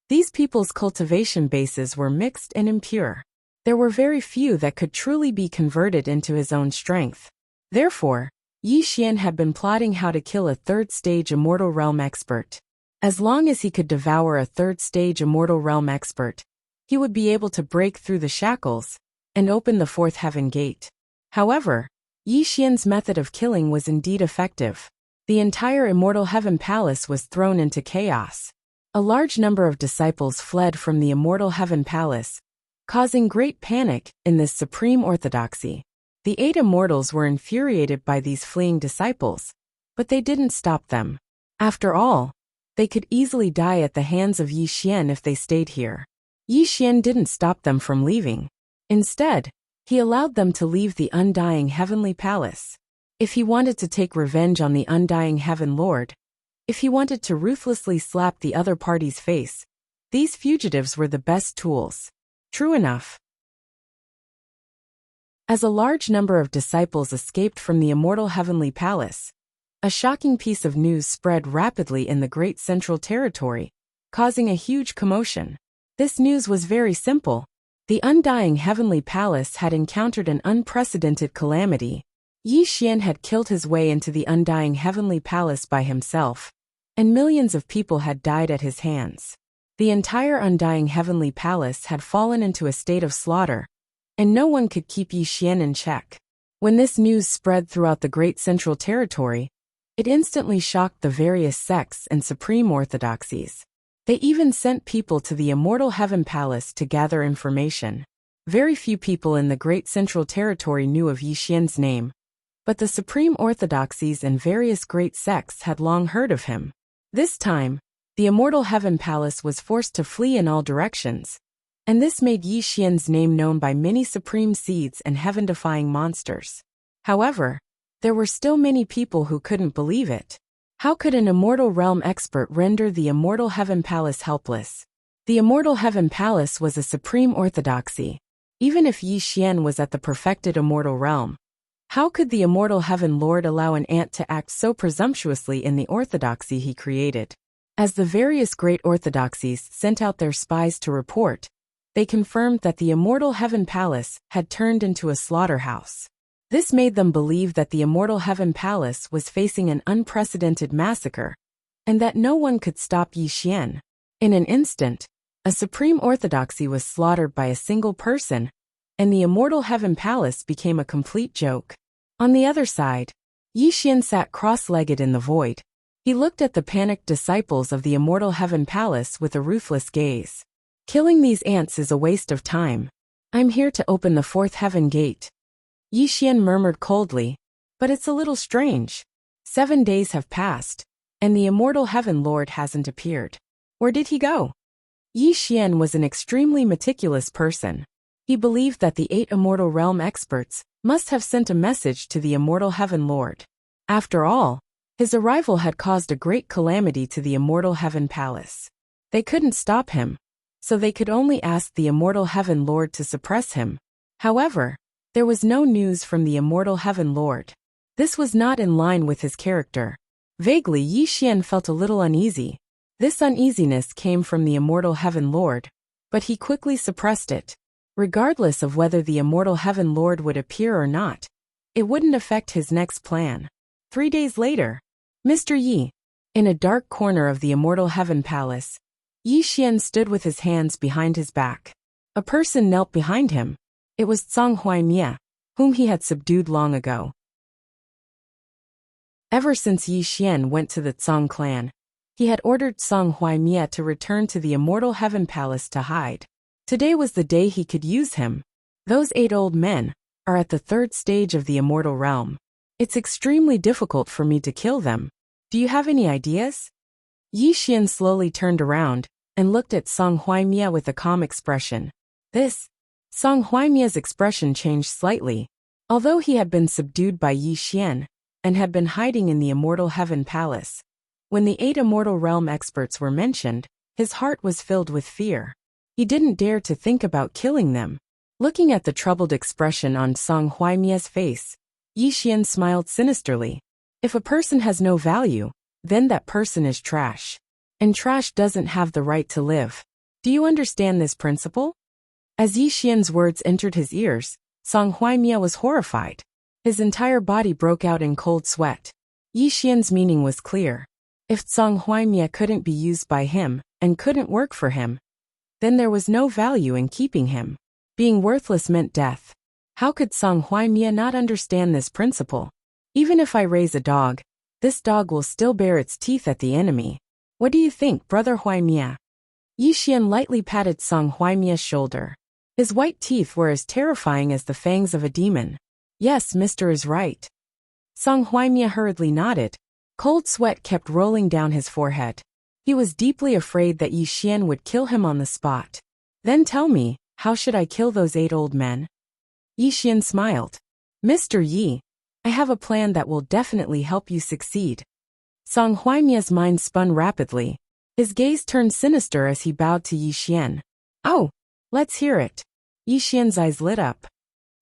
these people's cultivation bases were mixed and impure. There were very few that could truly be converted into his own strength. Therefore, Yi Xian had been plotting how to kill a 3rd stage Immortal Realm expert. As long as he could devour a 3rd stage Immortal Realm expert, he would be able to break through the shackles and open the 4th heaven gate. However, Yi Xian's method of killing was indeed effective. The entire Immortal Heaven Palace was thrown into chaos. A large number of disciples fled from the Immortal Heaven Palace, causing great panic in this supreme orthodoxy. The 8 immortals were infuriated by these fleeing disciples, but they didn't stop them. After all, they could easily die at the hands of Yi Xian if they stayed here. Yi Xian didn't stop them from leaving. Instead, he allowed them to leave the undying Heavenly Palace. If he wanted to take revenge on the undying Heaven Lord, if he wanted to ruthlessly slap the other party's face, these fugitives were the best tools. True enough. As a large number of disciples escaped from the Immortal Heavenly Palace, A shocking piece of news spread rapidly in the Great Central Territory, causing a huge commotion. This news was very simple. The undying Heavenly Palace had encountered an unprecedented calamity. Yi Xian had killed his way into the undying Heavenly Palace by himself, and millions of people had died at his hands. The entire undying Heavenly Palace had fallen into a state of slaughter, and no one could keep Yi Xian in check. When this news spread throughout the Great Central Territory, it instantly shocked the various sects and supreme orthodoxies. They even sent people to the Immortal Heaven Palace to gather information. Very few people in the Great Central Territory knew of Yi Xian's name, but the supreme orthodoxies and various great sects had long heard of him. This time, the Immortal Heaven Palace was forced to flee in all directions, and this made Yi Xian's name known by many supreme seeds and heaven-defying monsters. However, there were still many people who couldn't believe it. How could an Immortal Realm expert render the Immortal Heaven Palace helpless? The Immortal Heaven Palace was a supreme orthodoxy. Even if Yi Xian was at the perfected Immortal Realm, how could the Immortal Heaven Lord allow an ant to act so presumptuously in the orthodoxy he created? As the various great orthodoxies sent out their spies to report, they confirmed that the Immortal Heaven Palace had turned into a slaughterhouse. This made them believe that the Immortal Heaven Palace was facing an unprecedented massacre, and that no one could stop Yi Xian. In an instant, a supreme orthodoxy was slaughtered by a single person, and the Immortal Heaven Palace became a complete joke. On the other side, Yi Xian sat cross-legged in the void. He looked at the panicked disciples of the Immortal Heaven Palace with a ruthless gaze. Killing these ants is a waste of time. I'm here to open the fourth heaven gate. Yi Xian murmured coldly, but it's a little strange. 7 days have passed, and the Immortal Heaven Lord hasn't appeared. Where did he go? Yi Xian was an extremely meticulous person. He believed that the 8 Immortal Realm experts must have sent a message to the Immortal Heaven Lord. After all, his arrival had caused a great calamity to the Immortal Heaven Palace. They couldn't stop him, so they could only ask the Immortal Heaven Lord to suppress him. However, there was no news from the Immortal Heaven Lord. This was not in line with his character. Vaguely, Yi Xian felt a little uneasy. This uneasiness came from the Immortal Heaven Lord, but he quickly suppressed it. Regardless of whether the Immortal Heaven Lord would appear or not, it wouldn't affect his next plan. 3 days later, Mr. Yi. In a dark corner of the Immortal Heaven Palace, Yi Xian stood with his hands behind his back. A person knelt behind him. It was Zhang Huaimie, whom he had subdued long ago. Ever since Yi Xian went to the Zhang clan, he had ordered Zhang Huaimie to return to the Immortal Heaven Palace to hide. Today was the day he could use him. Those 8 old men are at the 3rd stage of the Immortal Realm. It's extremely difficult for me to kill them. Do you have any ideas? Yi Xian slowly turned around and looked at Zhang Huaimie with a calm expression. Zhang Huaimie's expression changed slightly. Although he had been subdued by Yi Xian and had been hiding in the Immortal Heaven Palace, when the 8 Immortal Realm experts were mentioned, his heart was filled with fear. He didn't dare to think about killing them. Looking at the troubled expression on Zhang Huaimie's face, Yi Xian smiled sinisterly. If a person has no value, then that person is trash. And trash doesn't have the right to live. Do you understand this principle? As Yi Xian's words entered his ears, Zhang Huaimie was horrified. His entire body broke out in cold sweat. Yi Xian's meaning was clear. If Zhang Huaimie couldn't be used by him and couldn't work for him, then there was no value in keeping him. Being worthless meant death. How could Zhang Huaimie not understand this principle? Even if I raise a dog, this dog will still bare its teeth at the enemy. What do you think, Brother Huaimie? Yi Xian lightly patted Zhang Huaimie's shoulder. His white teeth were as terrifying as the fangs of a demon. Yes, Mr. is right. Zhang Huaimie hurriedly nodded. Cold sweat kept rolling down his forehead. He was deeply afraid that Yi Xian would kill him on the spot. Then tell me, how should I kill those 8 old men? Yi Xian smiled. Mr. Yi, I have a plan that will definitely help you succeed. Zhang Huaimie's mind spun rapidly. His gaze turned sinister as he bowed to Yi Xian. Oh, let's hear it. Yi Xian's eyes lit up.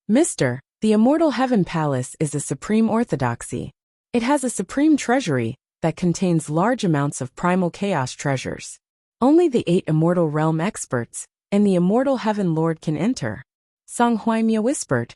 Mister, the Immortal Heaven Palace is a supreme orthodoxy. It has a supreme treasury that contains large amounts of primal chaos treasures. Only the 8 immortal realm experts and the immortal heaven lord can enter, Song Huaimiya whispered.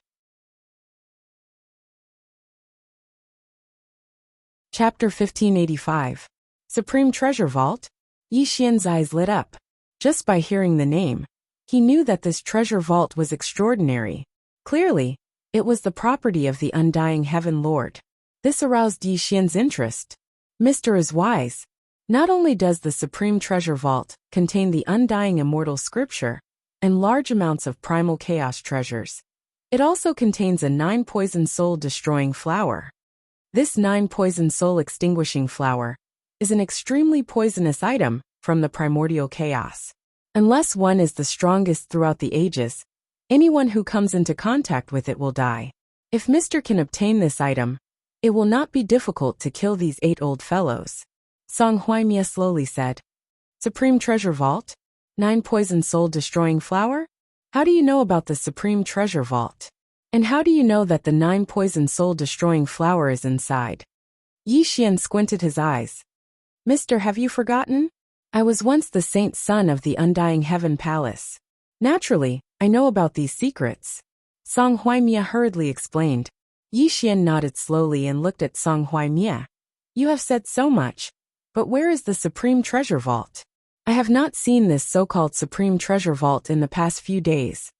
Chapter 1585. Supreme Treasure Vault. Yi Xian's eyes lit up. Just by hearing the name, he knew that this treasure vault was extraordinary. Clearly, it was the property of the undying heaven lord. This aroused Yi Xian's interest. Mr. is wise. Not only does the Supreme Treasure Vault contain the undying immortal scripture and large amounts of primal chaos treasures, it also contains a 9-poison soul-destroying flower. This 9-poison soul-extinguishing flower is an extremely poisonous item from the primordial chaos. Unless one is the strongest throughout the ages, anyone who comes into contact with it will die. If Mr. can obtain this item, it will not be difficult to kill these 8 old fellows, Song Huaimiya slowly said. Supreme Treasure Vault? 9-poison soul-destroying flower? How do you know about the Supreme Treasure Vault? And how do you know that the 9-poison soul-destroying flower is inside? Yi Xian squinted his eyes. Mister, have you forgotten? I was once the saint son of the undying heaven palace. Naturally, I know about these secrets. Song Huaimiya hurriedly explained. Yi Xian nodded slowly and looked at Song Huaimiya. You have said so much, but where is the Supreme Treasure Vault? I have not seen this so-called Supreme Treasure Vault in the past few days.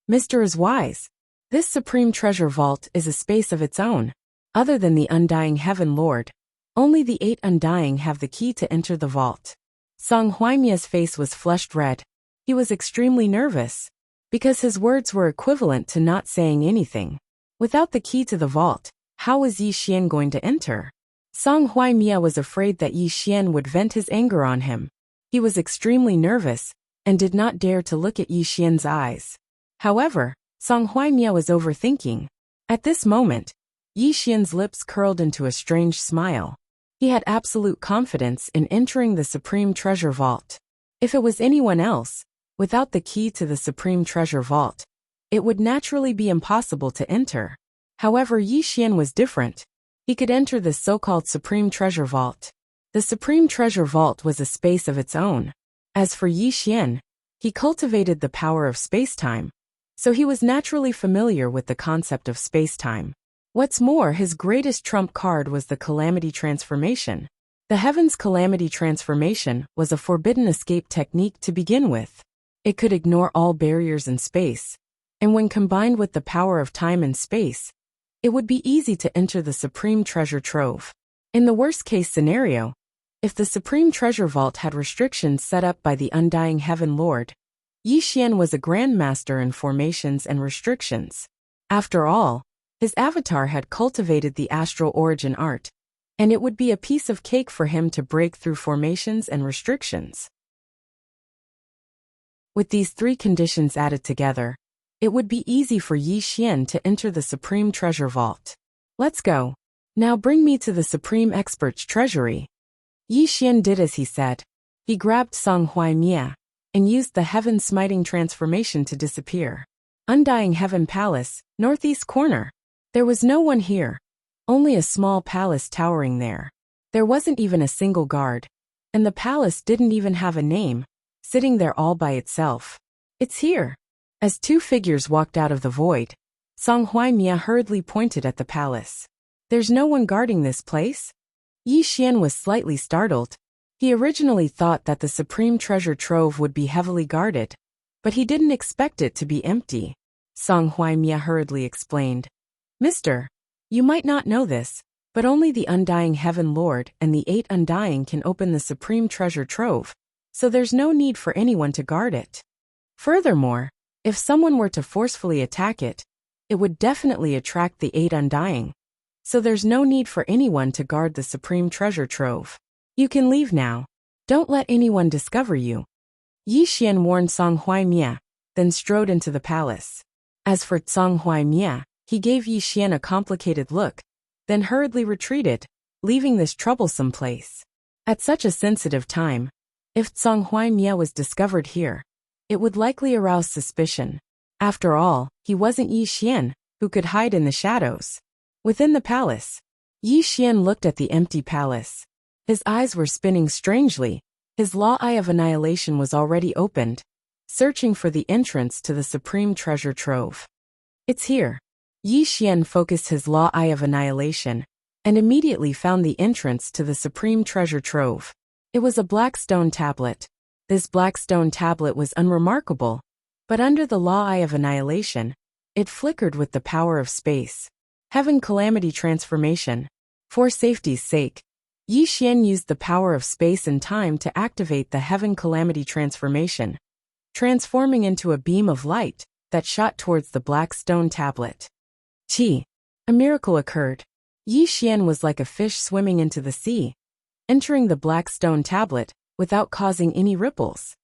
Mr. is wise. This Supreme Treasure Vault is a space of its own. Other than the undying heaven lord, only the 8 undying have the key to enter the vault. Song Huaimiya's face was flushed red. He was extremely nervous, because his words were equivalent to not saying anything. Without the key to the vault, how was Yi Xian going to enter? Song Huaimiya was afraid that Yi Xian would vent his anger on him. He was extremely nervous and did not dare to look at Yi Xian's eyes. However, Song Huaimiya was overthinking. At this moment, Yi Xian's lips curled into a strange smile. He had absolute confidence in entering the Supreme Treasure Vault. If it was anyone else, without the key to the Supreme Treasure Vault, it would naturally be impossible to enter. However, Yi Xian was different. He could enter the so-called Supreme Treasure Vault. The Supreme Treasure Vault was a space of its own. As for Yi Xian, he cultivated the power of space-time, so he was naturally familiar with the concept of space-time. What's more, his greatest trump card was the Calamity Transformation. The Heaven's Calamity Transformation was a forbidden escape technique to begin with. It could ignore all barriers in space, and when combined with the power of time and space, it would be easy to enter the Supreme Treasure Trove. In the worst-case scenario, if the Supreme Treasure Vault had restrictions set up by the undying heaven lord, Yi Xian was a grandmaster in formations and restrictions. After all, his avatar had cultivated the astral origin art, and it would be a piece of cake for him to break through formations and restrictions. With these 3 conditions added together, it would be easy for Yi Xian to enter the Supreme Treasure Vault. Let's go. Now bring me to the Supreme Expert's treasury. Yi Xian did as he said. He grabbed Song Huaimiya and used the Heaven Smiting Transformation to disappear. Undying Heaven Palace, northeast corner. There was no one here. Only a small palace towering there. There wasn't even a single guard. And the palace didn't even have a name, sitting there all by itself. It's here. As 2 figures walked out of the void, Song Huaimiya hurriedly pointed at the palace. There's no one guarding this place? Yi Xian was slightly startled. He originally thought that the Supreme Treasure Trove would be heavily guarded, but he didn't expect it to be empty. Song Huaimiya hurriedly explained. Mister, you might not know this, but only the Undying Heaven Lord and the 8 Undying can open the Supreme Treasure Trove, so there's no need for anyone to guard it. Furthermore, if someone were to forcefully attack it, it would definitely attract the 8 Undying, so there's no need for anyone to guard the Supreme Treasure Trove. You can leave now. Don't let anyone discover you. Yi Xian warned Song Huaimiya, then strode into the palace. As for Song Huaimiya, he gave Yi Xian a complicated look, then hurriedly retreated, leaving this troublesome place. At such a sensitive time, if Song Huaimiya was discovered here, it would likely arouse suspicion. After all, he wasn't Yi Xian, who could hide in the shadows. Within the palace, Yi Xian looked at the empty palace. His eyes were spinning strangely. His law eye of annihilation was already opened, searching for the entrance to the supreme treasure trove. It's here. Yi Xian focused his law eye of annihilation, and immediately found the entrance to the supreme treasure trove. It was a black stone tablet. This black stone tablet was unremarkable, but under the law eye of annihilation, it flickered with the power of space. Heaven Calamity Transformation. For safety's sake, Yi Xian used the power of space and time to activate the Heaven Calamity Transformation, transforming into a beam of light that shot towards the black stone tablet. Chi. A miracle occurred. Yi Xian was like a fish swimming into the sea, entering the black stone tablet without causing any ripples.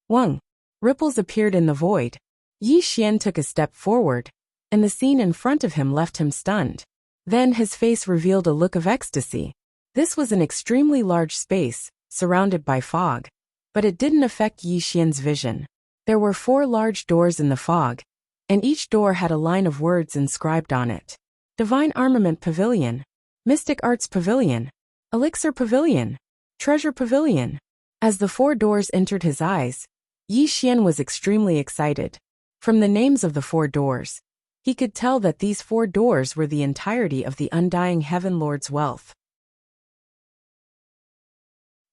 Wang. Ripples appeared in the void. Yi Xian took a step forward, and the scene in front of him left him stunned. Then his face revealed a look of ecstasy. This was an extremely large space, surrounded by fog, but it didn't affect Yi Xian's vision. There were 4 large doors in the fog, and each door had a line of words inscribed on it. Divine Armament Pavilion, Mystic Arts Pavilion, Elixir Pavilion, Treasure Pavilion. As the 4 doors entered his eyes, Yi Xian was extremely excited. From the names of the 4 doors, he could tell that these 4 doors were the entirety of the undying Heaven Lord's wealth.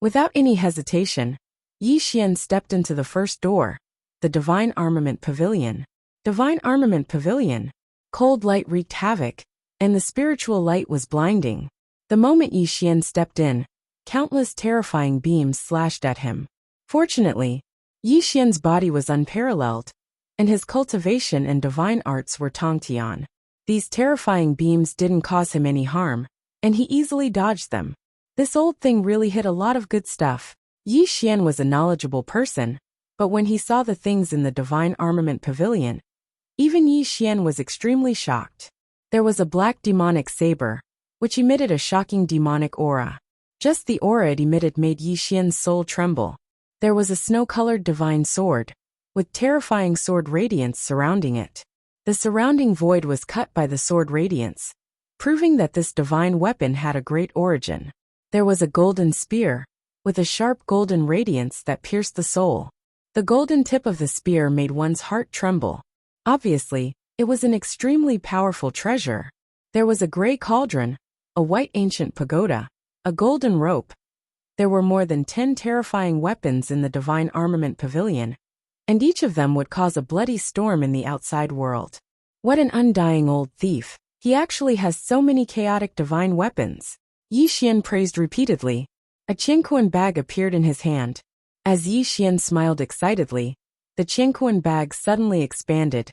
Without any hesitation, Yi Xian stepped into the first door, the Divine Armament Pavilion. Divine Armament Pavilion. Cold light wreaked havoc, and the spiritual light was blinding. The moment Yi Xian stepped in, countless terrifying beams slashed at him. Fortunately, Yi Xian's body was unparalleled, and his cultivation and divine arts were Tongtian. These terrifying beams didn't cause him any harm, and he easily dodged them. This old thing really hid a lot of good stuff. Yi Xian was a knowledgeable person, but when he saw the things in the Divine Armament Pavilion, even Yi Xian was extremely shocked. There was a black demonic saber, which emitted a shocking demonic aura. Just the aura it emitted made Yi Xian's soul tremble. There was a snow-colored divine sword, with terrifying sword radiance surrounding it. The surrounding void was cut by the sword radiance, proving that this divine weapon had a great origin. There was a golden spear, with a sharp golden radiance that pierced the soul. The golden tip of the spear made one's heart tremble. Obviously, it was an extremely powerful treasure. There was a gray cauldron, a white ancient pagoda, a golden rope. There were more than 10 terrifying weapons in the Divine Armament Pavilion, and each of them would cause a bloody storm in the outside world. What an undying old thief. He actually has so many chaotic divine weapons. Yi Xian praised repeatedly. A Qianquan bag appeared in his hand. As Yi Xian smiled excitedly, the Qianquan bag suddenly expanded,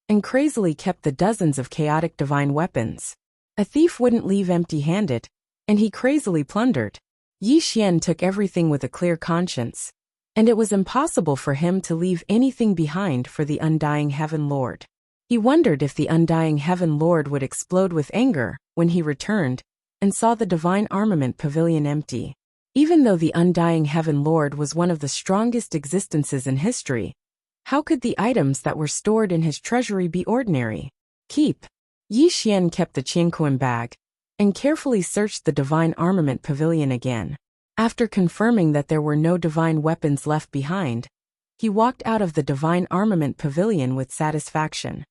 and crazily kept the dozens of chaotic divine weapons. A thief wouldn't leave empty-handed, and he crazily plundered. Yi Xian took everything with a clear conscience, and it was impossible for him to leave anything behind for the undying Heaven Lord. He wondered if the undying Heaven Lord would explode with anger when he returned and saw the Divine Armament Pavilion empty. Even though the undying Heaven Lord was one of the strongest existences in history, how could the items that were stored in his treasury be ordinary? Keep. Yi Xian kept the Qianquan bag and carefully searched the Divine Armament Pavilion again. After confirming that there were no divine weapons left behind, he walked out of the Divine Armament Pavilion with satisfaction.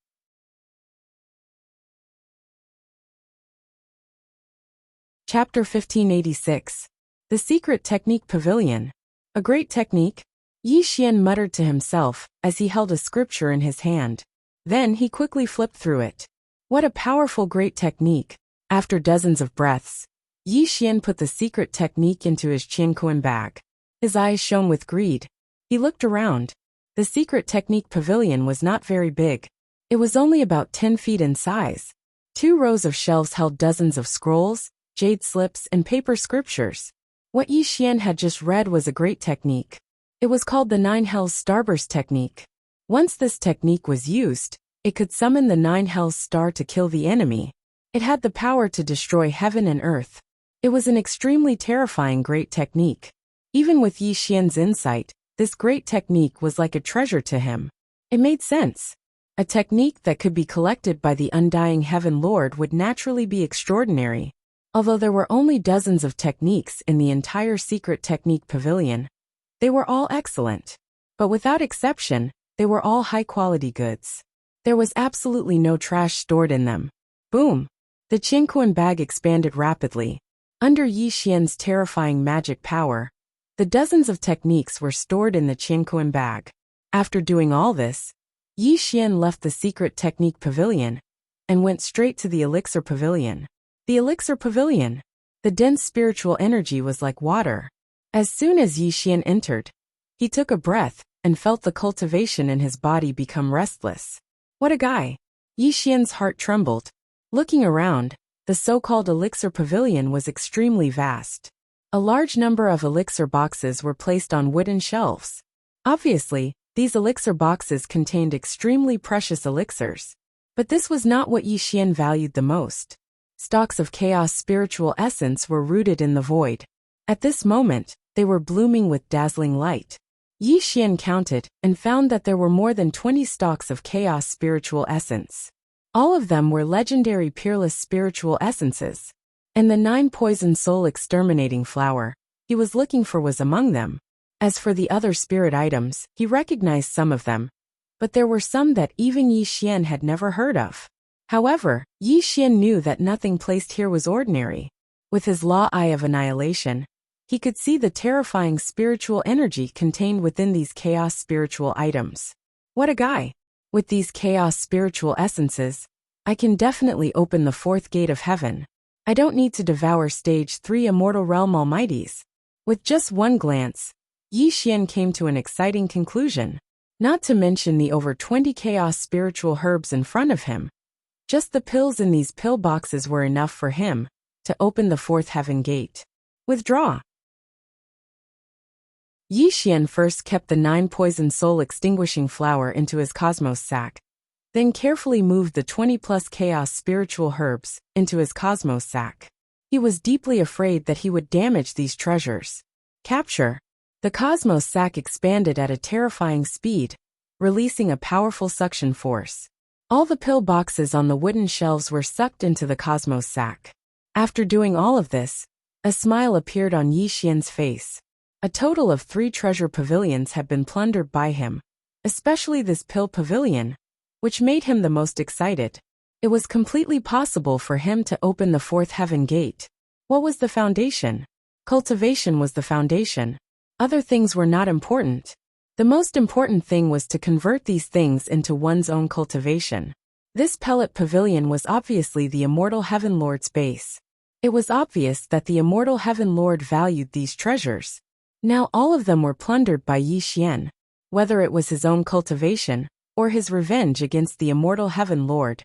Chapter 1586. The Secret Technique Pavilion. A great technique? Yi Xian muttered to himself as he held a scripture in his hand. Then he quickly flipped through it. What a powerful great technique. After dozens of breaths, Yi Xian put the secret technique into his Qianquan bag. His eyes shone with greed. He looked around. The secret technique pavilion was not very big. It was only about 10 feet in size. 2 rows of shelves held dozens of scrolls, jade slips, and paper scriptures. What Yi Xian had just read was a great technique. It was called the 9 Hells Starburst technique. Once this technique was used, it could summon the 9 Hells star to kill the enemy. It had the power to destroy heaven and earth. It was an extremely terrifying great technique. Even with Yi Xian's insight, this great technique was like a treasure to him. It made sense. A technique that could be collected by the undying Heaven Lord would naturally be extraordinary. Although there were only dozens of techniques in the entire secret technique pavilion, they were all excellent. But without exception, they were all high-quality goods. There was absolutely no trash stored in them. Boom! The Qianquan bag expanded rapidly. Under Yi Xian's terrifying magic power, the dozens of techniques were stored in the Qianquan bag. After doing all this, Yi Xian left the secret technique pavilion and went straight to the elixir pavilion. The elixir pavilion. The dense spiritual energy was like water. As soon as Yi Xian entered, he took a breath and felt the cultivation in his body become restless. What a guy! Yi Xian's heart trembled. Looking around, the so-called elixir pavilion was extremely vast. A large number of elixir boxes were placed on wooden shelves. Obviously, these elixir boxes contained extremely precious elixirs. But this was not what Yi Xian valued the most. Stalks of chaos spiritual essence were rooted in the void. At this moment, they were blooming with dazzling light. Yi Xian counted and found that there were more than 20 stalks of chaos spiritual essence. All of them were legendary peerless spiritual essences. And the 9 poison soul exterminating flower he was looking for was among them. As for the other spirit items, he recognized some of them, but there were some that even Yi Xian had never heard of. However, Yi Xian knew that nothing placed here was ordinary. With his law eye of annihilation, he could see the terrifying spiritual energy contained within these chaos spiritual items. What a guy! With these chaos spiritual essences, I can definitely open the 4th gate of heaven. I don't need to devour stage 3 immortal realm almighties. With just one glance, Yi Xian came to an exciting conclusion. Not to mention the over 20 chaos spiritual herbs in front of him. Just the pills in these pill boxes were enough for him to open the 4th heaven gate. Withdraw. Yi Xian first kept the 9 poison soul extinguishing flower into his cosmos sack, then carefully moved the 20+ chaos spiritual herbs into his cosmos sack. He was deeply afraid that he would damage these treasures. Capture. The cosmos sack expanded at a terrifying speed, releasing a powerful suction force. All the pill boxes on the wooden shelves were sucked into the cosmos sack. After doing all of this, a smile appeared on Yi Xian's face. A total of 3 treasure pavilions had been plundered by him, especially this pill pavilion, which made him the most excited. It was completely possible for him to open the 4th heaven gate. What was the foundation? Cultivation was the foundation. Other things were not important. The most important thing was to convert these things into one's own cultivation. This pellet pavilion was obviously the Immortal Heaven Lord's base. It was obvious that the Immortal Heaven Lord valued these treasures. Now all of them were plundered by Yi Xian. Whether it was his own cultivation, or his revenge against the Immortal Heaven Lord,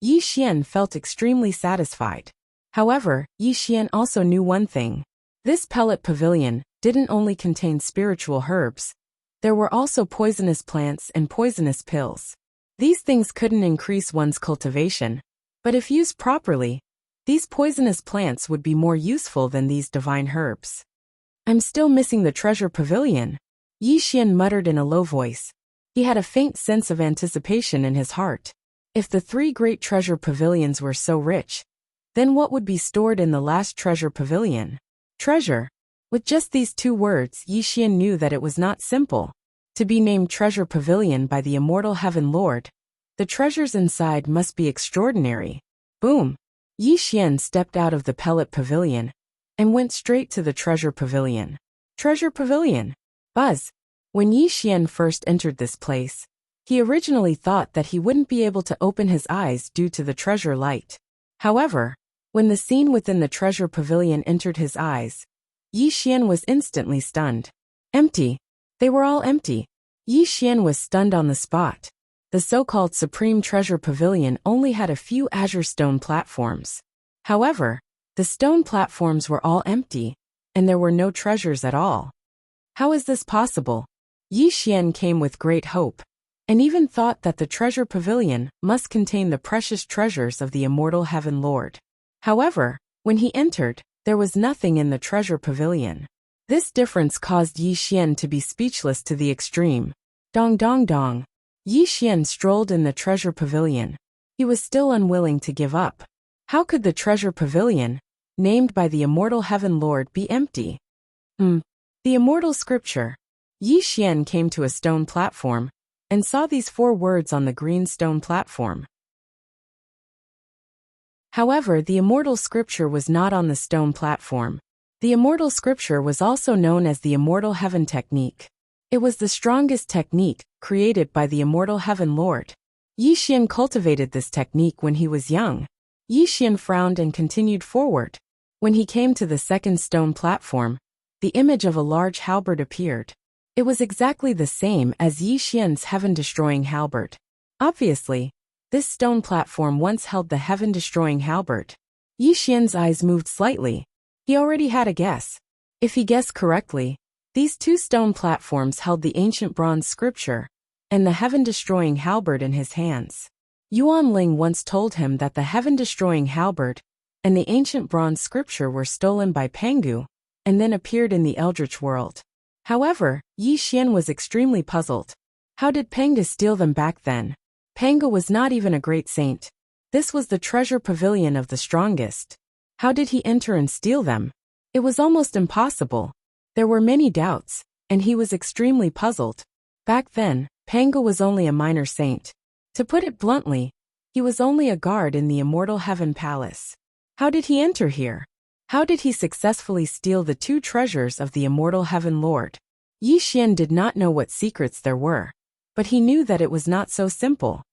Yi Xian felt extremely satisfied. However, Yi Xian also knew one thing. This pellet pavilion didn't only contain spiritual herbs. There were also poisonous plants and poisonous pills. These things couldn't increase one's cultivation, but if used properly, these poisonous plants would be more useful than these divine herbs. I'm still missing the treasure pavilion, Yi Xian muttered in a low voice. He had a faint sense of anticipation in his heart. If the 3 great treasure pavilions were so rich, then what would be stored in the last treasure pavilion? Treasure. With just these 2 words, Yi Xian knew that it was not simple to be named treasure pavilion by the Immortal Heaven Lord. The treasures inside must be extraordinary. Boom! Yi Xian stepped out of the pellet pavilion and went straight to the treasure pavilion. Treasure pavilion. Buzz. When Yi Xian first entered this place, he originally thought that he wouldn't be able to open his eyes due to the treasure light. However, when the scene within the treasure pavilion entered his eyes, Yi Xian was instantly stunned. Empty. They were all empty. Yi Xian was stunned on the spot. The so-called Supreme Treasure Pavilion only had a few azure stone platforms. However, the stone platforms were all empty, and there were no treasures at all. How is this possible? Yi Xian came with great hope, and even thought that the treasure pavilion must contain the precious treasures of the Immortal Heaven Lord. However, when he entered, there was nothing in the treasure pavilion. This difference caused Yi Xian to be speechless to the extreme. Dong dong dong. Yi Xian strolled in the treasure pavilion. He was still unwilling to give up. How could the treasure pavilion named by the immortal heaven lord, be empty. The immortal scripture. Yi Xian came to a stone platform and saw these 4 words on the green stone platform. However, the immortal scripture was not on the stone platform. The immortal scripture was also known as the immortal heaven technique. It was the strongest technique created by the immortal heaven lord. Yi Xian cultivated this technique when he was young. Yi Xian frowned and continued forward. When he came to the second stone platform, the image of a large halberd appeared. It was exactly the same as Yi Xian's heaven-destroying halberd. Obviously, this stone platform once held the heaven-destroying halberd. Yi Xian's eyes moved slightly. He already had a guess. If he guessed correctly, these 2 stone platforms held the ancient bronze scripture and the heaven-destroying halberd in his hands. Yuan Ling once told him that the heaven-destroying halberd and the ancient bronze scripture were stolen by Pangu and then appeared in the Eldritch world. However, Yi Xian was extremely puzzled. How did Pangu steal them back then? Pangu was not even a great saint. This was the treasure pavilion of the strongest. How did he enter and steal them? It was almost impossible. There were many doubts, and he was extremely puzzled. Back then, Pangu was only a minor saint. To put it bluntly, he was only a guard in the Immortal Heaven Palace. How did he enter here? How did he successfully steal the 2 treasures of the Immortal Heaven Lord? Yi Xian did not know what secrets there were, but he knew that it was not so simple.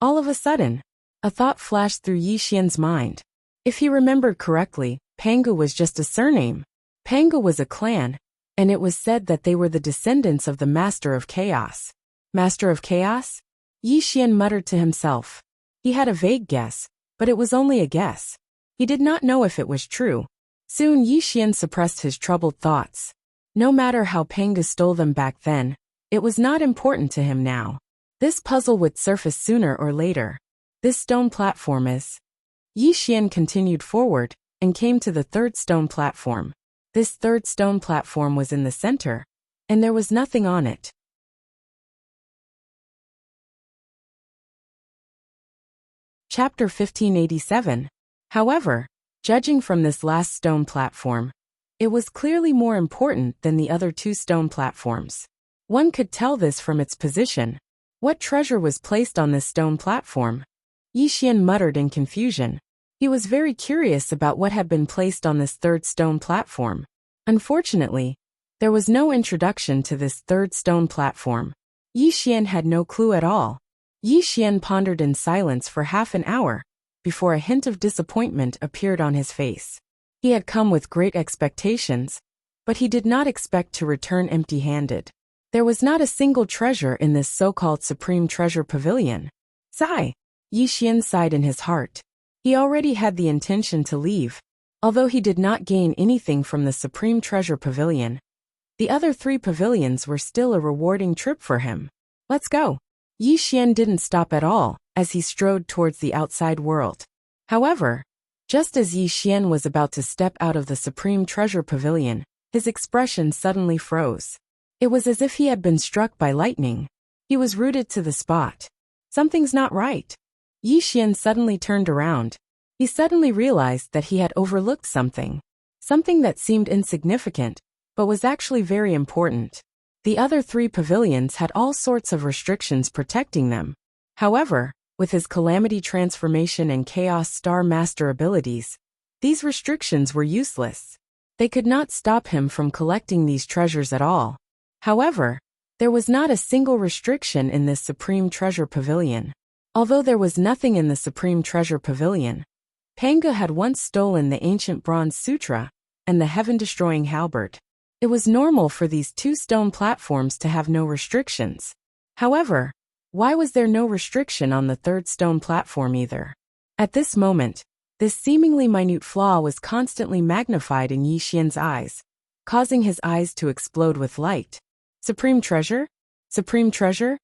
All of a sudden, a thought flashed through Yi Xian's mind. If he remembered correctly, Pangu was just a surname. Pangu was a clan, and it was said that they were the descendants of the Master of Chaos. Master of Chaos? Yi Xian muttered to himself. He had a vague guess, but it was only a guess. He did not know if it was true. Soon Yi Xian suppressed his troubled thoughts. No matter how Pangu stole them back then, it was not important to him now. This puzzle would surface sooner or later. This stone platform is... Yi Xian continued forward and came to the 3rd stone platform. This 3rd stone platform was in the center, and there was nothing on it. Chapter 1587. However, judging from this last stone platform, it was clearly more important than the other 2 stone platforms. One could tell this from its position. What treasure was placed on this stone platform? Yi Xian muttered in confusion. He was very curious about what had been placed on this 3rd stone platform. Unfortunately, there was no introduction to this 3rd stone platform. Yi Xian had no clue at all. Yi Xian pondered in silence for half an hour before a hint of disappointment appeared on his face. He had come with great expectations, but he did not expect to return empty-handed. There was not a single treasure in this so-called Supreme Treasure Pavilion. Sigh. Yi Xian sighed in his heart. He already had the intention to leave. Although he did not gain anything from the Supreme Treasure Pavilion, the other 3 pavilions were still a rewarding trip for him. Let's go. Yi Xian didn't stop at all as he strode towards the outside world. However, just as Yi Xian was about to step out of the Supreme Treasure Pavilion, his expression suddenly froze. It was as if he had been struck by lightning. He was rooted to the spot. Something's not right. Yi Xian suddenly turned around. He suddenly realized that he had overlooked something. Something that seemed insignificant, but was actually very important. The other 3 pavilions had all sorts of restrictions protecting them. However, with his Calamity Transformation and Chaos Star Master abilities, these restrictions were useless. They could not stop him from collecting these treasures at all. However, there was not a single restriction in this Supreme Treasure Pavilion. Although there was nothing in the Supreme Treasure Pavilion, Pangu had once stolen the ancient Bronze Sutra and the heaven-destroying halberd. It was normal for these 2 stone platforms to have no restrictions. However, why was there no restriction on the 3rd stone platform either? At this moment, this seemingly minute flaw was constantly magnified in Yi Xian's eyes, causing his eyes to explode with light. Supreme Treasure? Supreme Treasure?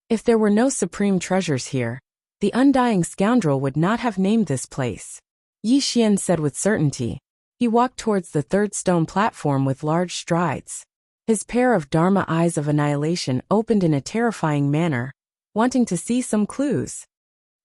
If there were no supreme treasures here, the undying scoundrel would not have named this place. Yi Xian said with certainty. He walked towards the 3rd stone platform with large strides. His pair of Dharma eyes of annihilation opened in a terrifying manner, wanting to see some clues.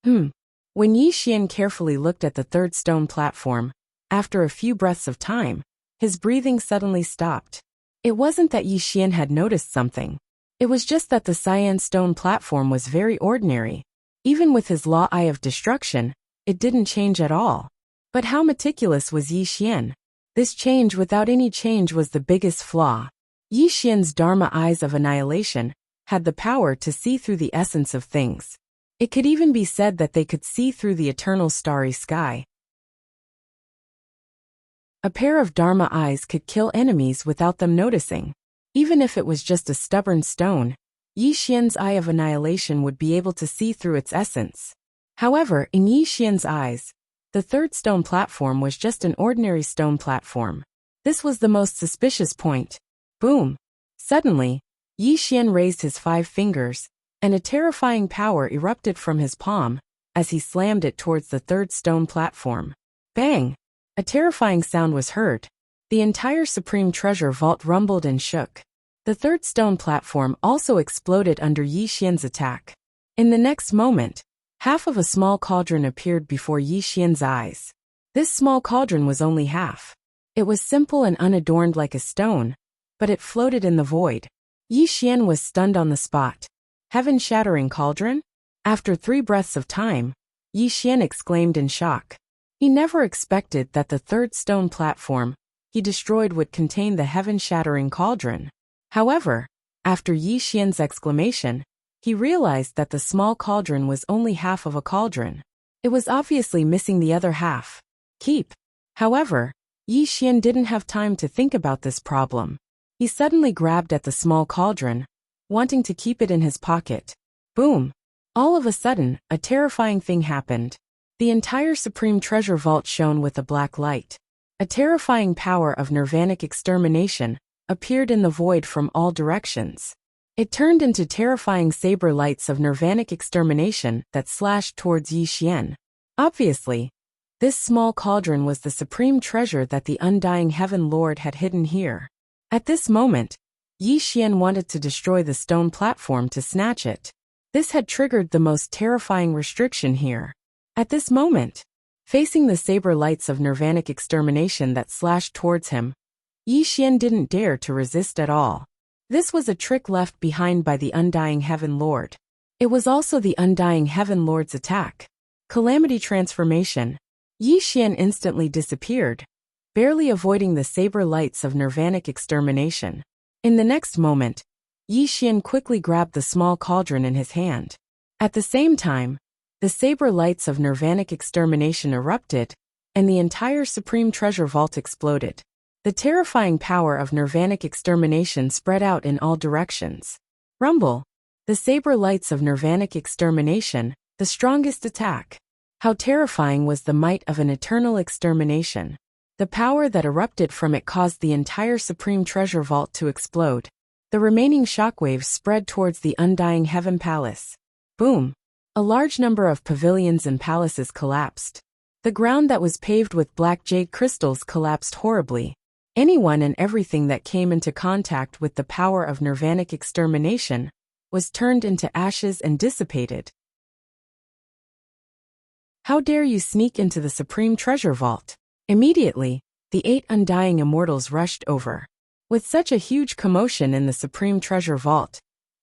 When Yi Xian carefully looked at the 3rd stone platform, After a few breaths of time, his breathing suddenly stopped. It wasn't that Yi Xian had noticed something. It was just that the cyan stone platform was very ordinary. Even with his law eye of destruction, it didn't change at all. But how meticulous was Yi Xian? This change without any change was the biggest flaw. Yi Xian's Dharma eyes of annihilation had the power to see through the essence of things. It could even be said that they could see through the eternal starry sky. A pair of Dharma eyes could kill enemies without them noticing. Even if it was just a stubborn stone, Yi Xian's eye of annihilation would be able to see through its essence. However, in Yi Xian's eyes, the third stone platform was just an ordinary stone platform. This was the most suspicious point. Boom! Suddenly, Yi Xian raised his 5 fingers, and a terrifying power erupted from his palm as he slammed it towards the third stone platform. Bang! A terrifying sound was heard. The entire Supreme Treasure Vault rumbled and shook. The third stone platform also exploded under Yi Xian's attack. In the next moment, half of a small cauldron appeared before Yi Xian's eyes. This small cauldron was only half. It was simple and unadorned like a stone, but it floated in the void. Yi Xian was stunned on the spot. Heaven-shattering cauldron? After 3 breaths of time, Yi Xian exclaimed in shock. He never expected that the third stone platform he destroyed would contain the heaven-shattering cauldron. However, after Yi Xian's exclamation, he realized that the small cauldron was only half of a cauldron. It was obviously missing the other half. Keep. However, Yi Xian didn't have time to think about this problem. He suddenly grabbed at the small cauldron, wanting to keep it in his pocket. Boom! All of a sudden, a terrifying thing happened. The entire Supreme Treasure Vault shone with a black light. A terrifying power of nirvanic extermination appeared in the void from all directions. It turned into terrifying saber lights of nirvanic extermination that slashed towards Yi Xian. Obviously, this small cauldron was the supreme treasure that the undying Heaven Lord had hidden here. At this moment, Yi Xian wanted to destroy the stone platform to snatch it. This had triggered the most terrifying restriction here. At this moment, facing the saber lights of nirvanic extermination that slashed towards him, Yi Xian didn't dare to resist at all. This was a trick left behind by the undying Heaven Lord. It was also the undying Heaven Lord's attack. Calamity transformation. Yi Xian instantly disappeared, barely avoiding the saber lights of nirvanic extermination. In the next moment, Yi Xian quickly grabbed the small cauldron in his hand. At the same time, the saber lights of nirvanic extermination erupted, and the entire Supreme Treasure Vault exploded. The terrifying power of nirvanic extermination spread out in all directions. Rumble! The saber lights of nirvanic extermination, the strongest attack. How terrifying was the might of an eternal extermination. The power that erupted from it caused the entire Supreme Treasure Vault to explode. The remaining shockwaves spread towards the undying Heaven Palace. Boom! A large number of pavilions and palaces collapsed. The ground that was paved with black jade crystals collapsed horribly. Anyone and everything that came into contact with the power of nirvanic extermination was turned into ashes and dissipated. How dare you sneak into the Supreme Treasure Vault? Immediately, the 8 undying immortals rushed over. With such a huge commotion in the Supreme Treasure Vault,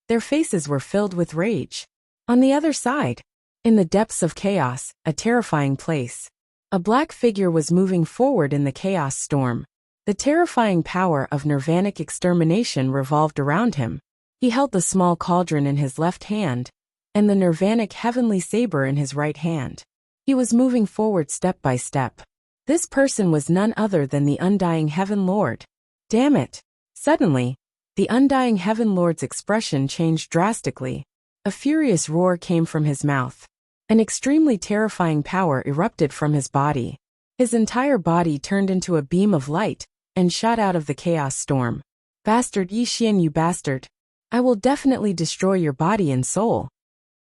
their faces were filled with rage. On the other side, in the depths of chaos, a terrifying place, a black figure was moving forward in the chaos storm. The terrifying power of nirvanic extermination revolved around him. He held the small cauldron in his left hand, and the nirvanic heavenly saber in his right hand. He was moving forward step by step. This person was none other than the undying Heaven Lord. Damn it! Suddenly, the undying Heaven Lord's expression changed drastically. A furious roar came from his mouth. An extremely terrifying power erupted from his body. His entire body turned into a beam of light and shot out of the chaos storm. Bastard Yi Xian, you bastard! I will definitely destroy your body and soul.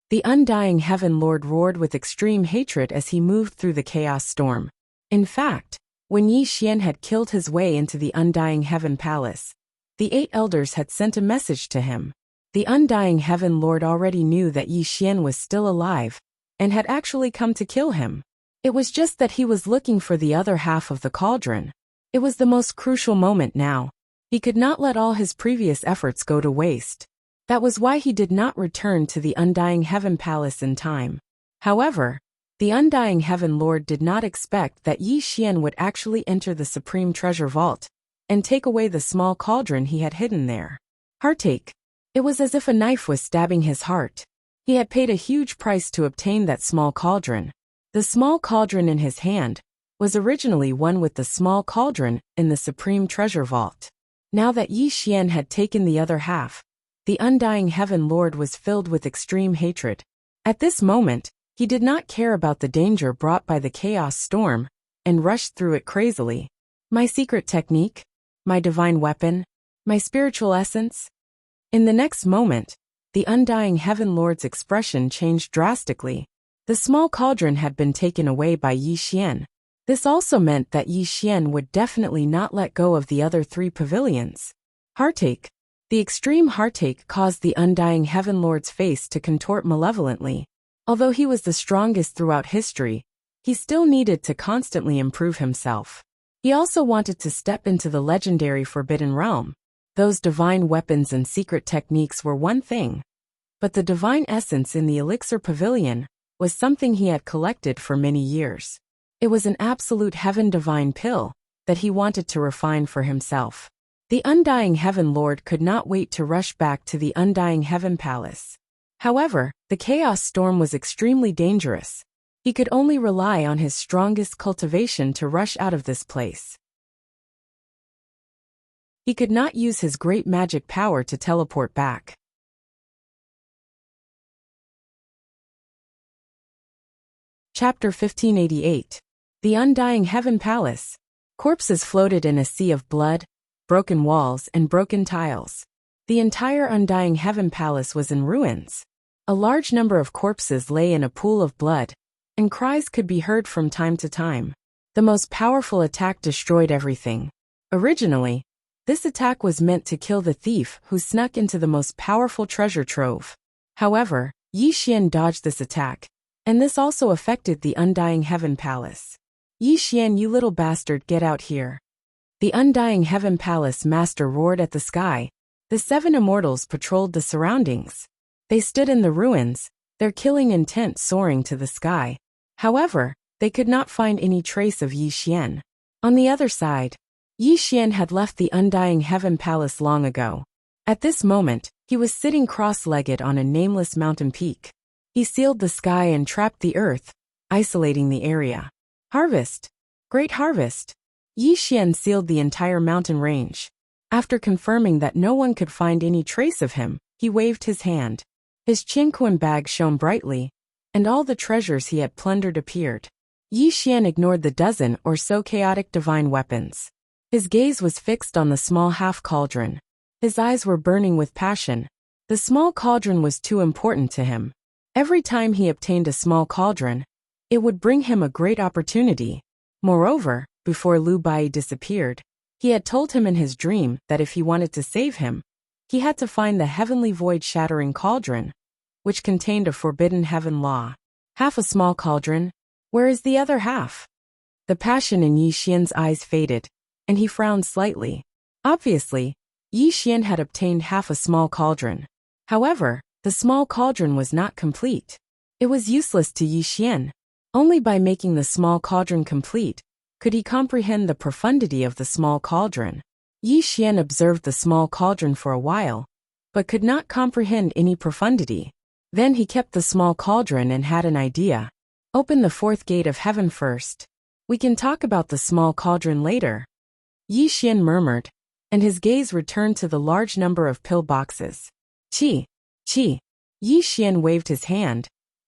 The undying Heaven Lord roared with extreme hatred as he moved through the chaos storm. In fact, when Yi Xian had killed his way into the undying Heaven Palace, the 8 elders had sent a message to him. The undying Heaven Lord already knew that Yi Xian was still alive, and had actually come to kill him. It was just that he was looking for the other half of the cauldron. It was the most crucial moment now. He could not let all his previous efforts go to waste. That was why he did not return to the Undying Heaven Palace in time. However, the Undying Heaven Lord did not expect that Yi Xian would actually enter the Supreme Treasure Vault and take away the small cauldron he had hidden there. Heartache. It was as if a knife was stabbing his heart. He had paid a huge price to obtain that small cauldron. The small cauldron in his hand was originally one with the small cauldron in the Supreme Treasure Vault. Now that Yi Xian had taken the other half, the Undying Heaven Lord was filled with extreme hatred. At this moment, he did not care about the danger brought by the chaos storm and rushed through it crazily. My secret technique? My divine weapon? My spiritual essence? In the next moment, the Undying Heaven Lord's expression changed drastically. The small cauldron had been taken away by Yi Xian. This also meant that Yi Xian would definitely not let go of the other 3 pavilions. Heartache. The extreme heartache caused the Undying Heaven Lord's face to contort malevolently. Although he was the strongest throughout history, he still needed to constantly improve himself. He also wanted to step into the legendary Forbidden Realm. Those divine weapons and secret techniques were one thing, but the divine essence in the Elixir Pavilion was something he had collected for many years. It was an absolute heaven divine pill that he wanted to refine for himself. The Undying Heaven Lord could not wait to rush back to the Undying Heaven Palace. However, the chaos storm was extremely dangerous. He could only rely on his strongest cultivation to rush out of this place. He could not use his great magic power to teleport back. Chapter 1588. The Undying Heaven Palace. Corpses floated in a sea of blood, broken walls and broken tiles. The entire Undying Heaven Palace was in ruins. A large number of corpses lay in a pool of blood, and cries could be heard from time to time. The most powerful attack destroyed everything. Originally, this attack was meant to kill the thief who snuck into the most powerful treasure trove. However, Yi Xian dodged this attack, and this also affected the Undying Heaven Palace. Yi Xian, you little bastard, get out here. The Undying Heaven Palace master roared at the sky. The 7 immortals patrolled the surroundings. They stood in the ruins, their killing intent soaring to the sky. However, they could not find any trace of Yi Xian. On the other side, Yi Xian had left the Undying Heaven Palace long ago. At this moment, he was sitting cross-legged on a nameless mountain peak. He sealed the sky and trapped the earth, isolating the area. Harvest. Great harvest. Yi Xian sealed the entire mountain range. After confirming that no one could find any trace of him, he waved his hand. His Qingquan bag shone brightly, and all the treasures he had plundered appeared. Yi Xian ignored the dozen or so chaotic divine weapons. His gaze was fixed on the small half cauldron. His eyes were burning with passion. The small cauldron was too important to him. Every time he obtained a small cauldron, it would bring him a great opportunity. Moreover, before Lu Bai disappeared, he had told him in his dream that if he wanted to save him, he had to find the heavenly void-shattering cauldron, which contained a forbidden heaven law. Half a small cauldron? Where is the other half? The passion in Yi Xian's eyes faded, and he frowned slightly. Obviously, Yi Xian had obtained half a small cauldron. However, the small cauldron was not complete. It was useless to Yi Xian. Only by making the small cauldron complete could he comprehend the profundity of the small cauldron. Yi Xian observed the small cauldron for a while, but could not comprehend any profundity. Then he kept the small cauldron and had an idea. Open the 4th gate of heaven first. We can talk about the small cauldron later. Yi Xian murmured, and his gaze returned to the large number of pill boxes. Qi. Qi. Yi Xian waved his hand,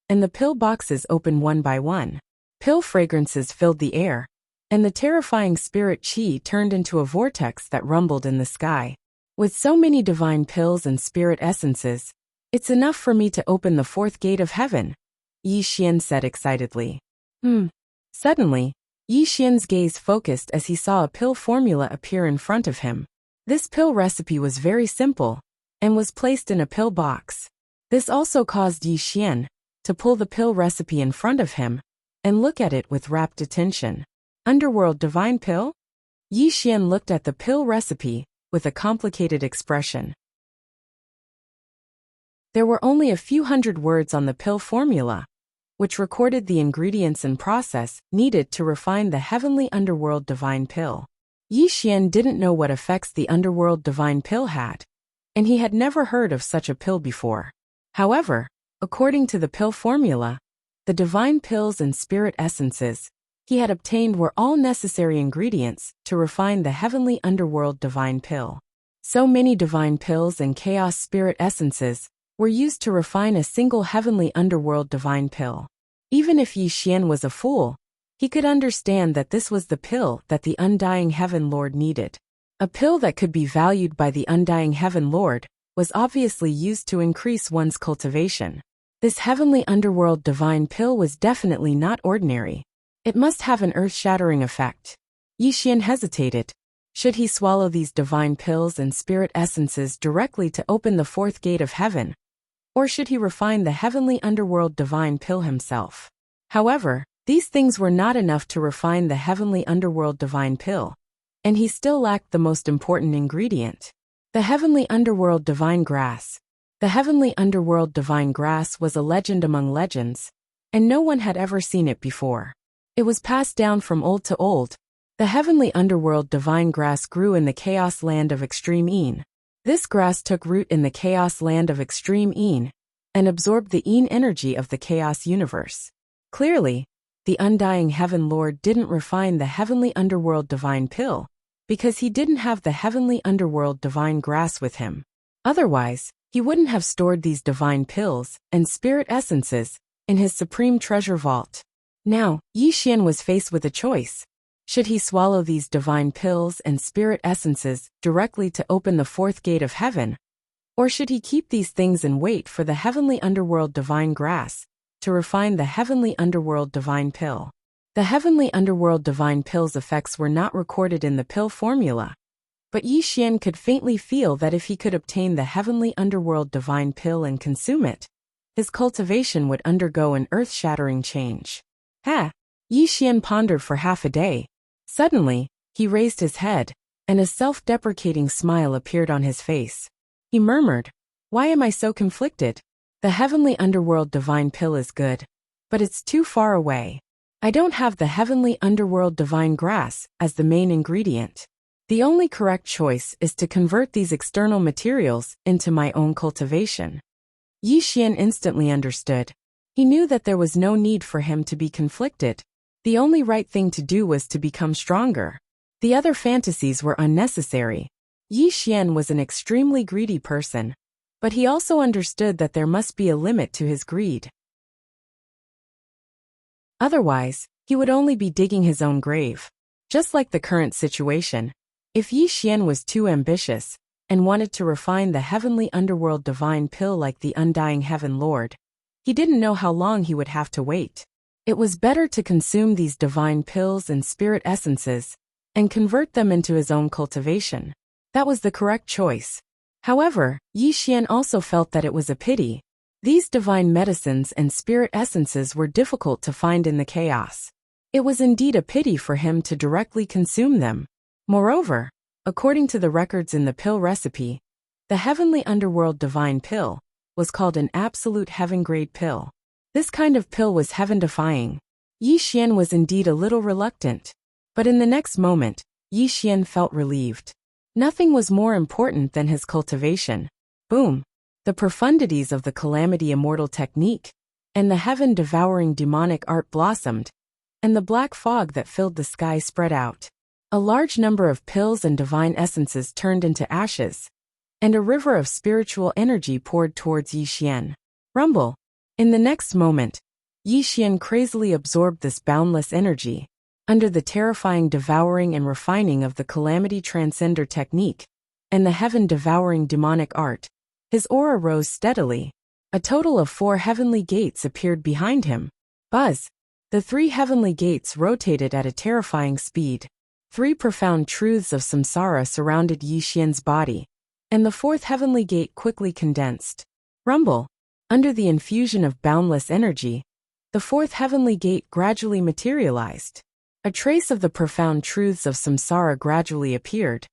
and the pill boxes opened one by one. Pill fragrances filled the air, and the terrifying spirit Qi turned into a vortex that rumbled in the sky. With so many divine pills and spirit essences, it's enough for me to open the 4th gate of heaven, Yi Xian said excitedly. Suddenly, Yi Xian's gaze focused as he saw a pill formula appear in front of him. This pill recipe was very simple, and was placed in a pill box. This also caused Yi Xian to pull the pill recipe in front of him, and look at it with rapt attention. Underworld Divine Pill? Yi Xian looked at the pill recipe with a complicated expression. There were only a few hundred words on the pill formula, which recorded the ingredients and process needed to refine the heavenly underworld divine pill. Yi Xian didn't know what effects the underworld divine pill had, and he had never heard of such a pill before. However, according to the pill formula, the divine pills and spirit essences he had obtained were all necessary ingredients to refine the heavenly underworld divine pill. So many divine pills and chaos spirit essences were used to refine a single heavenly underworld divine pill. Even if Yi Xian was a fool, he could understand that this was the pill that the Undying Heaven Lord needed. A pill that could be valued by the Undying Heaven Lord was obviously used to increase one's cultivation. This heavenly underworld divine pill was definitely not ordinary. It must have an earth-shattering effect. Yi Xian hesitated. Should he swallow these divine pills and spirit essences directly to open the fourth gate of heaven? Or should he refine the heavenly underworld divine pill himself? However, these things were not enough to refine the heavenly underworld divine pill, and he still lacked the most important ingredient: the heavenly underworld divine grass. The heavenly underworld divine grass was a legend among legends, and no one had ever seen it before. It was passed down from old to old. The heavenly underworld divine grass grew in the chaos land of extreme Yin. This grass took root in the chaos land of extreme Yin and absorbed the Yin energy of the chaos universe. Clearly, the Undying Heaven Lord didn't refine the heavenly underworld divine pill because he didn't have the heavenly underworld divine grass with him. Otherwise, he wouldn't have stored these divine pills and spirit essences in his supreme treasure vault. Now, Yi Xian was faced with a choice. Should he swallow these divine pills and spirit essences directly to open the fourth gate of heaven? Or should he keep these things and wait for the heavenly underworld divine grass to refine the heavenly underworld divine pill? The heavenly underworld divine pill's effects were not recorded in the pill formula, but Yi Xian could faintly feel that if he could obtain the heavenly underworld divine pill and consume it, his cultivation would undergo an earth-shattering change. Yi Xian pondered for half a day. Suddenly, he raised his head, and a self-deprecating smile appeared on his face. He murmured, "Why am I so conflicted? The heavenly underworld divine pill is good, but it's too far away. I don't have the heavenly underworld divine grass as the main ingredient. The only correct choice is to convert these external materials into my own cultivation." Yi Xian instantly understood. He knew that there was no need for him to be conflicted. The only right thing to do was to become stronger. The other fantasies were unnecessary. Yi Xian was an extremely greedy person, but he also understood that there must be a limit to his greed. Otherwise, he would only be digging his own grave. Just like the current situation, if Yi Xian was too ambitious and wanted to refine the heavenly underworld divine pill like the Undying Heaven Lord, he didn't know how long he would have to wait. It was better to consume these divine pills and spirit essences and convert them into his own cultivation. That was the correct choice. However, Yi Xian also felt that it was a pity. These divine medicines and spirit essences were difficult to find in the chaos. It was indeed a pity for him to directly consume them. Moreover, according to the records in the pill recipe, the heavenly underworld divine pill was called an absolute heaven-grade pill. This kind of pill was heaven-defying. Yi Xian was indeed a little reluctant, but in the next moment, Yi Xian felt relieved. Nothing was more important than his cultivation. Boom! The profundities of the Calamity Immortal technique and the heaven-devouring demonic art blossomed, and the black fog that filled the sky spread out. A large number of pills and divine essences turned into ashes, and a river of spiritual energy poured towards Yi Xian. Rumble! In the next moment, Yi Xian crazily absorbed this boundless energy. Under the terrifying devouring and refining of the Calamity Transcender technique and the heaven-devouring demonic art, his aura rose steadily. A total of 4 heavenly gates appeared behind him. Buzz! The 3 heavenly gates rotated at a terrifying speed. 3 profound truths of samsara surrounded Yi Xian's body, and the 4th heavenly gate quickly condensed. Rumble! Under the infusion of boundless energy, the fourth heavenly gate gradually materialized. A trace of the profound truths of samsara gradually appeared,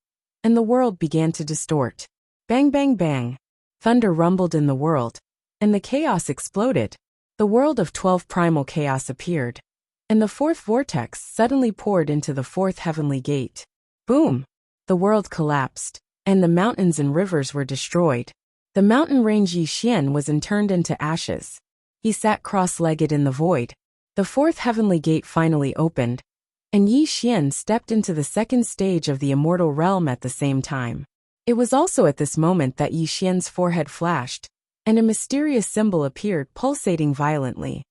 and the world began to distort. Bang, bang, bang. Thunder rumbled in the world, and the chaos exploded. The world of 12 primal chaos appeared, and the fourth vortex suddenly poured into the fourth heavenly gate. Boom! The world collapsed, and the mountains and rivers were destroyed. The mountain range Yixian was turned into ashes. He sat cross-legged in the void. The fourth heavenly gate finally opened, and Yixian stepped into the second stage of the immortal realm at the same time. It was also at this moment that Yixian's forehead flashed, and a mysterious symbol appeared pulsating violently.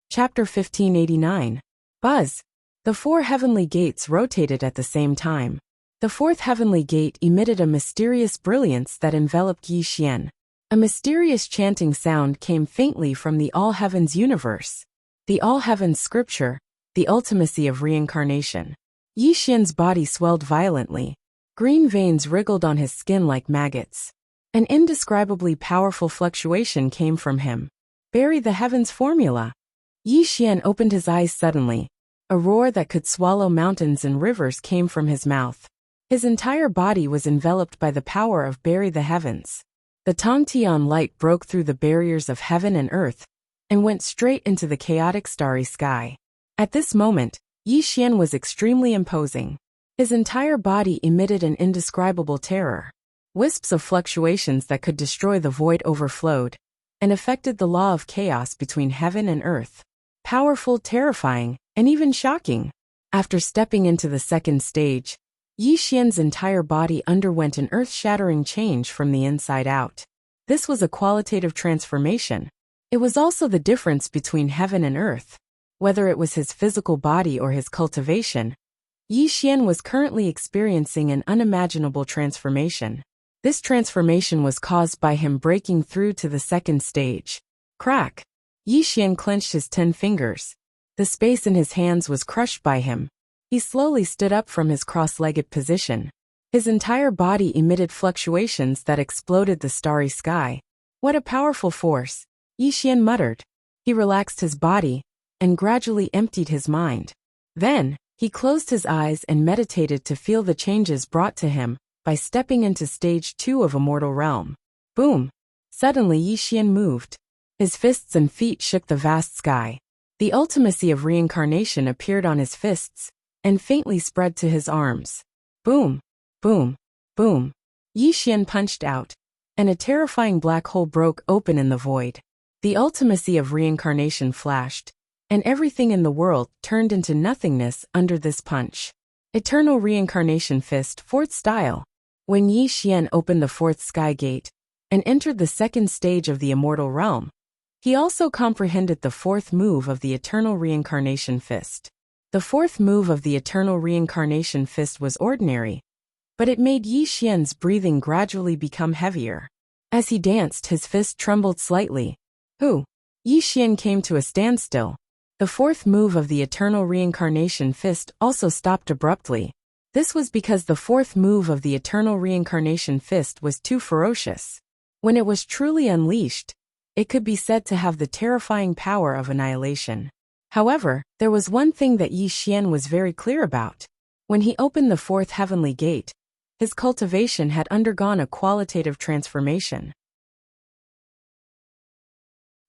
Chapter 1589. Buzz. The four heavenly gates rotated at the same time. The fourth heavenly gate emitted a mysterious brilliance that enveloped Yixian. A mysterious chanting sound came faintly from the all-heavens universe. The all-heavens scripture, the ultimacy of reincarnation. Yixian's body swelled violently. Green veins wriggled on his skin like maggots. An indescribably powerful fluctuation came from him. Bury the heavens formula. Yixian opened his eyes suddenly. A roar that could swallow mountains and rivers came from his mouth. His entire body was enveloped by the power of bury the heavens. The Tongtian light broke through the barriers of heaven and earth, and went straight into the chaotic starry sky. At this moment, Yixian was extremely imposing. His entire body emitted an indescribable terror. Wisps of fluctuations that could destroy the void overflowed, and affected the law of chaos between heaven and earth. Powerful, terrifying, and even shocking. After stepping into the second stage, Yixian's entire body underwent an earth-shattering change from the inside out. This was a qualitative transformation. It was also the difference between heaven and earth. Whether it was his physical body or his cultivation, Yixian was currently experiencing an unimaginable transformation. This transformation was caused by him breaking through to the second stage. Crack! Yixian clenched his 10 fingers. The space in his hands was crushed by him. He slowly stood up from his cross-legged position. His entire body emitted fluctuations that exploded the starry sky. What a powerful force, Yixian muttered. He relaxed his body, and gradually emptied his mind. Then, he closed his eyes and meditated to feel the changes brought to him by stepping into stage 2 of Immortal Realm. Boom! Suddenly Yixian moved. His fists and feet shook the vast sky. The ultimacy of reincarnation appeared on his fists, and faintly spread to his arms. Boom! Boom! Boom! Yixian punched out, and a terrifying black hole broke open in the void. The ultimacy of reincarnation flashed, and everything in the world turned into nothingness under this punch. Eternal Reincarnation Fist, 4th Style. When Yixian opened the 4th Sky Gate, and entered the second stage of the Immortal Realm, he also comprehended the 4th move of the Eternal Reincarnation Fist. The 4th move of the Eternal Reincarnation Fist was ordinary, but it made Yixian's breathing gradually become heavier. As he danced, his fist trembled slightly. Yixian came to a standstill. The 4th move of the Eternal Reincarnation Fist also stopped abruptly. This was because the 4th move of the Eternal Reincarnation Fist was too ferocious. When it was truly unleashed, it could be said to have the terrifying power of annihilation. However, there was one thing that Yixian was very clear about. When he opened the 4th heavenly gate, his cultivation had undergone a qualitative transformation.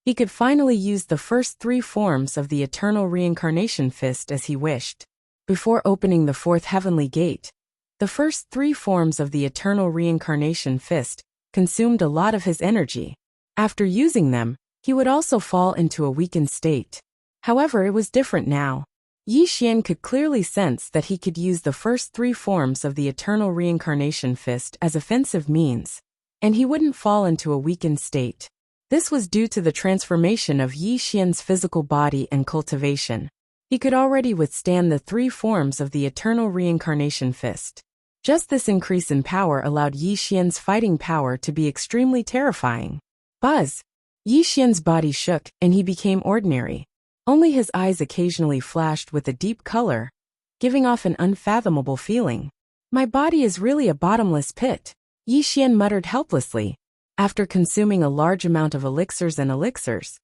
He could finally use the first 3 forms of the Eternal Reincarnation Fist as he wished. Before opening the 4th heavenly gate, the first 3 forms of the Eternal Reincarnation Fist consumed a lot of his energy. After using them, he would also fall into a weakened state. However, it was different now. Yixian could clearly sense that he could use the first 3 forms of the Eternal Reincarnation Fist as offensive means, and he wouldn't fall into a weakened state. This was due to the transformation of Yixian's physical body and cultivation. He could already withstand the 3 forms of the Eternal Reincarnation Fist. Just this increase in power allowed Yixian's fighting power to be extremely terrifying. Buzz! Yixian's body shook, and he became ordinary. Only his eyes occasionally flashed with a deep color, giving off an unfathomable feeling. My body is really a bottomless pit, Yixian muttered helplessly. after consuming a large amount of elixirs and elixirs.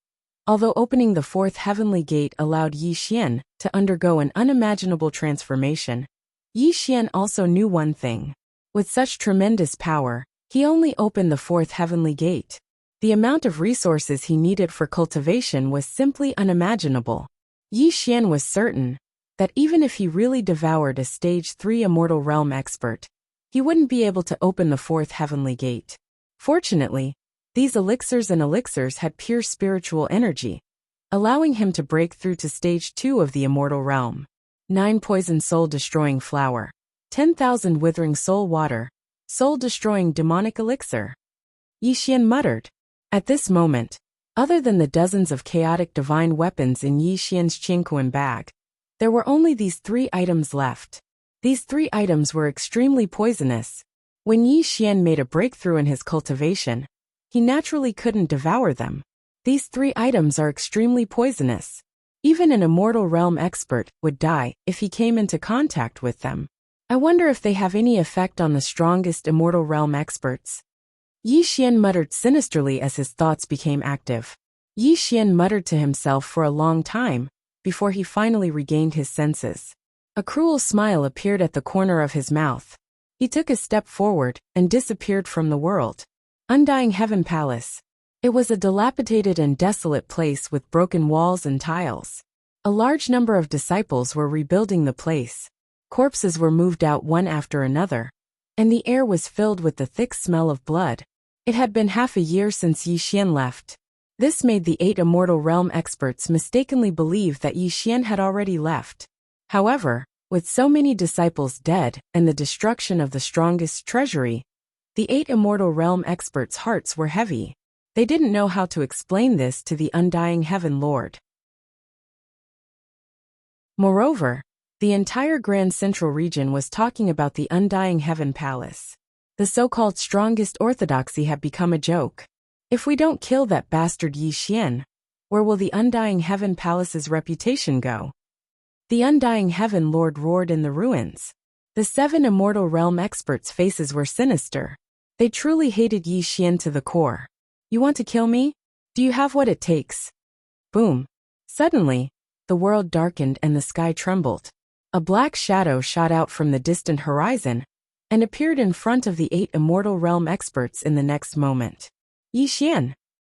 Although opening the fourth heavenly gate allowed Yi Xian to undergo an unimaginable transformation, Yi Xian also knew one thing. With such tremendous power, he only opened the fourth heavenly gate. The amount of resources he needed for cultivation was simply unimaginable. Yi Xian was certain that even if he really devoured a stage 3 immortal realm expert, he wouldn't be able to open the fourth heavenly gate. Fortunately, these elixirs and elixirs had pure spiritual energy, allowing him to break through to stage 2 of the immortal realm. 9 poison soul-destroying flower. 10,000 withering soul water. Soul-destroying demonic elixir. Yi Xian muttered. At this moment, other than the dozens of chaotic divine weapons in Yi Xian's Qingquan bag, there were only these 3 items left. These 3 items were extremely poisonous. When Yi Xian made a breakthrough in his cultivation, he naturally couldn't devour them. These 3 items are extremely poisonous. Even an immortal realm expert would die if he came into contact with them. I wonder if they have any effect on the strongest immortal realm experts. Yi Xian muttered sinisterly as his thoughts became active. Yi Xian muttered to himself for a long time before he finally regained his senses. A cruel smile appeared at the corner of his mouth. He took a step forward and disappeared from the world. Undying Heaven Palace. It was a dilapidated and desolate place with broken walls and tiles. A large number of disciples were rebuilding the place. Corpses were moved out one after another, and the air was filled with the thick smell of blood. It had been half a year since Yi Xian left. This made the 8 immortal realm experts mistakenly believe that Yi Xian had already left. However, with so many disciples dead and the destruction of the strongest treasury, the 8 immortal realm experts' hearts were heavy. They didn't know how to explain this to the Undying Heaven Lord. Moreover, the entire Grand Central region was talking about the Undying Heaven Palace. The so-called strongest orthodoxy had become a joke. If we don't kill that bastard Yi Xian, where will the Undying Heaven Palace's reputation go? The Undying Heaven Lord roared in the ruins. The 7 immortal realm experts' faces were sinister. They truly hated Yi Xian to the core. You want to kill me? Do you have what it takes? Boom. Suddenly, the world darkened and the sky trembled. A black shadow shot out from the distant horizon and appeared in front of the 8 immortal realm experts in the next moment. Yi Xian!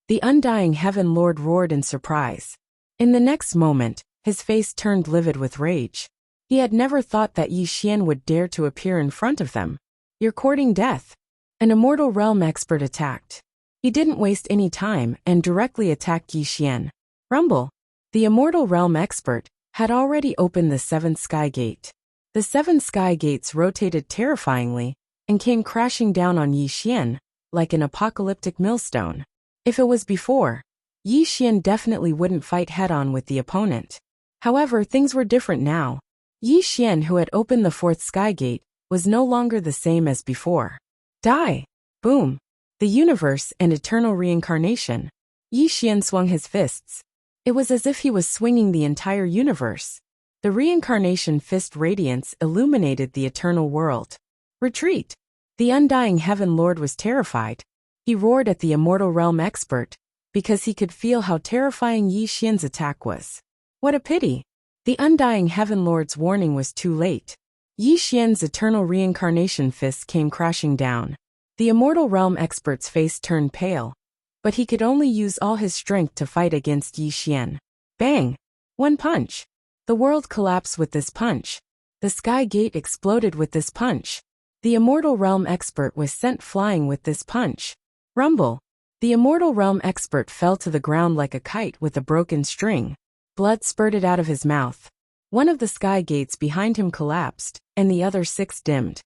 The Undying Heaven Lord roared in surprise. In the next moment, his face turned livid with rage. He had never thought that Yi Xian would dare to appear in front of them. You're courting death. An immortal realm expert attacked. He didn't waste any time and directly attacked Yi Xian. Rumble! The immortal realm expert had already opened the 7th sky gate. The 7 sky gates rotated terrifyingly and came crashing down on Yi Xian like an apocalyptic millstone. If it was before, Yi Xian definitely wouldn't fight head-on with the opponent. However, things were different now. Yi Xian, who had opened the 4th sky gate, was no longer the same as before. Die! Boom! The universe and eternal reincarnation. Yi Xian swung his fists. It was as if he was swinging the entire universe. The reincarnation fist radiance illuminated the eternal world. Retreat! The Undying Heaven Lord was terrified. He roared at the immortal realm expert, because he could feel how terrifying Yi Xian's attack was. What a pity! The Undying Heaven Lord's warning was too late. Yi Xian's eternal reincarnation fist came crashing down. The immortal realm expert's face turned pale, but he could only use all his strength to fight against Yi Xian. Bang! One punch. The world collapsed with this punch. The sky gate exploded with this punch. The immortal realm expert was sent flying with this punch. Rumble! The immortal realm expert fell to the ground like a kite with a broken string. Blood spurted out of his mouth. One of the sky gates behind him collapsed, and the other 6 dimmed.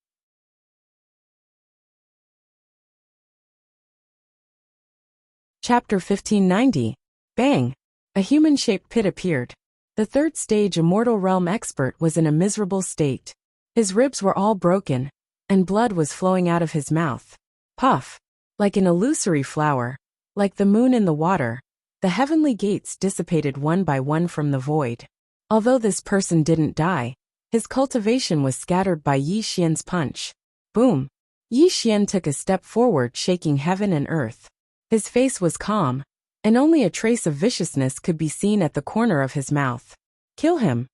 Chapter 1590. Bang! A human-shaped pit appeared. The 3rd stage immortal realm expert was in a miserable state. His ribs were all broken, and blood was flowing out of his mouth. Puff! Like an illusory flower, like the moon in the water, the heavenly gates dissipated one by one from the void. Although this person didn't die, his cultivation was scattered by Yi Xian's punch. Boom! Yi Xian took a step forward, shaking heaven and earth. His face was calm, and only a trace of viciousness could be seen at the corner of his mouth. "Kill him!"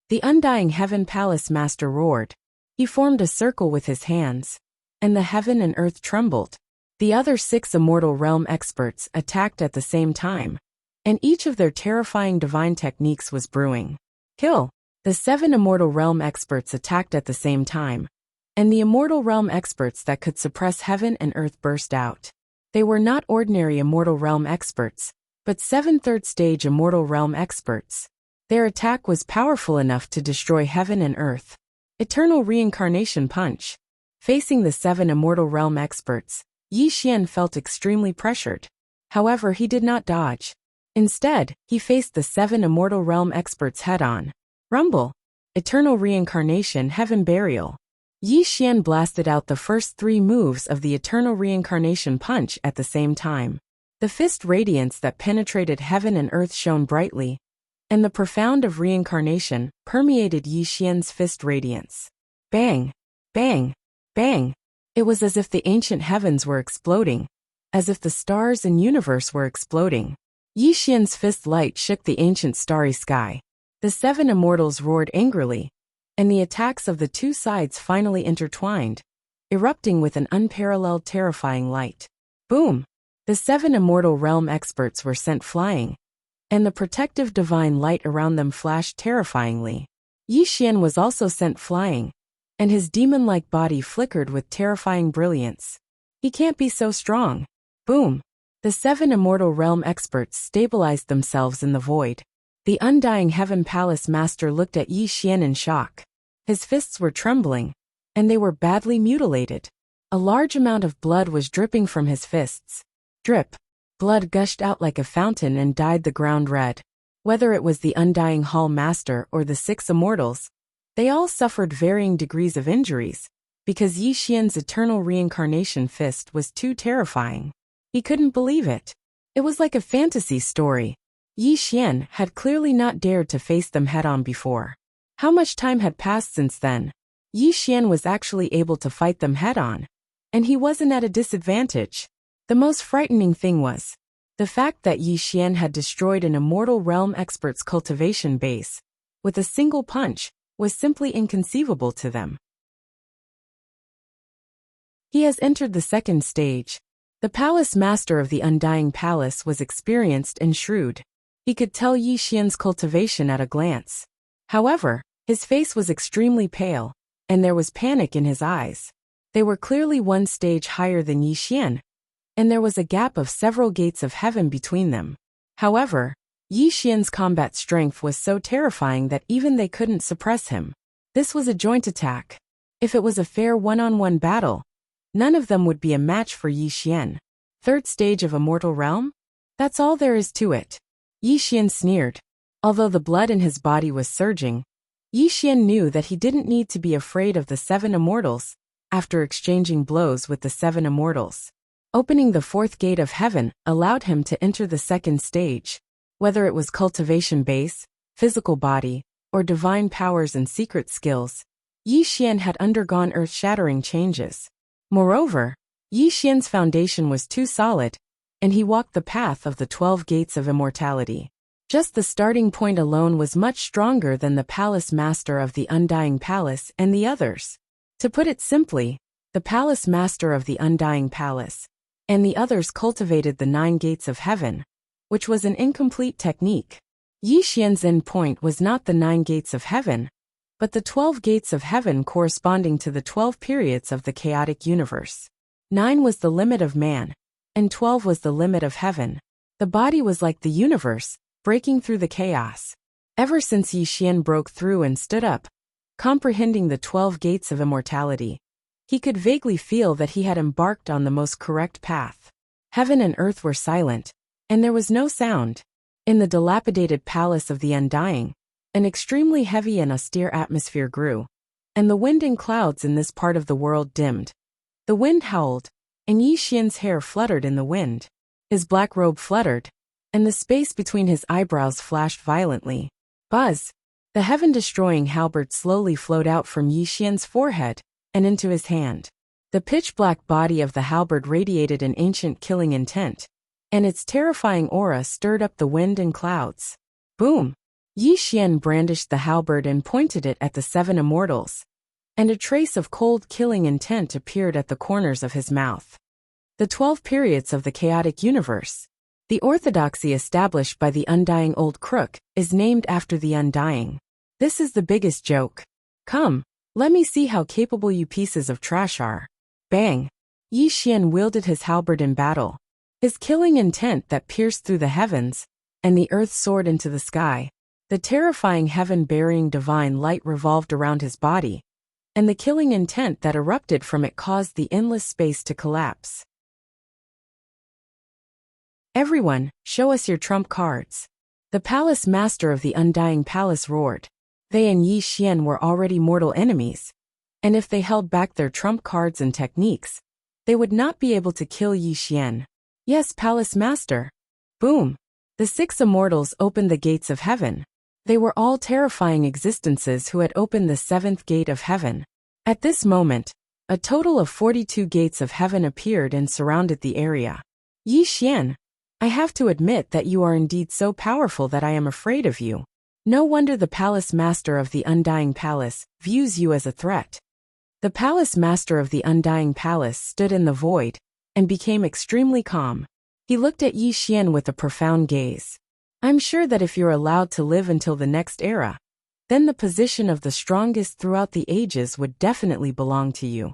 the undying Heaven Palace Master roared. He formed a circle with his hands, and the heaven and earth trembled. The other 6 Immortal Realm experts attacked at the same time, and each of their terrifying divine techniques was brewing. "Kill!" The 7 Immortal Realm experts attacked at the same time, and the Immortal Realm experts that could suppress heaven and earth burst out. They were not ordinary Immortal Realm experts, but 7 third-stage Immortal Realm experts. Their attack was powerful enough to destroy heaven and earth. Eternal Reincarnation Punch. Facing the 7 Immortal Realm experts, Yi Xian felt extremely pressured. However, he did not dodge. Instead, he faced the 7 Immortal Realm experts head-on. Rumble. Eternal Reincarnation Heaven Burial. Yi Xian blasted out the first 3 moves of the Eternal Reincarnation Punch at the same time. The fist radiance that penetrated heaven and earth shone brightly, and the profound of reincarnation permeated Yi Xian's fist radiance. Bang! Bang! Bang! It was as if the ancient heavens were exploding, as if the stars and universe were exploding. Yi Xian's fist light shook the ancient starry sky. The 7 immortals roared angrily, and the attacks of the 2 sides finally intertwined, erupting with an unparalleled terrifying light. Boom! The 7 Immortal Realm experts were sent flying, and the protective divine light around them flashed terrifyingly. Yi Xian was also sent flying, and his demon-like body flickered with terrifying brilliance. He can't be so strong. Boom! The 7 Immortal Realm experts stabilized themselves in the void. The undying Heaven Palace Master looked at Yi Xian in shock. His fists were trembling, and they were badly mutilated. A large amount of blood was dripping from his fists. Drip. Blood gushed out like a fountain and dyed the ground red. Whether it was the undying Hall Master or the 6 immortals, they all suffered varying degrees of injuries, because Yi Xian's eternal reincarnation fist was too terrifying. He couldn't believe it. It was like a fantasy story. Yi Xian had clearly not dared to face them head-on before. How much time had passed since then? Yi Xian was actually able to fight them head-on, and he wasn't at a disadvantage. The most frightening thing was the fact that Yi Xian had destroyed an Immortal Realm expert's cultivation base with a single punch was simply inconceivable to them. He has entered the 2nd stage. The Palace Master of the Undying Palace was experienced and shrewd. He could tell Yi Xian's cultivation at a glance. However, his face was extremely pale, and there was panic in his eyes. They were clearly 1 stage higher than Yi Xian, and there was a gap of several gates of heaven between them. However, Yi Xian's combat strength was so terrifying that even they couldn't suppress him. This was a joint attack. If it was a fair one-on-one battle, none of them would be a match for Yi Xian. 3rd stage of Immortal Realm? That's all there is to it. Yi Xian sneered. Although the blood in his body was surging, Yi Xian knew that he didn't need to be afraid of the 7 immortals after exchanging blows with the 7 immortals. Opening the 4th gate of heaven allowed him to enter the 2nd stage. Whether it was cultivation base, physical body, or divine powers and secret skills, Yi Xian had undergone earth-shattering changes. Moreover, Yi Xian's foundation was too solid, and he walked the path of the 12 gates of immortality. Just the starting point alone was much stronger than the Palace Master of the Undying Palace and the others. To put it simply, the Palace Master of the Undying Palace and the others cultivated the 9 gates of heaven, which was an incomplete technique. Yi Xian's end point was not the 9 gates of heaven, but the 12 gates of heaven corresponding to the 12 periods of the chaotic universe. 9 was the limit of man, and 12 was the limit of heaven. The body was like the universe, breaking through the chaos. Ever since Yi Xian broke through and stood up, comprehending the 12 gates of immortality, he could vaguely feel that he had embarked on the most correct path. Heaven and earth were silent, and there was no sound. In the dilapidated palace of the Undying, an extremely heavy and austere atmosphere grew, and the wind and clouds in this part of the world dimmed. The wind howled, and Yi Xian's hair fluttered in the wind. His black robe fluttered, and the space between his eyebrows flashed violently. Buzz! The heaven-destroying halberd slowly flowed out from Yi Xian's forehead and into his hand. The pitch-black body of the halberd radiated an ancient killing intent, and its terrifying aura stirred up the wind and clouds. Boom! Yi Xian brandished the halberd and pointed it at the 7 immortals, and a trace of cold killing intent appeared at the corners of his mouth. The 12 periods of the chaotic universe. The orthodoxy established by the undying old crook is named after the undying. This is the biggest joke. Come, let me see how capable you pieces of trash are. Bang! Yi Xian wielded his halberd in battle. His killing intent that pierced through the heavens, and the earth soared into the sky. The terrifying heaven-burying divine light revolved around his body, and the killing intent that erupted from it caused the endless space to collapse. Everyone, show us your trump cards. The palace master of the undying palace roared. They and Yi Xian were already mortal enemies, and if they held back their trump cards and techniques, they would not be able to kill Yi Xian. Yes, palace master. Boom! The 6 immortals opened the gates of heaven. They were all terrifying existences who had opened the 7th gate of heaven. At this moment, a total of 42 gates of heaven appeared and surrounded the area. Yi Xian, I have to admit that you are indeed so powerful that I am afraid of you. No wonder the palace master of the undying palace views you as a threat. The palace master of the undying palace stood in the void and became extremely calm. He looked at Yi Xian with a profound gaze. I'm sure that if you're allowed to live until the next era, then the position of the strongest throughout the ages would definitely belong to you.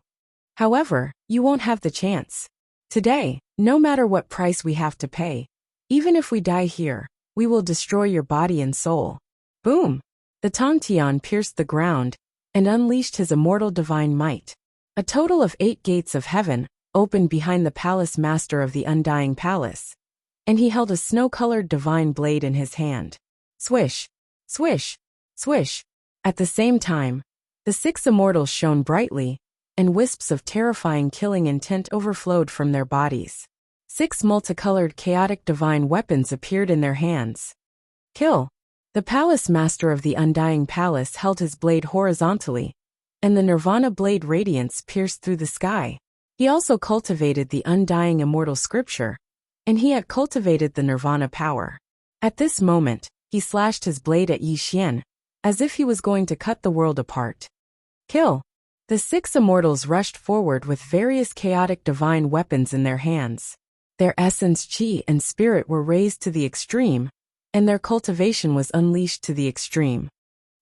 However, you won't have the chance. Today, no matter what price we have to pay, even if we die here, we will destroy your body and soul. Boom! The Tongtian pierced the ground and unleashed his immortal divine might. A total of 8 gates of heaven opened behind the palace master of the undying palace, and he held a snow-colored divine blade in his hand. Swish! Swish! Swish! At the same time, the 6 immortals shone brightly, and wisps of terrifying killing intent overflowed from their bodies. 6 multicolored chaotic divine weapons appeared in their hands. Kill! The palace master of the undying palace held his blade horizontally, and the nirvana blade radiance pierced through the sky. He also cultivated the undying immortal scripture, and he had cultivated the nirvana power. At this moment, he slashed his blade at Yi Xian, as if he was going to cut the world apart. Kill! The 6 immortals rushed forward with various chaotic divine weapons in their hands. Their essence, chi, and spirit were raised to the extreme, and their cultivation was unleashed to the extreme.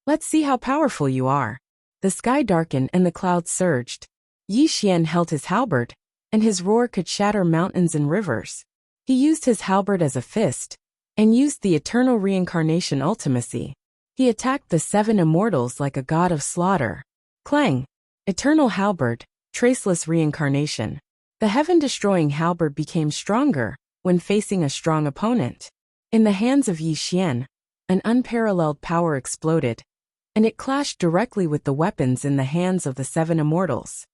Let's see how powerful you are. The sky darkened and the clouds surged. Yi Xian held his halberd, and his roar could shatter mountains and rivers. He used his halberd as a fist, and used the eternal reincarnation ultimacy. He attacked the 7 immortals like a god of slaughter. Clang! Eternal halberd, traceless reincarnation. The heaven-destroying halberd became stronger when facing a strong opponent. In the hands of Yi Xian, an unparalleled power exploded, and it clashed directly with the weapons in the hands of the 7 immortals.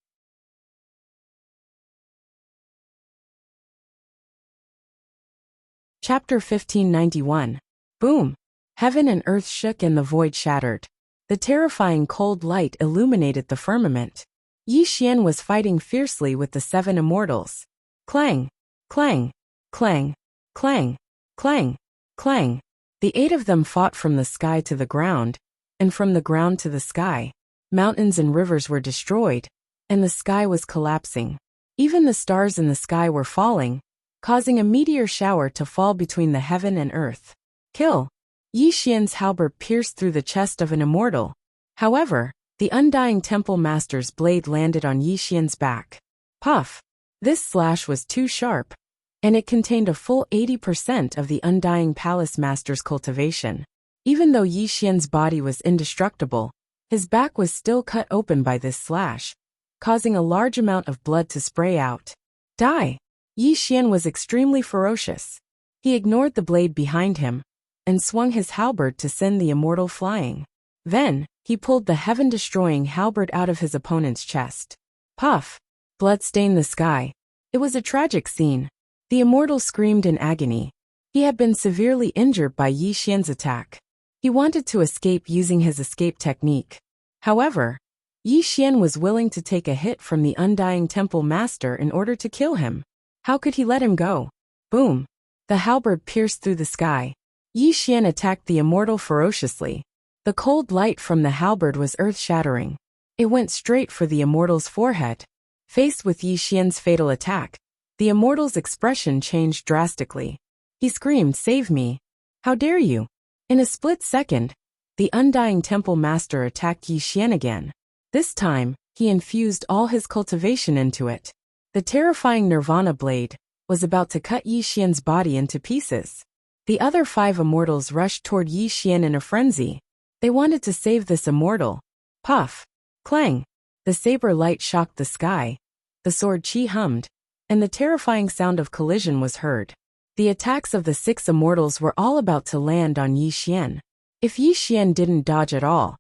Chapter 1591. Boom! Heaven and earth shook and the void shattered. The terrifying cold light illuminated the firmament. Yi Xian was fighting fiercely with the 7 immortals. Clang! Clang! Clang! Clang! Clang! Clang! The 8 of them fought from the sky to the ground, and from the ground to the sky. Mountains and rivers were destroyed, and the sky was collapsing. Even the stars in the sky were falling, causing a meteor shower to fall between the heaven and earth. Kill! Yi Xian's halberd pierced through the chest of an immortal. However, the undying temple master's blade landed on Yi Xian's back. Puff! This slash was too sharp, and it contained a full 80% of the undying palace master's cultivation. Even though Yi Xian's body was indestructible, his back was still cut open by this slash, causing a large amount of blood to spray out. Die! Yi Xian was extremely ferocious. He ignored the blade behind him, and swung his halberd to send the immortal flying. Then, he pulled the heaven-destroying halberd out of his opponent's chest. Puff! Blood stained the sky. It was a tragic scene. The immortal screamed in agony. He had been severely injured by Yi Xian's attack. He wanted to escape using his escape technique. However, Yi Xian was willing to take a hit from the Undying Temple Master in order to kill him. How could he let him go? Boom! The halberd pierced through the sky. Yi Xian attacked the Immortal ferociously. The cold light from the halberd was earth-shattering. It went straight for the Immortal's forehead. Faced with Yi Xian's fatal attack, the Immortal's expression changed drastically. He screamed, "Save me! How dare you!" In a split second, the Undying Temple Master attacked Yi Xian again. This time, he infused all his cultivation into it. The terrifying Nirvana blade was about to cut Yi Xian's body into pieces. The other 5 immortals rushed toward Yi Xian in a frenzy. They wanted to save this immortal. Puff! Clang! The saber light shocked the sky. The sword chi hummed, and the terrifying sound of collision was heard. The attacks of the 6 immortals were all about to land on Yi Xian. If Yi Xian didn't dodge at all,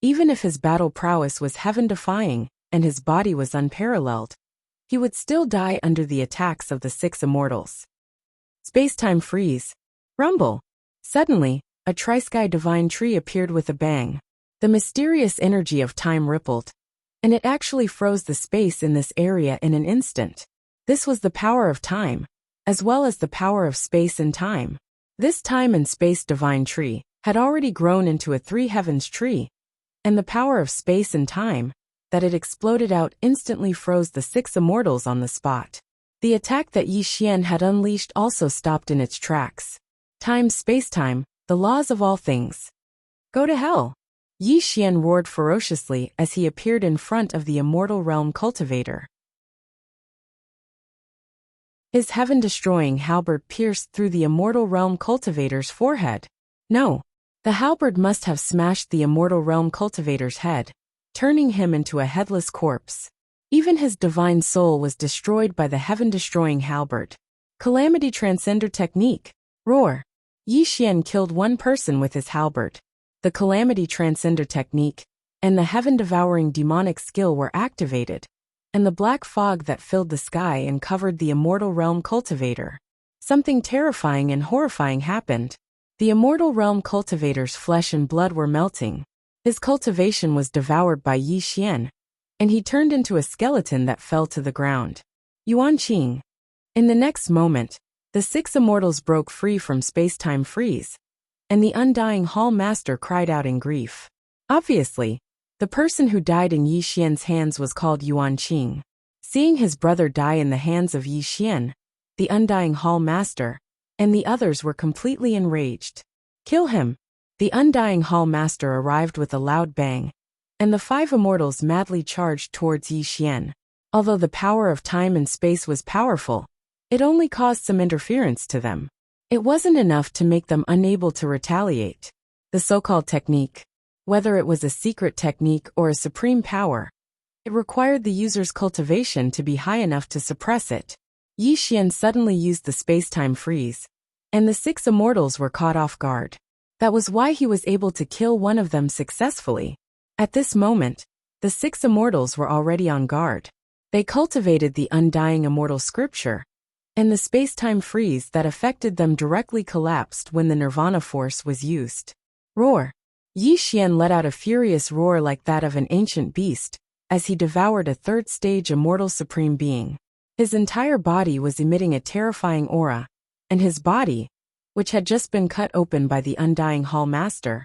even if his battle prowess was heaven-defying and his body was unparalleled, he would still die under the attacks of the 6 immortals. Space-time freeze. Rumble. Suddenly, a tri-sky divine tree appeared with a bang. The mysterious energy of time rippled, and it actually froze the space in this area in an instant. This was the power of time, as well as the power of space and time. This time and space divine tree had already grown into a 3 heavens tree, and the power of space and time that it exploded out instantly froze the 6 immortals on the spot. The attack that Yi Xian had unleashed also stopped in its tracks. Time, space-time, the laws of all things. Go to hell! Yi Xian roared ferociously as he appeared in front of the Immortal Realm cultivator. His heaven-destroying halberd pierced through the Immortal Realm cultivator's forehead. No, the halberd must have smashed the Immortal Realm cultivator's head, turning him into a headless corpse. Even his divine soul was destroyed by the heaven-destroying halberd. Calamity Transcender Technique. Roar! Yi Xian killed 1 person with his halberd. The Calamity Transcender Technique and the heaven-devouring demonic skill were activated, and the black fog that filled the sky and covered the Immortal Realm cultivator. Something terrifying and horrifying happened. The Immortal Realm cultivator's flesh and blood were melting. His cultivation was devoured by Yi Xian, and he turned into a skeleton that fell to the ground. Yuan Qing. In the next moment, the 6 immortals broke free from space-time freeze, and the Undying Hall Master cried out in grief. Obviously, the person who died in Yi Xian's hands was called Yuan Qing. Seeing his brother die in the hands of Yi Xian, the Undying Hall Master, and the others were completely enraged. Kill him! The Undying Hall Master arrived with a loud bang, and the 5 immortals madly charged towards Yi Xian. Although the power of time and space was powerful, it only caused some interference to them. It wasn't enough to make them unable to retaliate. The so-called technique, whether it was a secret technique or a supreme power, it required the user's cultivation to be high enough to suppress it. Yi Xian suddenly used the space-time freeze, and the 6 immortals were caught off guard. That was why he was able to kill one of them successfully. At this moment, the 6 immortals were already on guard. They cultivated the Undying Immortal Scripture, and the space-time freeze that affected them directly collapsed when the Nirvana force was used. Roar! Yi Xian let out a furious roar like that of an ancient beast, as he devoured a 3rd-stage immortal supreme being. His entire body was emitting a terrifying aura, and his body, which had just been cut open by the Undying Hall Master,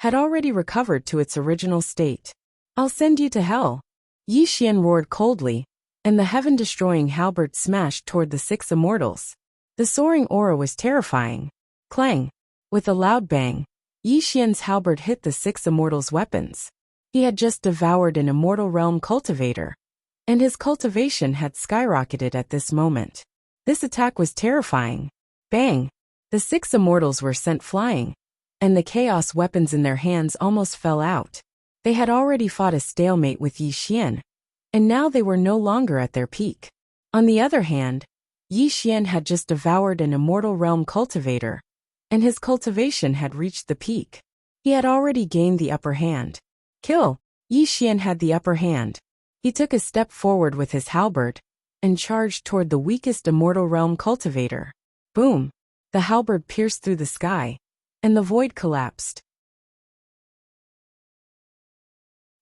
had already recovered to its original state. I'll send you to hell! Yi Xian roared coldly, and the heaven-destroying halberd smashed toward the 6 immortals. The soaring aura was terrifying. Clang! With a loud bang, Yi Xian's halberd hit the 6 immortals' weapons. He had just devoured an Immortal Realm cultivator, and his cultivation had skyrocketed at this moment. This attack was terrifying. Bang! The 6 immortals were sent flying, and the chaos weapons in their hands almost fell out. They had already fought a stalemate with Yi Xian, and now they were no longer at their peak. On the other hand, Yi Xian had just devoured an Immortal Realm cultivator, and his cultivation had reached the peak. He had already gained the upper hand. Kill! Yi Xian had the upper hand. He took a step forward with his halberd, and charged toward the weakest Immortal Realm cultivator. Boom! The halberd pierced through the sky, and the void collapsed.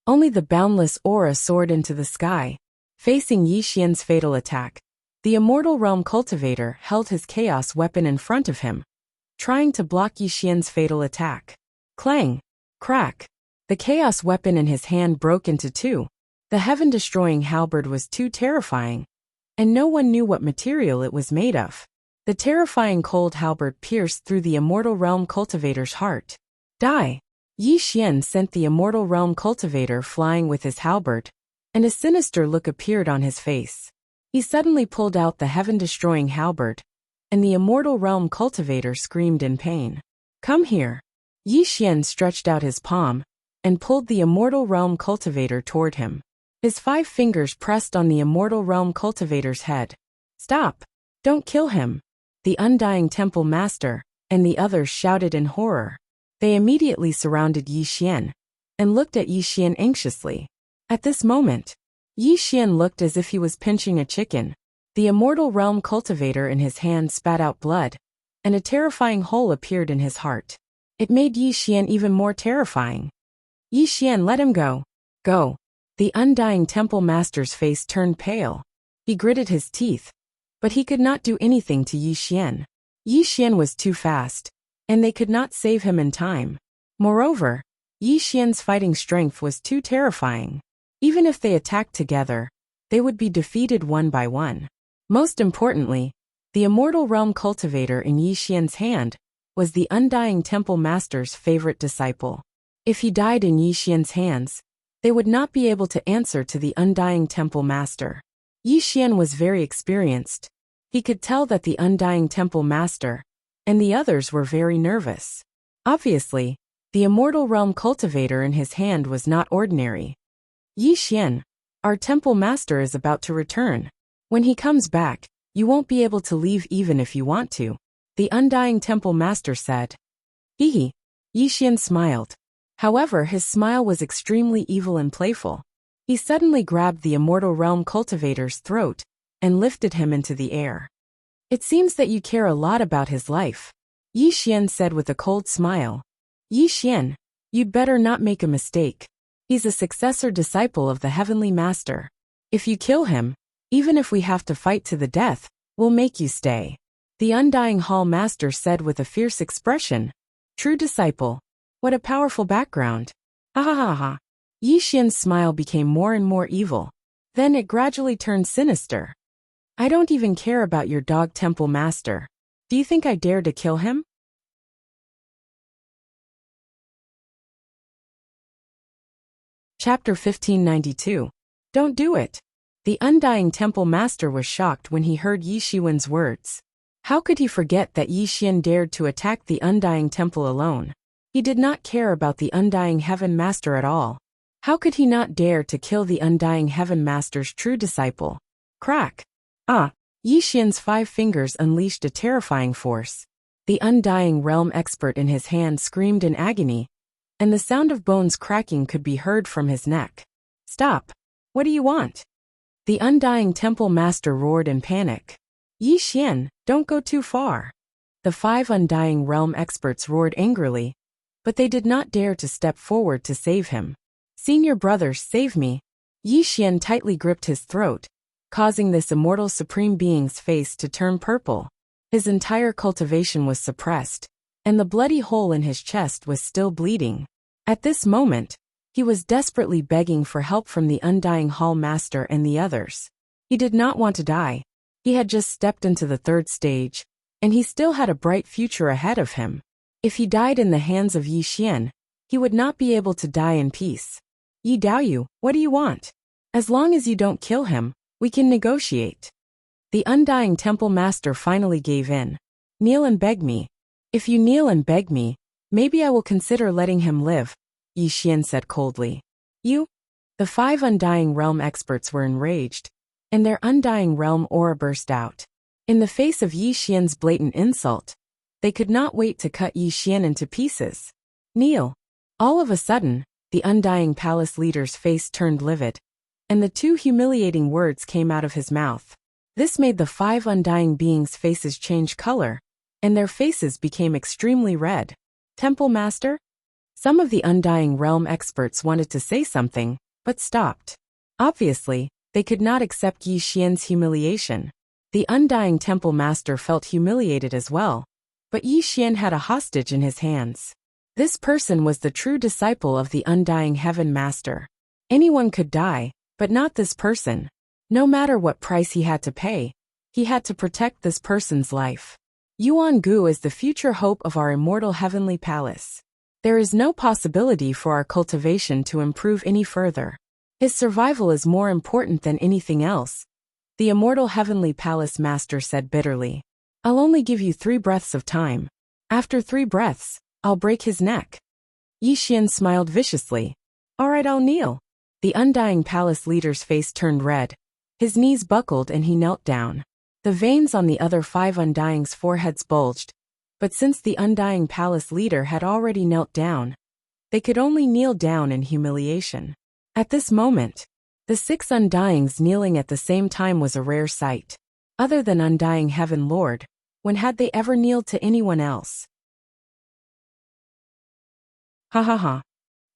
Only the boundless aura soared into the sky. Facing Yi Xian's fatal attack, the Immortal Realm Cultivator held his chaos weapon in front of him, trying to block Yi Xian's fatal attack. Clang! Crack! The chaos weapon in his hand broke into two. The heaven-destroying halberd was too terrifying, and no one knew what material it was made of. The terrifying cold halberd pierced through the Immortal Realm Cultivator's heart. Die! Yi Xian sent the Immortal Realm Cultivator flying with his halberd, and a sinister look appeared on his face. He suddenly pulled out the heaven-destroying halberd, and the Immortal Realm Cultivator screamed in pain. Come here! Yi Xian stretched out his palm and pulled the Immortal Realm Cultivator toward him. His 5 fingers pressed on the Immortal Realm Cultivator's head. Stop! Don't kill him! The Undying Temple Master and the others shouted in horror. They immediately surrounded Yi Xian and looked at Yi Xian anxiously. At this moment, Yi Xian looked as if he was pinching a chicken. The Immortal Realm Cultivator in his hand spat out blood, and a terrifying hole appeared in his heart. It made Yi Xian even more terrifying. Yi Xian, let him go. Go. The Undying Temple Master's face turned pale. He gritted his teeth, but he could not do anything to Yi Xian. Yi Xian was too fast, and they could not save him in time. Moreover, Yi Xian's fighting strength was too terrifying. Even if they attacked together, they would be defeated one by one. Most importantly, the Immortal Realm Cultivator in Yi Xian's hand was the Undying Temple Master's favorite disciple. If he died in Yi Xian's hands, they would not be able to answer to the Undying Temple Master. Yi Xian was very experienced. He could tell that the Undying Temple Master and the others were very nervous. Obviously, the Immortal Realm Cultivator in his hand was not ordinary. Yi Xian, our Temple Master is about to return. When he comes back, you won't be able to leave even if you want to, the Undying Temple Master said. Hee. Yi Xian smiled. However, his smile was extremely evil and playful. He suddenly grabbed the Immortal Realm Cultivator's throat and lifted him into the air. It seems that you care a lot about his life, Yi Xian said with a cold smile. Yi Xian, you'd better not make a mistake. He's a successor disciple of the Heavenly Master. If you kill him, even if we have to fight to the death, we'll make you stay, the Undying Hall Master said with a fierce expression. True disciple. What a powerful background. Ha ha ha ha. Yi Xian's smile became more and more evil. Then it gradually turned sinister. I don't even care about your dog Temple Master. Do you think I dare to kill him? Chapter 1592. Don't do it. The Undying Temple Master was shocked when he heard Yi Xian's words. How could he forget that Yi Xian dared to attack the Undying Temple alone? He did not care about the Undying Heaven Master at all. How could he not dare to kill the Undying Heaven Master's true disciple? Crack! Ah! Yi Xian's 5 fingers unleashed a terrifying force. The Undying Realm Expert in his hand screamed in agony, and the sound of bones cracking could be heard from his neck. Stop! What do you want? The Undying Temple Master roared in panic. Yi Xian, don't go too far. The 5 Undying Realm Experts roared angrily, but they did not dare to step forward to save him. Senior brothers, save me. Yi Xian tightly gripped his throat, causing this immortal supreme being's face to turn purple. His entire cultivation was suppressed, and the bloody hole in his chest was still bleeding. At this moment, he was desperately begging for help from the Undying Hall Master and the others. He did not want to die. He had just stepped into the 3rd stage, and he still had a bright future ahead of him. If he died in the hands of Yi Xian, he would not be able to die in peace. Yi Daoyu, what do you want? As long as you don't kill him, we can negotiate. The Undying Temple Master finally gave in. Kneel and beg me. If you kneel and beg me, maybe I will consider letting him live, Yi Xian said coldly. You? The 5 Undying Realm Experts were enraged, and their Undying Realm aura burst out. In the face of Yi Xian's blatant insult, they could not wait to cut Yi Xian into pieces. Kneel. All of a sudden, the Undying Palace leader's face turned livid, and the 2 humiliating words came out of his mouth. This made the 5 Undying beings' faces change color, and their faces became extremely red. Temple Master? Some of the Undying Realm experts wanted to say something, but stopped. Obviously, they could not accept Yi Xian's humiliation. The Undying Temple Master felt humiliated as well, but Yi Xian had a hostage in his hands. This person was the true disciple of the Undying Heaven Master. Anyone could die, but not this person. No matter what price he had to pay, he had to protect this person's life. Yuan Gu is the future hope of our immortal heavenly palace. There is no possibility for our cultivation to improve any further. His survival is more important than anything else, the immortal heavenly palace master said bitterly. I'll only give you 3 breaths of time. After 3 breaths, I'll break his neck. Yi Xian smiled viciously. All right, I'll kneel. The Undying Palace leader's face turned red. His knees buckled and he knelt down. The veins on the other 5 Undying's foreheads bulged, but since the Undying Palace leader had already knelt down, they could only kneel down in humiliation. At this moment, the 6 Undyings kneeling at the same time was a rare sight. Other than Undying Heaven Lord, when had they ever kneeled to anyone else? Ha ha ha.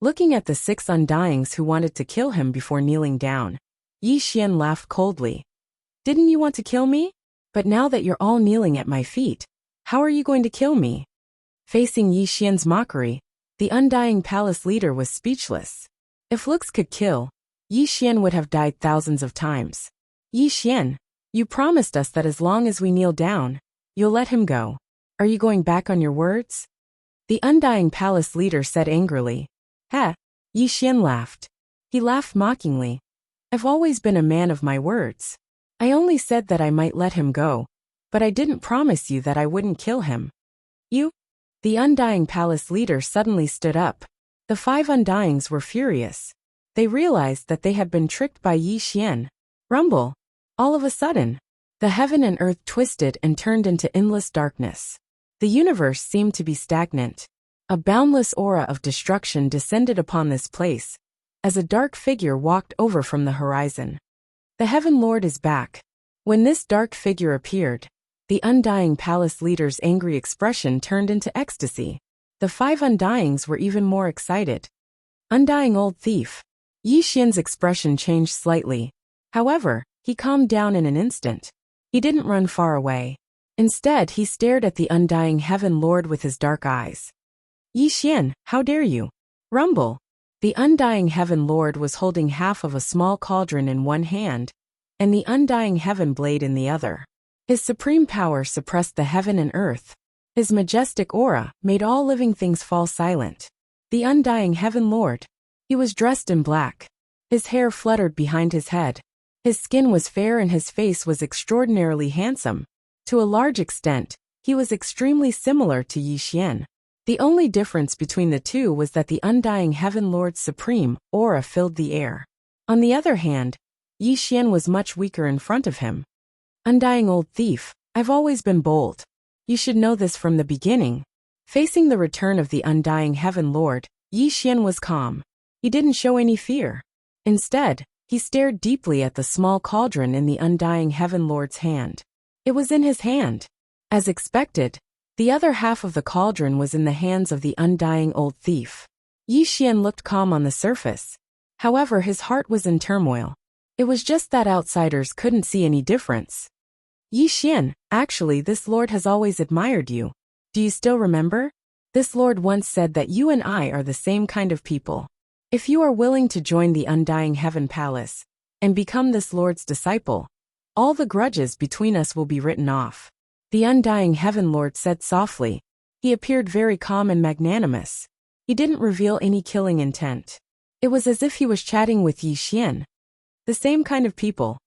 Looking at the 6 Undyings who wanted to kill him before kneeling down, Yi Xian laughed coldly. Didn't you want to kill me? But now that you're all kneeling at my feet, how are you going to kill me? Facing Yi Xian's mockery, the Undying Palace leader was speechless. If looks could kill, Yi Xian would have died thousands of times. Yi Xian, you promised us that as long as we kneel down, you'll let him go. Are you going back on your words? The Undying Palace leader said angrily. Heh. Yi Xian laughed. He laughed mockingly. I've always been a man of my words. I only said that I might let him go, but I didn't promise you that I wouldn't kill him. You? The Undying Palace leader suddenly stood up. The 5 Undyings were furious. They realized that they had been tricked by Yi Xian. Rumble. All of a sudden, the heaven and earth twisted and turned into endless darkness. The universe seemed to be stagnant. A boundless aura of destruction descended upon this place, as a dark figure walked over from the horizon. The Heaven Lord is back. When this dark figure appeared, the Undying Palace leader's angry expression turned into ecstasy. The 5 Undyings were even more excited. Undying old thief. Yi Xian's expression changed slightly. However, he calmed down in an instant. He didn't run far away. Instead, he stared at the Undying Heaven Lord with his dark eyes. Yi Xian, how dare you? Rumble. The Undying Heaven Lord was holding half of a small cauldron in one hand, and the Undying Heaven blade in the other. His supreme power suppressed the heaven and earth. His majestic aura made all living things fall silent. The Undying Heaven Lord. He was dressed in black. His hair fluttered behind his head. His skin was fair and his face was extraordinarily handsome. To a large extent, he was extremely similar to Yi Xian. The only difference between the two was that the Undying Heaven Lord's supreme aura filled the air. On the other hand, Yi Xian was much weaker in front of him. Undying old thief, I've always been bold. You should know this from the beginning. Facing the return of the Undying Heaven Lord, Yi Xian was calm. He didn't show any fear. Instead, he stared deeply at the small cauldron in the Undying Heaven Lord's hand. It was in his hand. As expected, the other half of the cauldron was in the hands of the Undying old thief. Yi Xian looked calm on the surface. However, his heart was in turmoil. It was just that outsiders couldn't see any difference. Yi Xian, actually this lord has always admired you. Do you still remember? This lord once said that you and I are the same kind of people. If you are willing to join the Undying Heaven Palace and become this lord's disciple, all the grudges between us will be written off. The Undying Heaven Lord said softly. He appeared very calm and magnanimous. He didn't reveal any killing intent. It was as if he was chatting with Yi Xian. The same kind of people.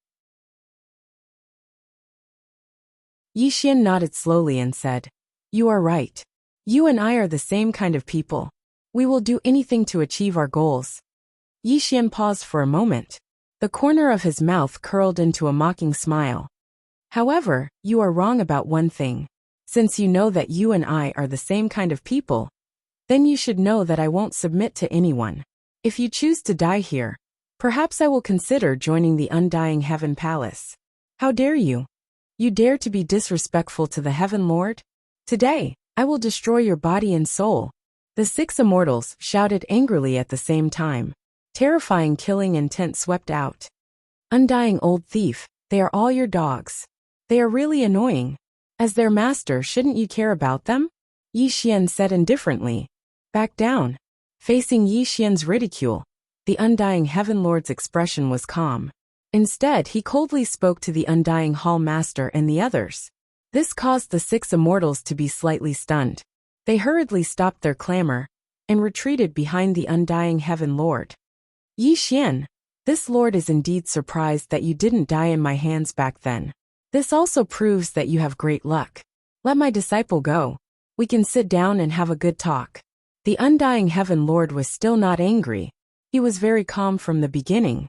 Yi Xian nodded slowly and said, You are right. You and I are the same kind of people. We will do anything to achieve our goals. Yi Xian paused for a moment. The corner of his mouth curled into a mocking smile. However, you are wrong about one thing. Since you know that you and I are the same kind of people, then you should know that I won't submit to anyone. If you choose to die here, perhaps I will consider joining the Undying Heaven Palace. How dare you? You dare to be disrespectful to the Heaven Lord? Today, I will destroy your body and soul. The six immortals shouted angrily at the same time. Terrifying killing intent swept out. Undying old thief, they are all your dogs. They are really annoying. As their master, shouldn't you care about them? Yi Xian said indifferently. Back down. Facing Yi Xian's ridicule, the Undying Heaven Lord's expression was calm. Instead, he coldly spoke to the Undying Hall Master and the others. This caused the six immortals to be slightly stunned. They hurriedly stopped their clamor and retreated behind the Undying Heaven Lord. Yi Xian, this lord is indeed surprised that you didn't die in my hands back then. This also proves that you have great luck. Let my disciple go. We can sit down and have a good talk. The Undying Heaven Lord was still not angry. He was very calm from the beginning.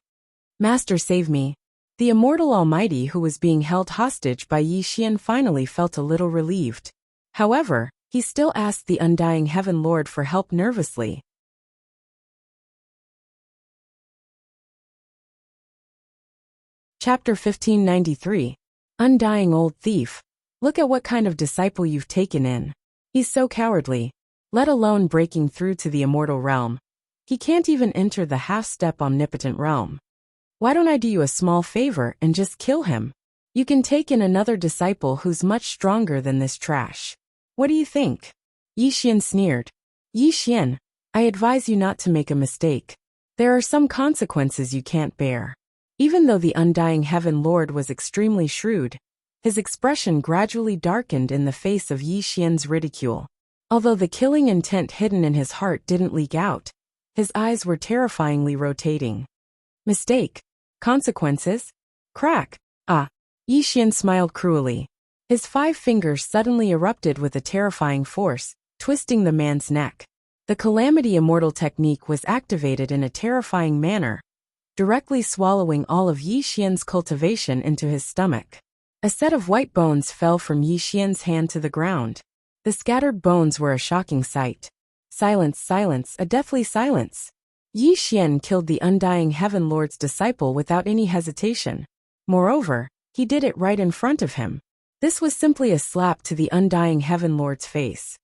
Master, save me. The Immortal Almighty who was being held hostage by Yi Xian finally felt a little relieved. However, he still asked the Undying Heaven Lord for help nervously. Chapter 1593. Undying Old Thief. Look at what kind of disciple you've taken in. He's so cowardly. Let alone breaking through to the immortal realm. He can't even enter the half-step omnipotent realm. Why don't I do you a small favor and just kill him? You can take in another disciple who's much stronger than this trash. What do you think? Yi Xian sneered. Yi Xian, I advise you not to make a mistake. There are some consequences you can't bear. Even though the Undying Heaven Lord was extremely shrewd, his expression gradually darkened in the face of Yi Xian's ridicule. Although the killing intent hidden in his heart didn't leak out, his eyes were terrifyingly rotating. Mistake? Consequences? Crack. Ah. Yi Xian smiled cruelly. His 5 fingers suddenly erupted with a terrifying force, twisting the man's neck. The Calamity Immortal technique was activated in a terrifying manner, directly swallowing all of Yi Xian's cultivation into his stomach. A set of white bones fell from Yi Xian's hand to the ground. The scattered bones were a shocking sight. Silence, silence, a deathly silence. Yi Xian killed the Undying Heaven Lord's disciple without any hesitation. Moreover, he did it right in front of him. This was simply a slap to the Undying Heaven Lord's face.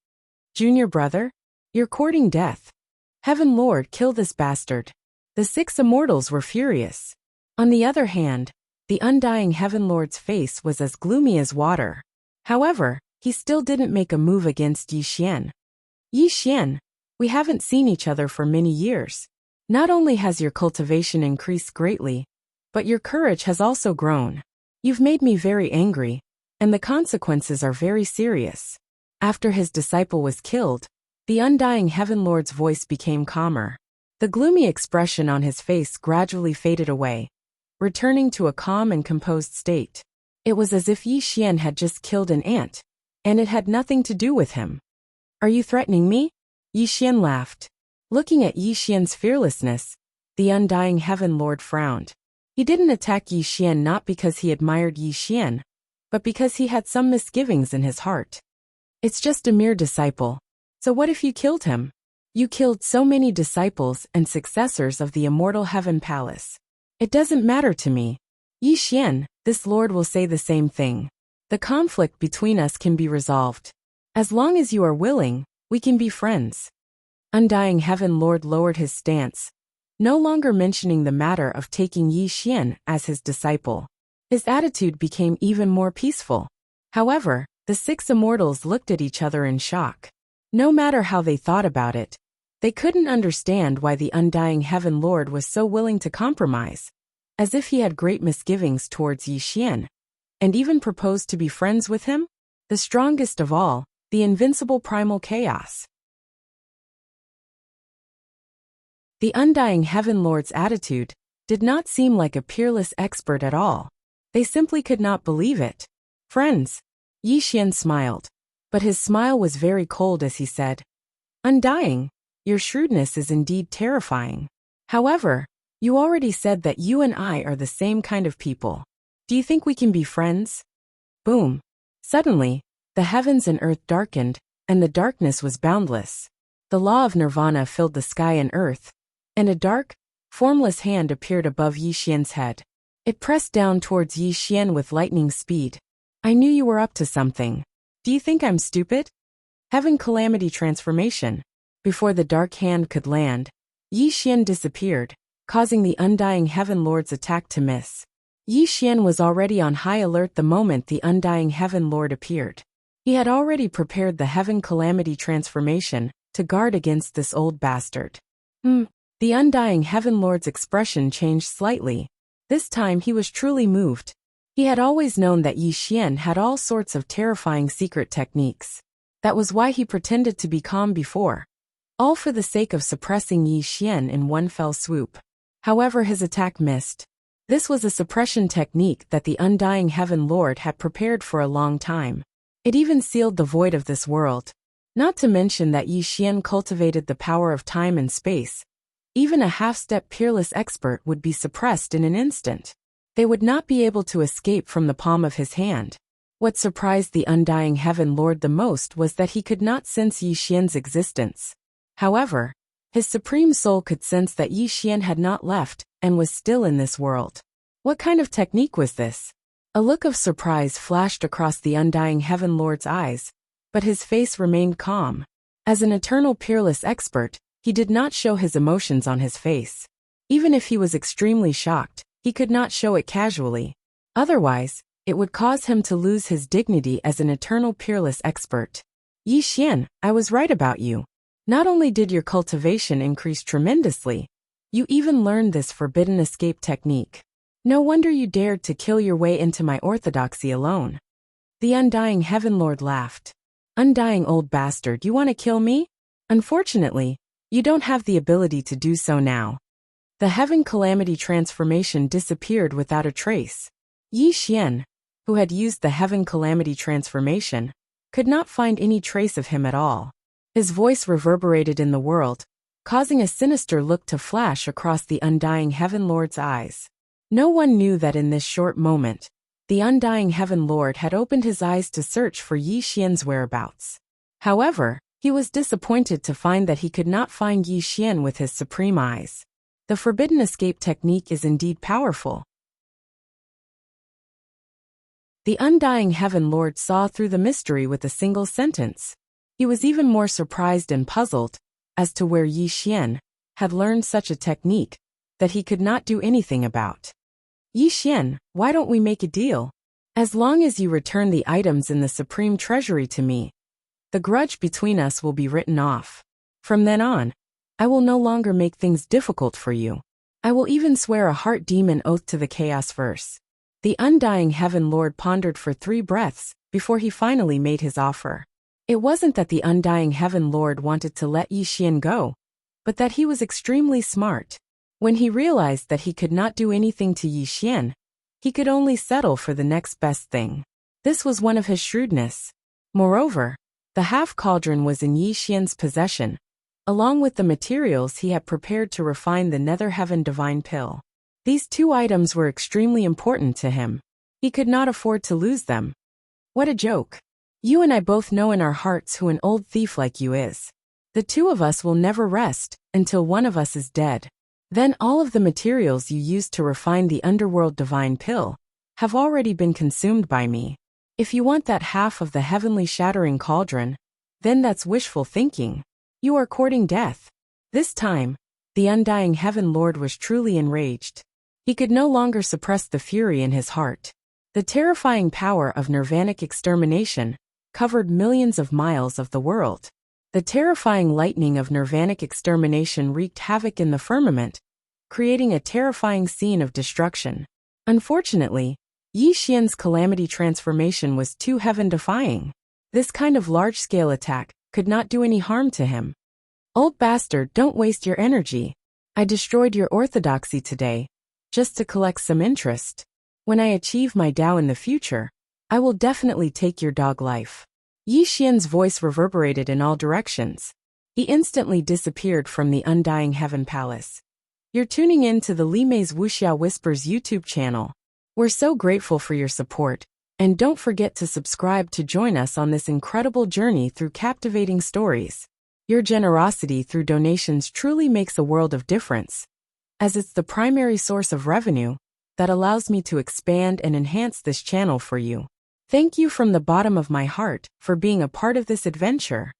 Junior brother? You're courting death. Heaven Lord, kill this bastard. The 6 immortals were furious. On the other hand, the Undying Heaven Lord's face was as gloomy as water. However, he still didn't make a move against Yi Xian. Yi Xian, we haven't seen each other for many years. Not only has your cultivation increased greatly, but your courage has also grown. You've made me very angry, and the consequences are very serious. After his disciple was killed, the Undying Heaven Lord's voice became calmer. The gloomy expression on his face gradually faded away, returning to a calm and composed state. It was as if Yi Xian had just killed an ant, and it had nothing to do with him. Are you threatening me? Yi Xian laughed. Looking at Yi Xian's fearlessness, the Undying Heaven Lord frowned. He didn't attack Yi Xian not because he admired Yi Xian, but because he had some misgivings in his heart. It's just a mere disciple. So what if you killed him? You killed so many disciples and successors of the Immortal Heaven Palace. It doesn't matter to me. Yi Xian, this lord will say the same thing. The conflict between us can be resolved. As long as you are willing, we can be friends. Undying Heaven Lord lowered his stance, no longer mentioning the matter of taking Yi Xian as his disciple. His attitude became even more peaceful. However, the 6 immortals looked at each other in shock. No matter how they thought about it, they couldn't understand why the Undying Heaven Lord was so willing to compromise, as if he had great misgivings towards Yi Xian, and even proposed to be friends with him? The strongest of all, the invincible primal chaos. The Undying Heaven Lord's attitude did not seem like a peerless expert at all. They simply could not believe it. Friends? Yi Xian smiled, but his smile was very cold as he said, Undying, your shrewdness is indeed terrifying. However, you already said that you and I are the same kind of people. Do you think we can be friends? Boom. Suddenly, the heavens and earth darkened, and the darkness was boundless. The law of nirvana filled the sky and earth, and a dark, formless hand appeared above Yi Xian's head. It pressed down towards Yi Xian with lightning speed. I knew you were up to something. Do you think I'm stupid? Heaven Calamity Transformation. Before the dark hand could land, Yi Xian disappeared, causing the Undying Heaven Lord's attack to miss. Yi Xian was already on high alert the moment the Undying Heaven Lord appeared. He had already prepared the Heaven Calamity transformation to guard against this old bastard. The Undying Heaven Lord's expression changed slightly. This time he was truly moved. He had always known that Yi Xian had all sorts of terrifying secret techniques. That was why he pretended to be calm before. All for the sake of suppressing Yi Xian in one fell swoop. However, his attack missed. This was a suppression technique that the Undying Heaven Lord had prepared for a long time. It even sealed the void of this world. Not to mention that Yi Xian cultivated the power of time and space. Even a half-step peerless expert would be suppressed in an instant. They would not be able to escape from the palm of his hand. What surprised the Undying Heaven Lord the most was that he could not sense Yi Xian's existence. However, his supreme soul could sense that Yi Xian had not left and was still in this world. What kind of technique was this? A look of surprise flashed across the Undying Heaven Lord's eyes, but his face remained calm. As an eternal peerless expert, he did not show his emotions on his face. Even if he was extremely shocked, he could not show it casually. Otherwise, it would cause him to lose his dignity as an eternal peerless expert. Yi Xian, I was right about you. Not only did your cultivation increase tremendously, you even learned this forbidden escape technique. No wonder you dared to kill your way into my orthodoxy alone. The Undying Heaven Lord laughed. Undying old bastard, you want to kill me? Unfortunately, you don't have the ability to do so now. The Heaven Calamity transformation disappeared without a trace. Yi Xian, who had used the Heaven Calamity transformation, could not find any trace of him at all. His voice reverberated in the world, causing a sinister look to flash across the Undying Heaven Lord's eyes. No one knew that in this short moment, the Undying Heaven Lord had opened his eyes to search for Yi Xian's whereabouts. However, he was disappointed to find that he could not find Yi Xian with his supreme eyes. The forbidden escape technique is indeed powerful. The Undying Heaven Lord saw through the mystery with a single sentence. He was even more surprised and puzzled as to where Yi Xian had learned such a technique that he could not do anything about. Yi Xian, why don't we make a deal? As long as you return the items in the Supreme Treasury to me, the grudge between us will be written off. From then on, I will no longer make things difficult for you. I will even swear a heart demon oath to the Chaos Verse. The Undying Heaven Lord pondered for 3 breaths before he finally made his offer. It wasn't that the Undying Heaven Lord wanted to let Yi Xian go, but that he was extremely smart. When he realized that he could not do anything to Yi Xian, he could only settle for the next best thing. This was one of his shrewdness. Moreover, the half-cauldron was in Yi Xian's possession, along with the materials he had prepared to refine the Nether Heaven Divine Pill. These 2 items were extremely important to him. He could not afford to lose them. What a joke. You and I both know in our hearts who an old thief like you is. The 2 of us will never rest until one of us is dead. Then all of the materials you used to refine the Underworld Divine Pill have already been consumed by me. If you want that half of the heavenly shattering cauldron, then that's wishful thinking. You are courting death. This time, the Undying Heaven Lord was truly enraged. He could no longer suppress the fury in his heart. The terrifying power of nirvanic extermination covered millions of miles of the world. The terrifying lightning of nirvanic extermination wreaked havoc in the firmament, creating a terrifying scene of destruction. Unfortunately, Yi Xian's calamity transformation was too heaven-defying. This kind of large-scale attack could not do any harm to him. Old bastard, don't waste your energy. I destroyed your orthodoxy today, just to collect some interest. When I achieve my Tao in the future, I will definitely take your dog life. Yi Xian's voice reverberated in all directions. He instantly disappeared from the Undying Heaven Palace. You're tuning in to the Li Mei's Wuxia Whispers YouTube channel. We're so grateful for your support, and don't forget to subscribe to join us on this incredible journey through captivating stories. Your generosity through donations truly makes a world of difference, as it's the primary source of revenue that allows me to expand and enhance this channel for you. Thank you from the bottom of my heart for being a part of this adventure.